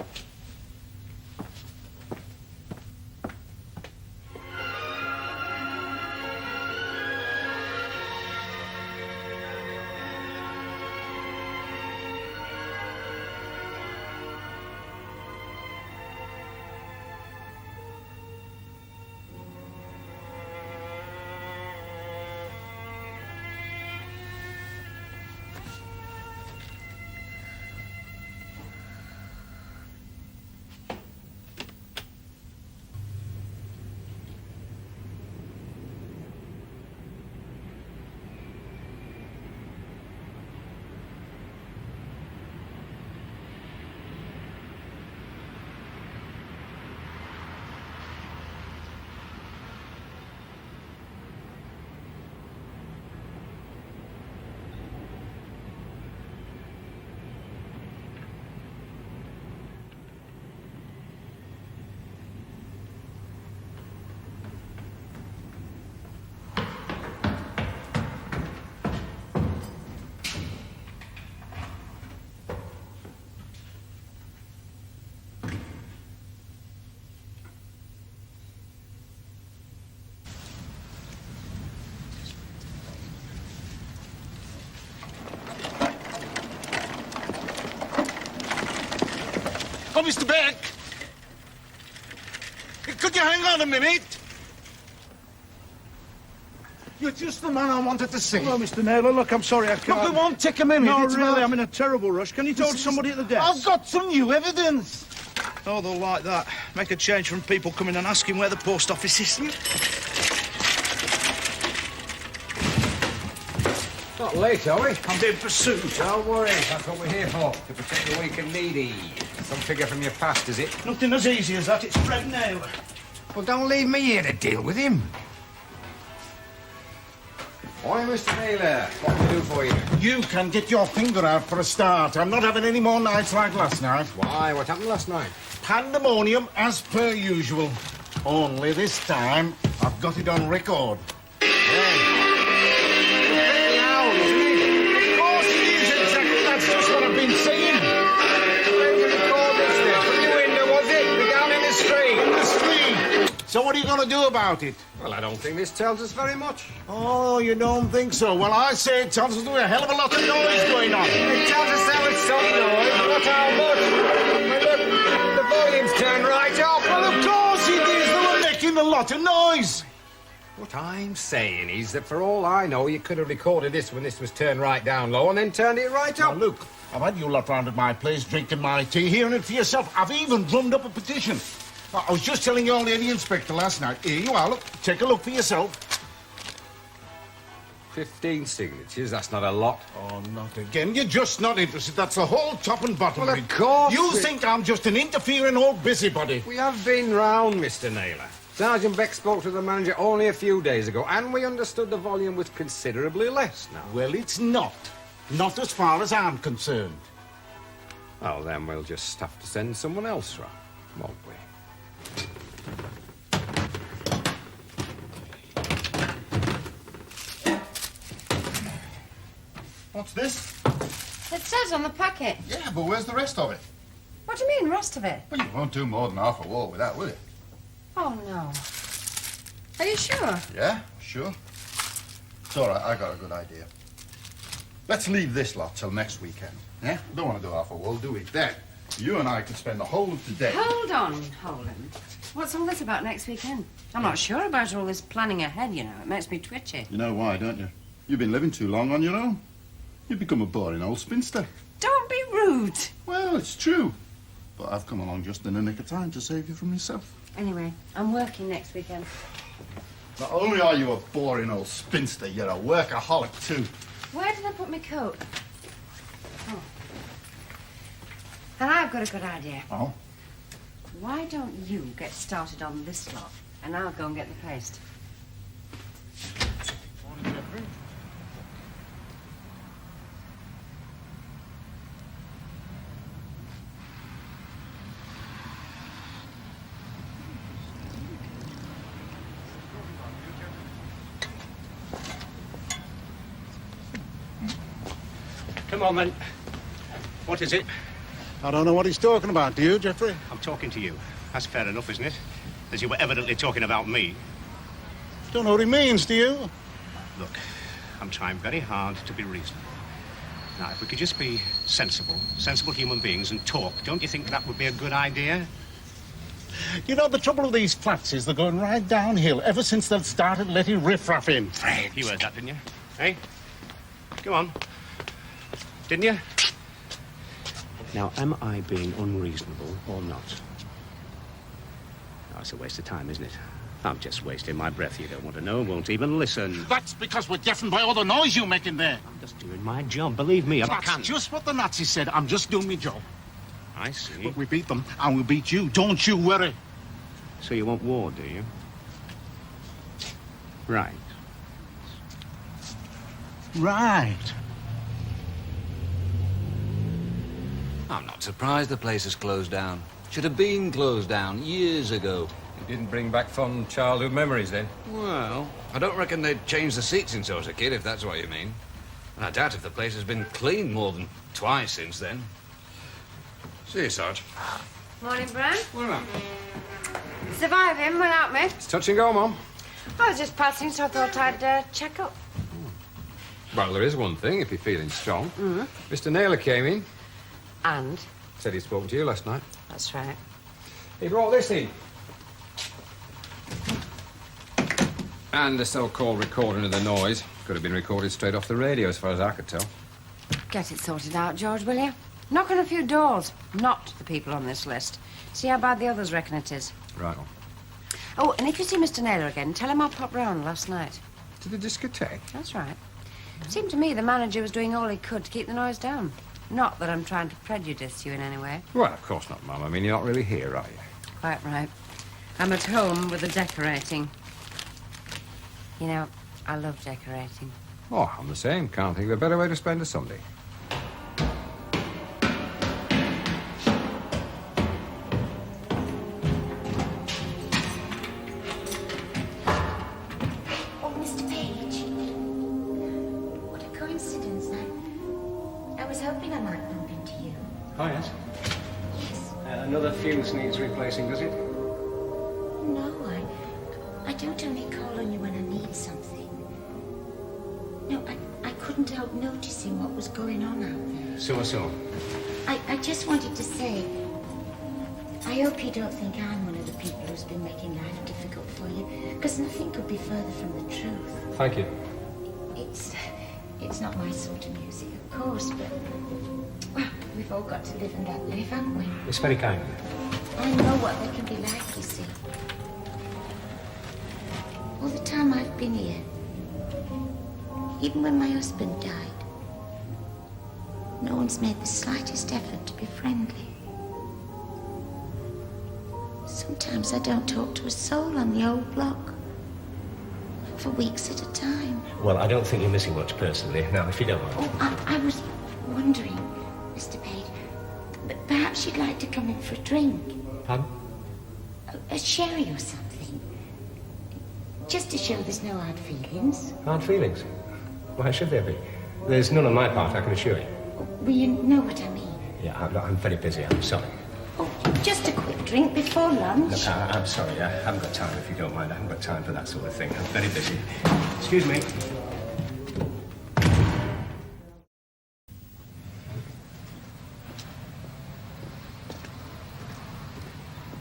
Mr. Beck! Could you hang on a minute? You're just the man I wanted to see. Hello, Mr. Naylor. Look, I'm sorry I can't... Look, it won't take a minute. No, It's really, not- I'm in a terrible rush. Can you talk to somebody at the desk? I've got some new evidence. Oh, they'll like that. Make a change from people coming and asking where the post office is. Not late, are we? I'm being pursued. Don't worry, that's what we're here for, to protect the weak and needy. Some figure from your past, is it? Nothing as easy as that. It's Fred now. Well, don't leave me here to deal with him. Oi, Mr. Naylor, what can I do for you? You can get your finger out for a start. I'm not having any more nights like last night. Why? What happened last night? Pandemonium as per usual. Only this time, I've got it on record. Of course it is, exactly. That's just what I've been saying. Where did you record this then? From your window, was it? We're down in the street. In the street. So what are you going to do about it? Well, I don't think this tells us very much. Oh, you don't think so? Well, I say it tells us there's a hell of a lot of noise going on. It tells us there was some noise, but how much? Well, the volume's turned right up. Well, of course it is. They were making a lot of noise. What I'm saying is that for all I know, you could have recorded this when this was turned right down low and then turned it right Now, up. look, I've had you lot round at my place drinking my tea, hearing it for yourself. I've even drummed up a petition. I was just telling your lady inspector last night. Here you are, look. Take a look for yourself. 15 signatures, that's not a lot. Oh, not again. You're just not interested. That's the whole top and bottom. Well, of of it. course You we- think I'm just an interfering old busybody. We have been round, Mr. Naylor. Sergeant Beck spoke to the manager only a few days ago, and we understood the volume was considerably less now. Well, it's not. Not as far as I'm concerned. Well, then we'll just have to send someone else round, won't we? What's this? It says on the packet. Yeah, but where's the rest of it? What do you mean, rest of it? Well, you won't do more than half a wall with that, will you? Oh, no. Are you sure? Yeah, sure. It's all right, I got a good idea. Let's leave this lot till next weekend. Yeah? Don't want to do half a wall, do we? Then, you and I could spend the whole of the day... Hold on, Holland. What's all this about next weekend? I'm not sure about all this planning ahead, you know. It makes me twitchy. You know why, don't you? You've been living too long on your own. You've become a boring old spinster. Don't be rude. Well, it's true. But I've come along just in the nick of time to save you from yourself. Anyway, I'm working next weekend. Not only are you a boring old spinster, you're a workaholic too. Where did I put my coat? Oh. And I've got a good idea. Oh? Why don't you get started on this lot, and I'll go and get the paste. Come on, then. What is it? I don't know what he's talking about, do you, Geoffrey? I'm talking to you. That's fair enough, isn't it? As you were evidently talking about me. Don't know what he means, do you? Look, I'm trying very hard to be reasonable. Now, if we could just be sensible human beings and talk, don't you think that would be a good idea? You know, the trouble with these flats is they're going right downhill ever since they've started letting riffraff in. Fred. You heard that, didn't you? Hey? Go on. Didn't you? Now, am I being unreasonable or not? Oh, it's a waste of time, isn't it? I'm just wasting my breath. You don't want to know, won't even listen. That's because we're deafened by all the noise you make in there. I'm just doing my job, believe me. I That's can't. just what the Nazis said. I'm just doing my job. I see. But we beat them, and we'll beat you. Don't you worry. So you want war, do you? Right. Right. I'm not surprised the place is closed down. Should have been closed down years ago. You didn't bring back fond childhood memories, then? Well, I don't reckon they'd changed the seats since I was a kid, if that's what you mean. And I doubt if the place has been cleaned more than twice since then. See you, Sarge. Morning, Bran. Well, Surviving without me. It's touch and go, Mum. I was just passing, so I thought I'd check up. Well, there is one thing, if you're feeling strong. Mm. Mr. Naylor came in. And? Said he'd spoken to you last night. That's right. He brought this in. And the so-called recording of the noise. Could have been recorded straight off the radio, as far as I could tell. Get it sorted out, George, will you? Knock on a few doors. Not the people on this list. See how bad the others reckon it is. Right on. Oh, and if you see Mr. Naylor again, tell him I popped round last night. To the discotheque? That's right. It seemed to me the manager was doing all he could to keep the noise down. Not that I'm trying to prejudice you in any way. Well, of course not, Mum. I mean, you're not really here, are you? Quite right. I'm at home with the decorating. You know, I love decorating. Oh, I'm the same. Can't think of a better way to spend a Sunday. Oh, Mr. Page. What a coincidence. I was hoping I might bump into you. Oh, yes? Yes. Another fuse needs replacing, does it? No, I don't only call on you when I need something. No, I couldn't help noticing what was going on out there. So. I just wanted to say, I hope you don't think I'm one of the people who's been making life difficult for you, because nothing could be further from the truth. Thank you. It's not my sort of music, of course, but, well, we've all got to live and let live, haven't we? It's very kind of you. I know what they can be like, you see. All the time I've been here, even when my husband died, no one's made the slightest effort to be friendly. Sometimes I don't talk to a soul on the old block for weeks at a time. Well, I don't think you're missing much personally. Now, if you don't mind. Oh, I was wondering, Mr. Page, but perhaps you'd like to come in for a drink. Pardon? A sherry or something. Just to show there's no hard feelings. Hard feelings? Why should there be? There's none on my part, I can assure you. Well, you know what I mean. Yeah, I'm very busy, I'm sorry. Oh, just a quick drink before lunch. Look, I'm sorry, I haven't got time, if you don't mind. I haven't got time for that sort of thing. I'm very busy. Excuse me.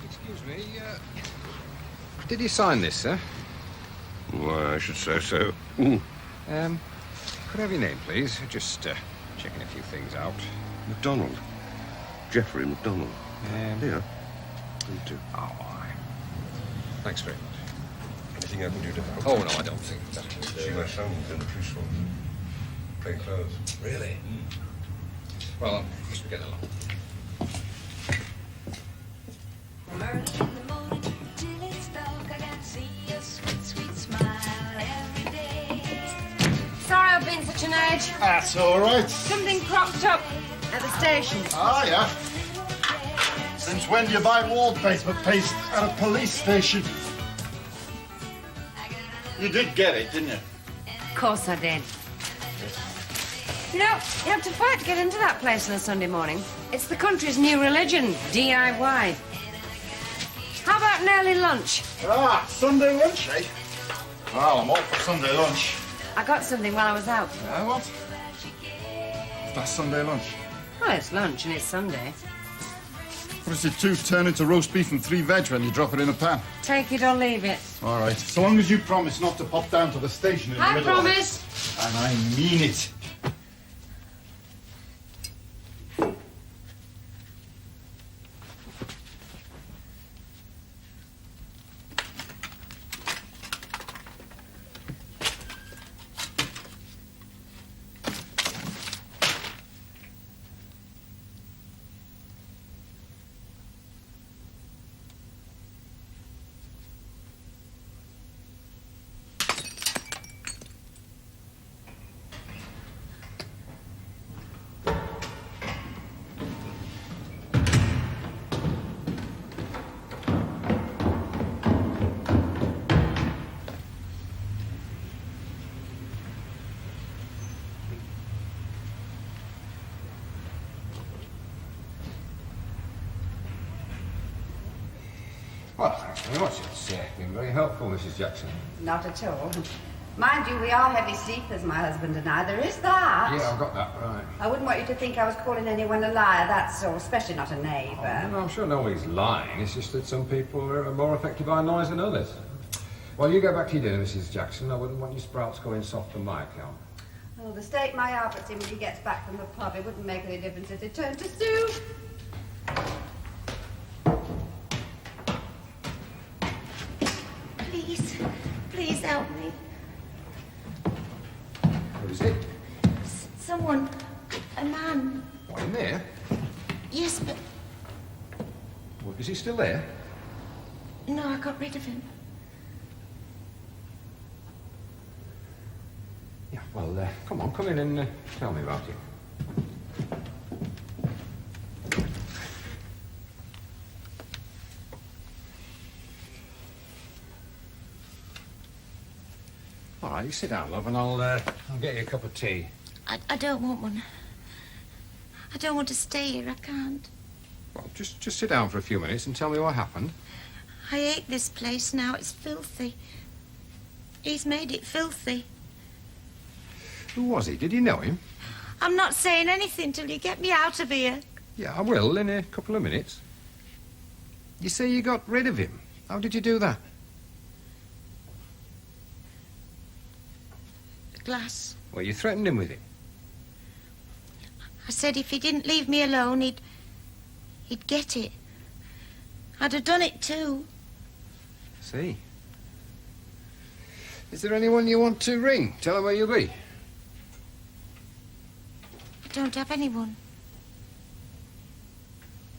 Excuse me, did you sign this, sir? Why, I should say so. Could I have your name, please? Just checking a few things out. MacDonald. Geoffrey MacDonald. Here. You too. Oh, aye. Thanks very much. Anything I can do to help? Oh, no, I don't think that. See, my son's in the police force. Plain clothes. Really? Well, I must get along. Early in the morning, till it's dark, I can see your sweet, sweet smile every day. Sorry I've been such an age. That's all right. Something cropped up at the station. Ah, yeah. Since when do you buy wallpaper paste at a police station? You did get it, didn't you? Of course I did. You know, you have to fight to get into that place on a Sunday morning. It's the country's new religion, DIY. How about an early lunch? Ah, Sunday lunch, eh? Well, I'm all for Sunday lunch. I got something while I was out. What? That's Sunday lunch. Well, it's lunch and it's Sunday. What does it two turn into roast beef and 3 veg when you drop it in a pan? Take it or leave it. All right. So long as you promise not to pop down to the station in the I middle promise. of it. And I mean it. Well, thanks very much. It's been very helpful, Mrs. Jackson. Not at all. Mind you, we are heavy sleepers, my husband and I. There is that. Yeah, I've got that, right. I wouldn't want you to think I was calling anyone a liar, that's all, especially not a neighbour. No, I'm sure nobody's lying. It's just that some people are more affected by noise than others. Well, you go back to your dinner, Mrs. Jackson. I wouldn't want your sprouts going soft on my account. Oh, the state my Albert's in when he gets back from the pub, it wouldn't make any difference if they turned to soup. Please, please help me. What is it? Someone, a man. What, in there? Yes, but What, is he still there? no, I got rid of him. Yeah, well, come on, come in and tell me about it. All right, you sit down, love, and I'll get you a cup of tea. I don't want one. I don't want to stay here. I can't. Well, just sit down for a few minutes and tell me what happened. I hate this place now. It's filthy. He's made it filthy. Who was he? Did you know him? I'm not saying anything till you get me out of here. Yeah, I will in a couple of minutes. You say you got rid of him. How did you do that? Glass. Well, you threatened him with it. I said if he didn't leave me alone, he'd get it. I'd have done it too. See. Is there anyone you want to ring? Tell her where you'll be. I don't have anyone.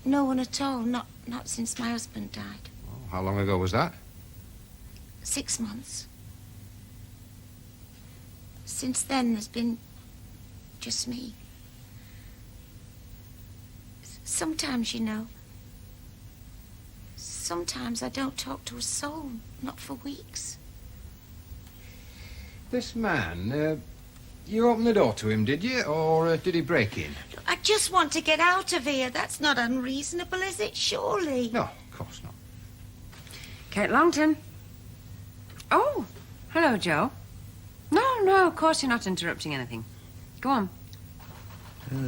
No one at all. Not since my husband died. Oh, how long ago was that? 6 months. Since then, there's been just me. Sometimes, you know, sometimes I don't talk to a soul, not for weeks. This man, you opened the door to him, did you? Or did he break in? I just want to get out of here. That's not unreasonable, is it? Surely. No, of course not. Kate Longton. Oh, hello, Joe. No, of course you're not interrupting anything. Go on.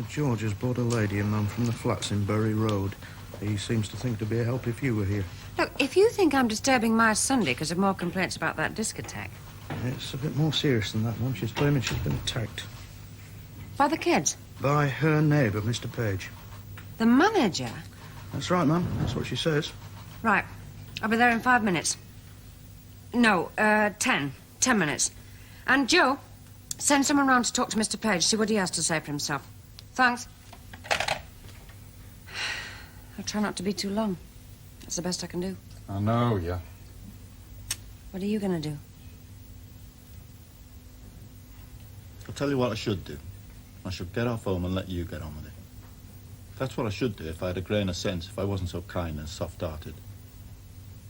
George has brought a lady and man from the flats in Bury Road. He seems to think to be a help if you were here. Look, if you think I'm disturbing my Sunday because of more complaints about that discotheque. It's a bit more serious than that one. She's claiming she's been attacked. By the kids? By her neighbour, Mr. Page. The manager? That's right, ma'am. That's what she says. Right. I'll be there in 5 minutes. No, 10. 10 minutes. And Joe, send someone round to talk to Mr. Page, see what he has to say for himself. Thanks. I'll try not to be too long. That's the best I can do. I know, yeah. What are you going to do? I'll tell you what I should do. I should get off home and let you get on with it. That's what I should do if I had a grain of sense, if I wasn't so kind and soft-hearted.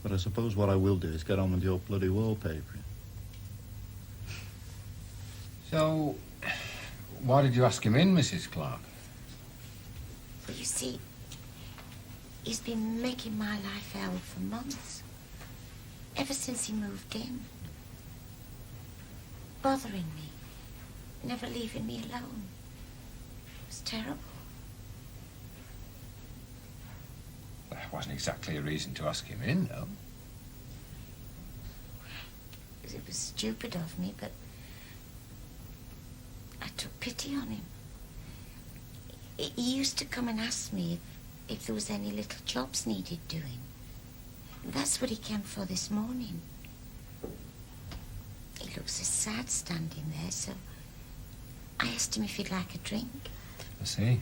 But I suppose what I will do is get on with your bloody wallpaper. So, why did you ask him in, Mrs. Clark? You see, he's been making my life hell for months. Ever since he moved in. Bothering me. Never leaving me alone. It was terrible. That wasn't exactly a reason to ask him in, though. It was stupid of me, but I took pity on him. He used to come and ask me if there was any little jobs needed doing. That's what he came for this morning. He looks so sad standing there, so I asked him if he'd like a drink. I see.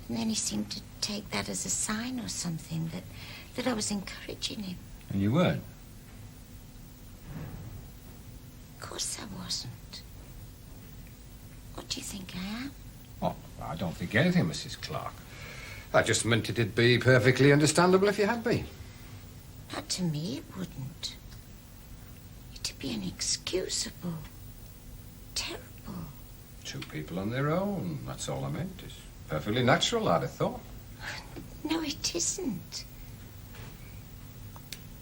And then he seemed to take that as a sign or something, that I was encouraging him. And you weren't? Of course I wasn't. What do you think I am? Oh, I don't think anything, Mrs. Clark. I just meant it'd be perfectly understandable if you had been. Not to me, it wouldn't. It'd be inexcusable. Terrible. Two people on their own, that's all I meant. It's perfectly natural, I'd have thought. No, it isn't.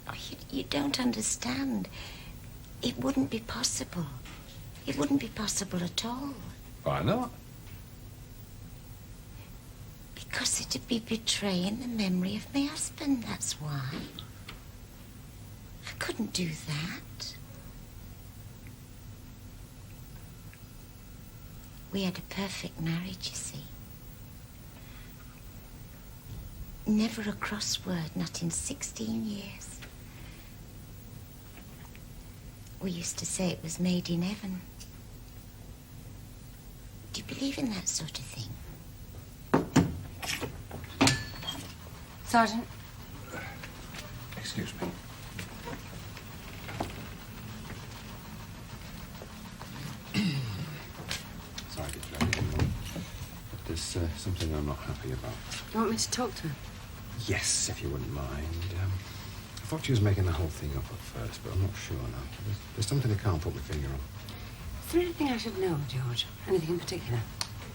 Oh, you don't understand. It wouldn't be possible. It wouldn't be possible at all. Why not? Because it'd be betraying the memory of my husband, that's why. I couldn't do that. We had a perfect marriage, you see. Never a crossword, not in 16 years. We used to say it was made in heaven. Do you believe in that sort of thing? Sergeant? Excuse me. Sorry to drag you on, but there's something I'm not happy about. You want me to talk to her? Yes, if you wouldn't mind. I thought she was making the whole thing up at first, but I'm not sure now. There's something I can't put my finger on. Is there anything I should know, George? Anything in particular?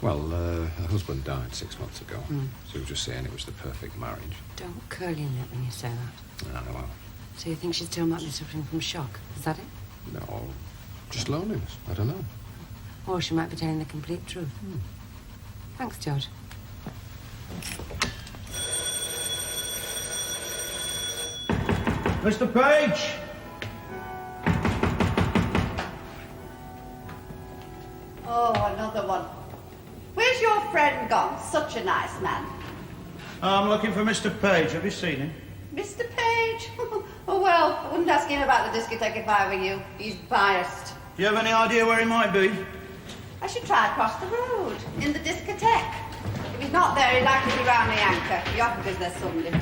Well, her husband died 6 months ago. Hmm. She was just saying it was the perfect marriage. Don't curl your lip when you say that. Ah, well, So you think she still might be suffering from shock? Is that it? no, just loneliness. I don't know. Or she might be telling the complete truth. Thanks, George. Mr. Page! Oh, another one. Where's your friend gone? Such a nice man. I'm looking for Mr. Page. Have you seen him? Mr. Page? Oh, well, I wouldn't ask him about the discotheque if I were you. He's biased. Do you have any idea where he might be? I should try across the road, in the discotheque. If he's not there, he'd likely be round the anchor. He often goes there Sunday.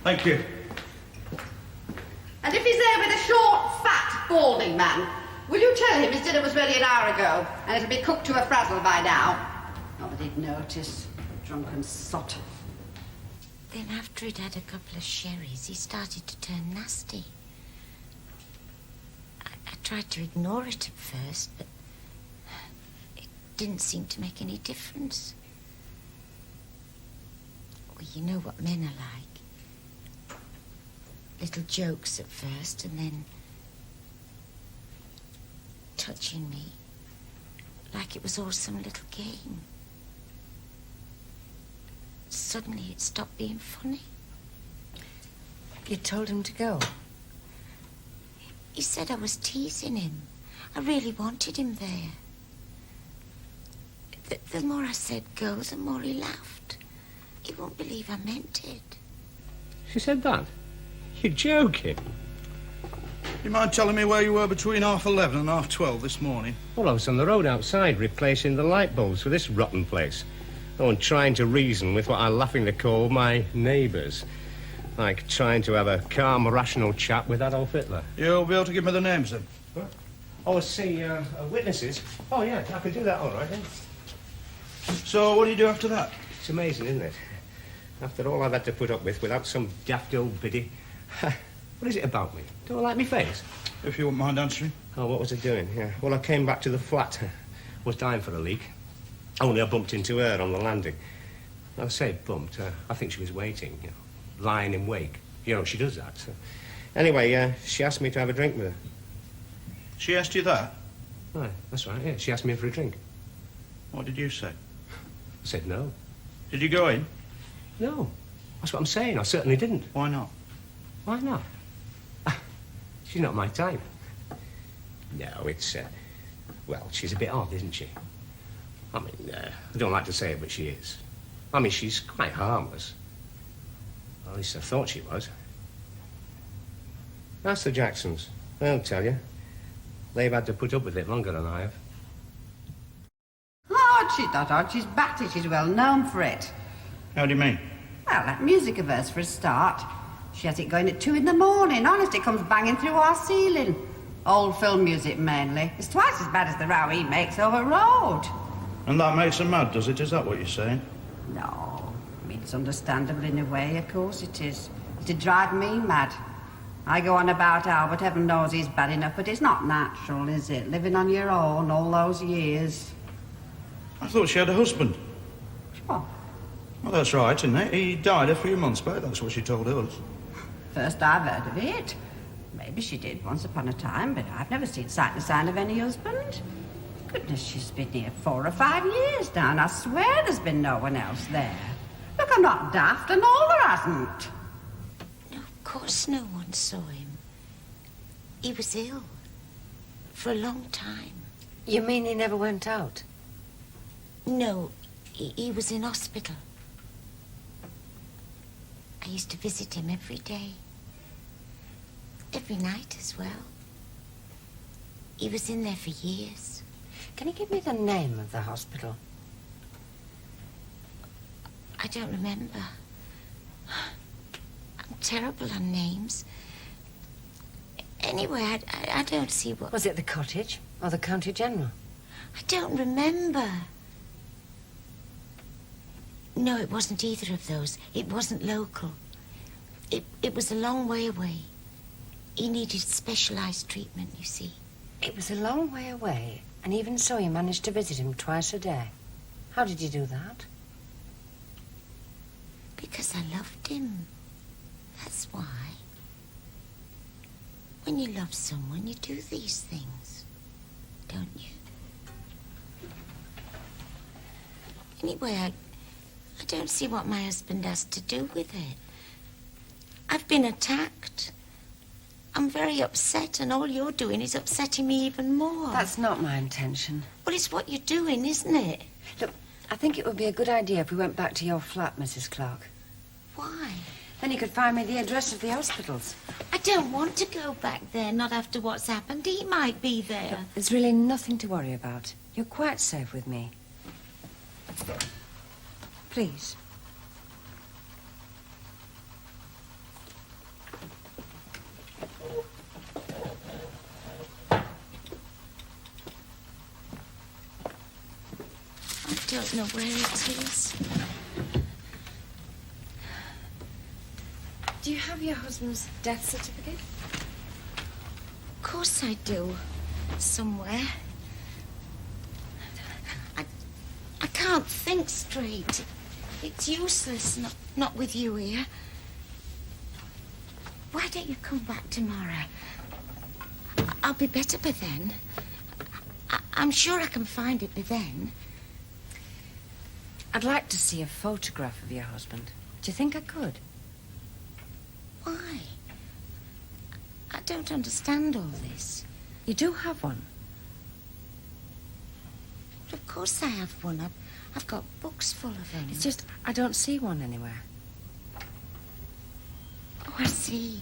Thank you. And if he's there with a short, fat, balding man, will you tell him his dinner was ready an hour ago, and it'll be cooked to a frazzle by now? Not that he'd notice. Drunken sot. Then after he'd had a couple of sherries, he started to turn nasty. I tried to ignore it at first, but it didn't seem to make any difference. Well, you know what men are like. Little jokes at first, and then touching me like it was all some little game. Suddenly it stopped being funny. You told him to go? He said I was teasing him. I really wanted him there. The more I said go, the more he laughed. He won't believe I meant it. She said that? You're joking. You mind telling me where you were between 11:30 and 12:30 this morning? Well, I was on the road outside replacing the light bulbs for this rotten place. Oh, and trying to reason with what I laughingly call my neighbours. Like trying to have a calm, rational chat with Adolf Hitler. You'll be able to give me the names then? What? Oh, see, witnesses? Oh, yeah, I can do that all right, then. So, what do you do after that? It's amazing, isn't it? After all I've had to put up with without some daft old biddy. What is it about me? Don't like me face? If you wouldn't mind answering. Oh, what was I doing? Yeah. Well, I came back to the flat. Was dying for a leak. Only I bumped into her on the landing. I say bumped. I think she was waiting, you know, lying in wake. You know, she does that. So. Anyway, she asked me to have a drink with her. She asked you that? Right, that's right, yeah. She asked me for a drink. What did you say? I said no. Did you go in? No. That's what I'm saying. I certainly didn't. Why not? Why not? She's not my type. No, it's, well, she's a bit odd, isn't she? I mean, I don't like to say it, but she is. I mean, she's quite harmless. At least I thought she was. That's the Jacksons. They'll tell you. They've had to put up with it longer than I have. Oh, she's not odd. She's batty. She's well known for it. How do you mean? Well, that music of hers for a start. She has it going at 2 in the morning. Honest, it comes banging through our ceiling. Old film music, mainly. It's twice as bad as the row he makes over road. And that makes her mad, does it? Is that what you're saying? No. I mean, it's understandable in a way, of course it is. It'd drive me mad. I go on about Albert, heaven knows he's bad enough, but it's not natural, is it? Living on your own all those years. I thought she had a husband. What? Well, that's right, isn't it? He died a few months back, that's what she told us. First I've heard of it. Maybe she did once upon a time, but I've never seen sight or sign of any husband. Goodness, she's been here 4 or 5 years now, and I swear there's been no one else there. Look, I'm not daft, and all there hasn't. No, of course no one saw him. He was ill. For a long time. You mean he never went out? No, he was in hospital. I used to visit him every day. Every night as well. He was in there for years. Can you give me the name of the hospital? I don't remember. I'm terrible on names. Anyway, I don't see what... Was it the cottage or the county general? I don't remember. No, it wasn't either of those. It wasn't local. It was a long way away. He needed specialized treatment, you see. It was a long way away, and even so you managed to visit him twice a day. How did you do that? Because I loved him. That's why. When you love someone, you do these things, don't you? Anyway, I don't see what my husband has to do with it. I've been attacked. I'm very upset, and all you're doing is upsetting me even more. That's not my intention. Well, it's what you're doing, isn't it? Look, I think it would be a good idea if we went back to your flat, Mrs. Clark. Why? Then you could find me the address of the hospitals. I don't want to go back there, not after what's happened. He might be there. Look, there's really nothing to worry about. You're quite safe with me. Please. I don't know where it is. Do you have your husband's death certificate? Of course I do. Somewhere. I can't think straight. It's useless, not with you here. Why don't you come back tomorrow? I'll be better by then. I'm sure I can find it by then. I'd like to see a photograph of your husband. Do you think I could? Why? I don't understand all this. You do have one? Of course I have one. I've got books full of them. It's just I don't see one anywhere. Oh, I see.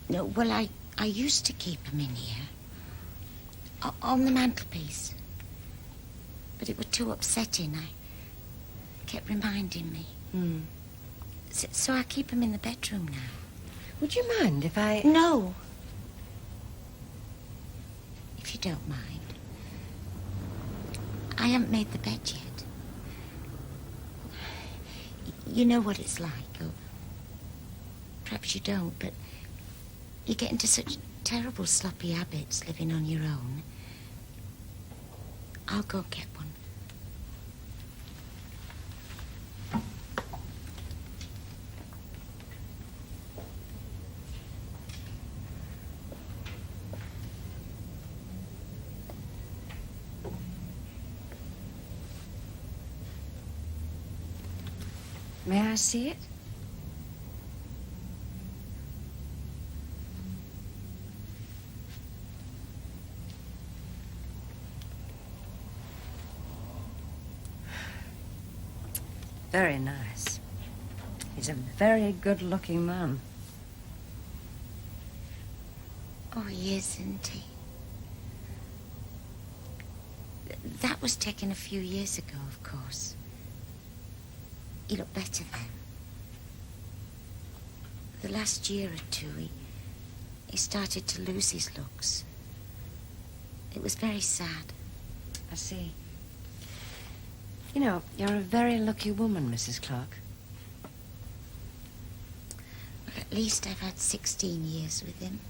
No, well, I used to keep them in here. On the mantelpiece. But it was too upsetting. I kept reminding me. So I keep them in the bedroom now. Would you mind if I... No. If you don't mind. I haven't made the bed yet. You know what it's like, or perhaps you don't, but you get into such terrible sloppy habits living on your own. I'll go get one. May I see it? Very nice. He's a very good-looking man. Oh, he is, isn't he? That was taken a few years ago, of course. He looked better then. The last year or two, he started to lose his looks. It was very sad. I see. You know, you're a very lucky woman, Mrs. Clark. Well, at least I've had 16 years with him.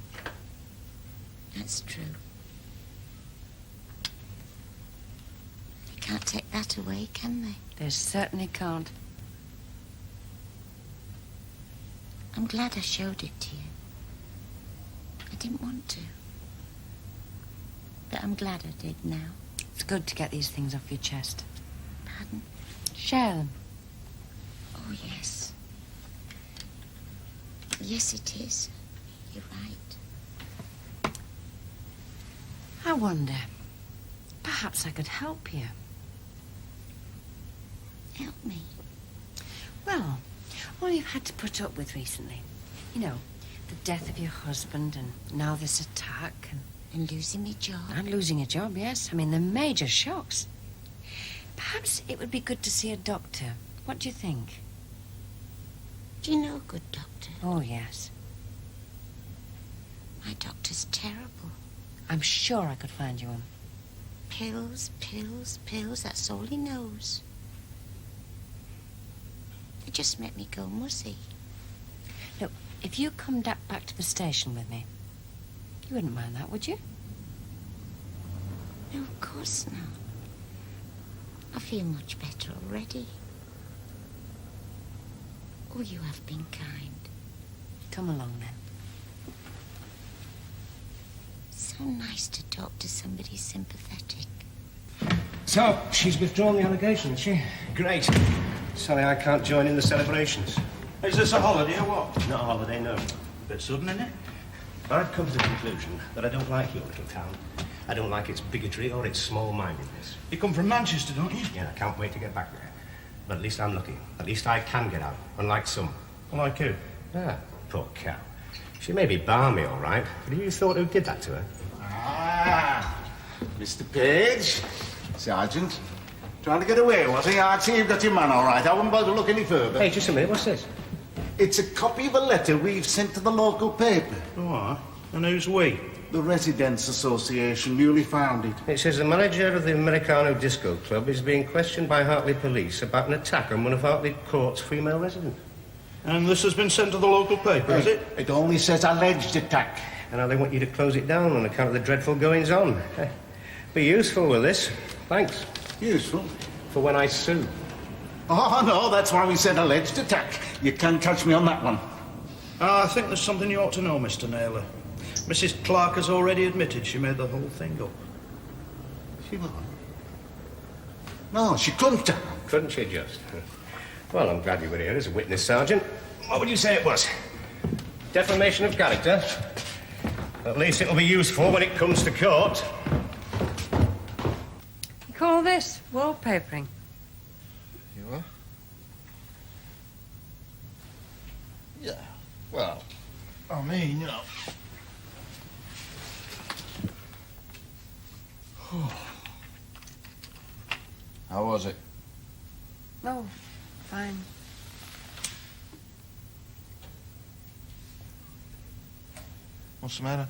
That's true. You can't take that away, can they? They certainly can't. I'm glad I showed it to you. didn't want to. But I'm glad I did now. It's good to get these things off your chest. Pardon? Share them. Oh, yes. Yes, it is. You're right. I wonder, perhaps I could help you. Help me. Well, all you've had to put up with recently. You know, the death of your husband and now this attack and losing my job. And losing your job, yes. I mean, they're major shocks. Perhaps it would be good to see a doctor. What do you think? Do you know a good doctor? Oh, yes. My doctor's terrible. I'm sure I could find you one. Pills, pills, pills, that's all he knows. It just made me go muzzy. Look, if you come back to the station with me, you wouldn't mind that, would you? No, of course not. I feel much better already. Oh, you have been kind. Come along, then. So nice to talk to somebody sympathetic. So, she's withdrawn the allegation, has she? Great. Sorry I can't join in the celebrations. Is this a holiday or what? Not a holiday, no. Bit sudden, isn't it? I've come to the conclusion that I don't like your little town. I don't like its bigotry or its small-mindedness. You come from Manchester, don't you? Yeah, I can't wait to get back there. But at least I'm lucky. At least I can get out, unlike some. Like who? Ah, poor cow. She may be balmy, all right, but have you thought who did that to her? Ah, Mr. Page. Sergeant. Trying to get away, was he? I'd see you've got your man all right. I wouldn't bother to look any further. Hey, just a minute, what's this? It's a copy of a letter we've sent to the local paper. Oh, and who's we? The Residents Association, newly founded. It says the manager of the Americano Disco Club is being questioned by Hartley police about an attack on one of Hartley Court's female residents. And this has been sent to the local paper, is it? It only says alleged attack. And now they want you to close it down on account of the dreadful goings-on. Be useful with this. Thanks. Useful? For when I sue. Oh, no, that's why we said alleged attack. You can't catch me on that one. I think there's something you ought to know, Mr. Naylor. Mrs. Clark has already admitted she made the whole thing up. She what? No, she couldn't have. Couldn't she just? Well, I'm glad you were here as a witness, Sergeant. What would you say it was? Defamation of character? At least it'll be useful when it comes to court. You call this wallpapering? You are? Yeah. Well, I mean, you know. How was it? Oh, fine. What's the matter?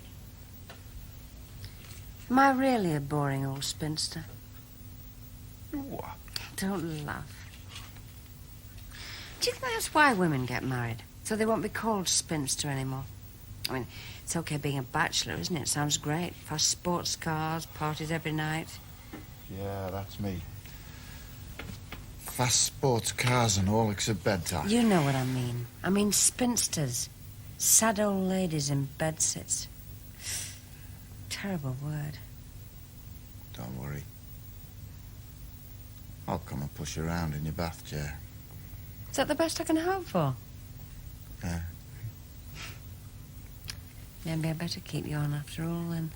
Am I really a boring old spinster? What? Don't laugh. Do you think that's why women get married? So they won't be called spinster anymore? I mean, it's okay being a bachelor, isn't it? Sounds great. Fast sports cars, parties every night. Yeah, that's me. Fast sports cars and all except bedtime. You know what I mean. I mean spinsters. Sad old ladies in bedsits. Terrible word. Don't worry. I'll come and push you around in your bath chair. Is that the best I can hope for? Yeah. Maybe I better keep you on after all, then.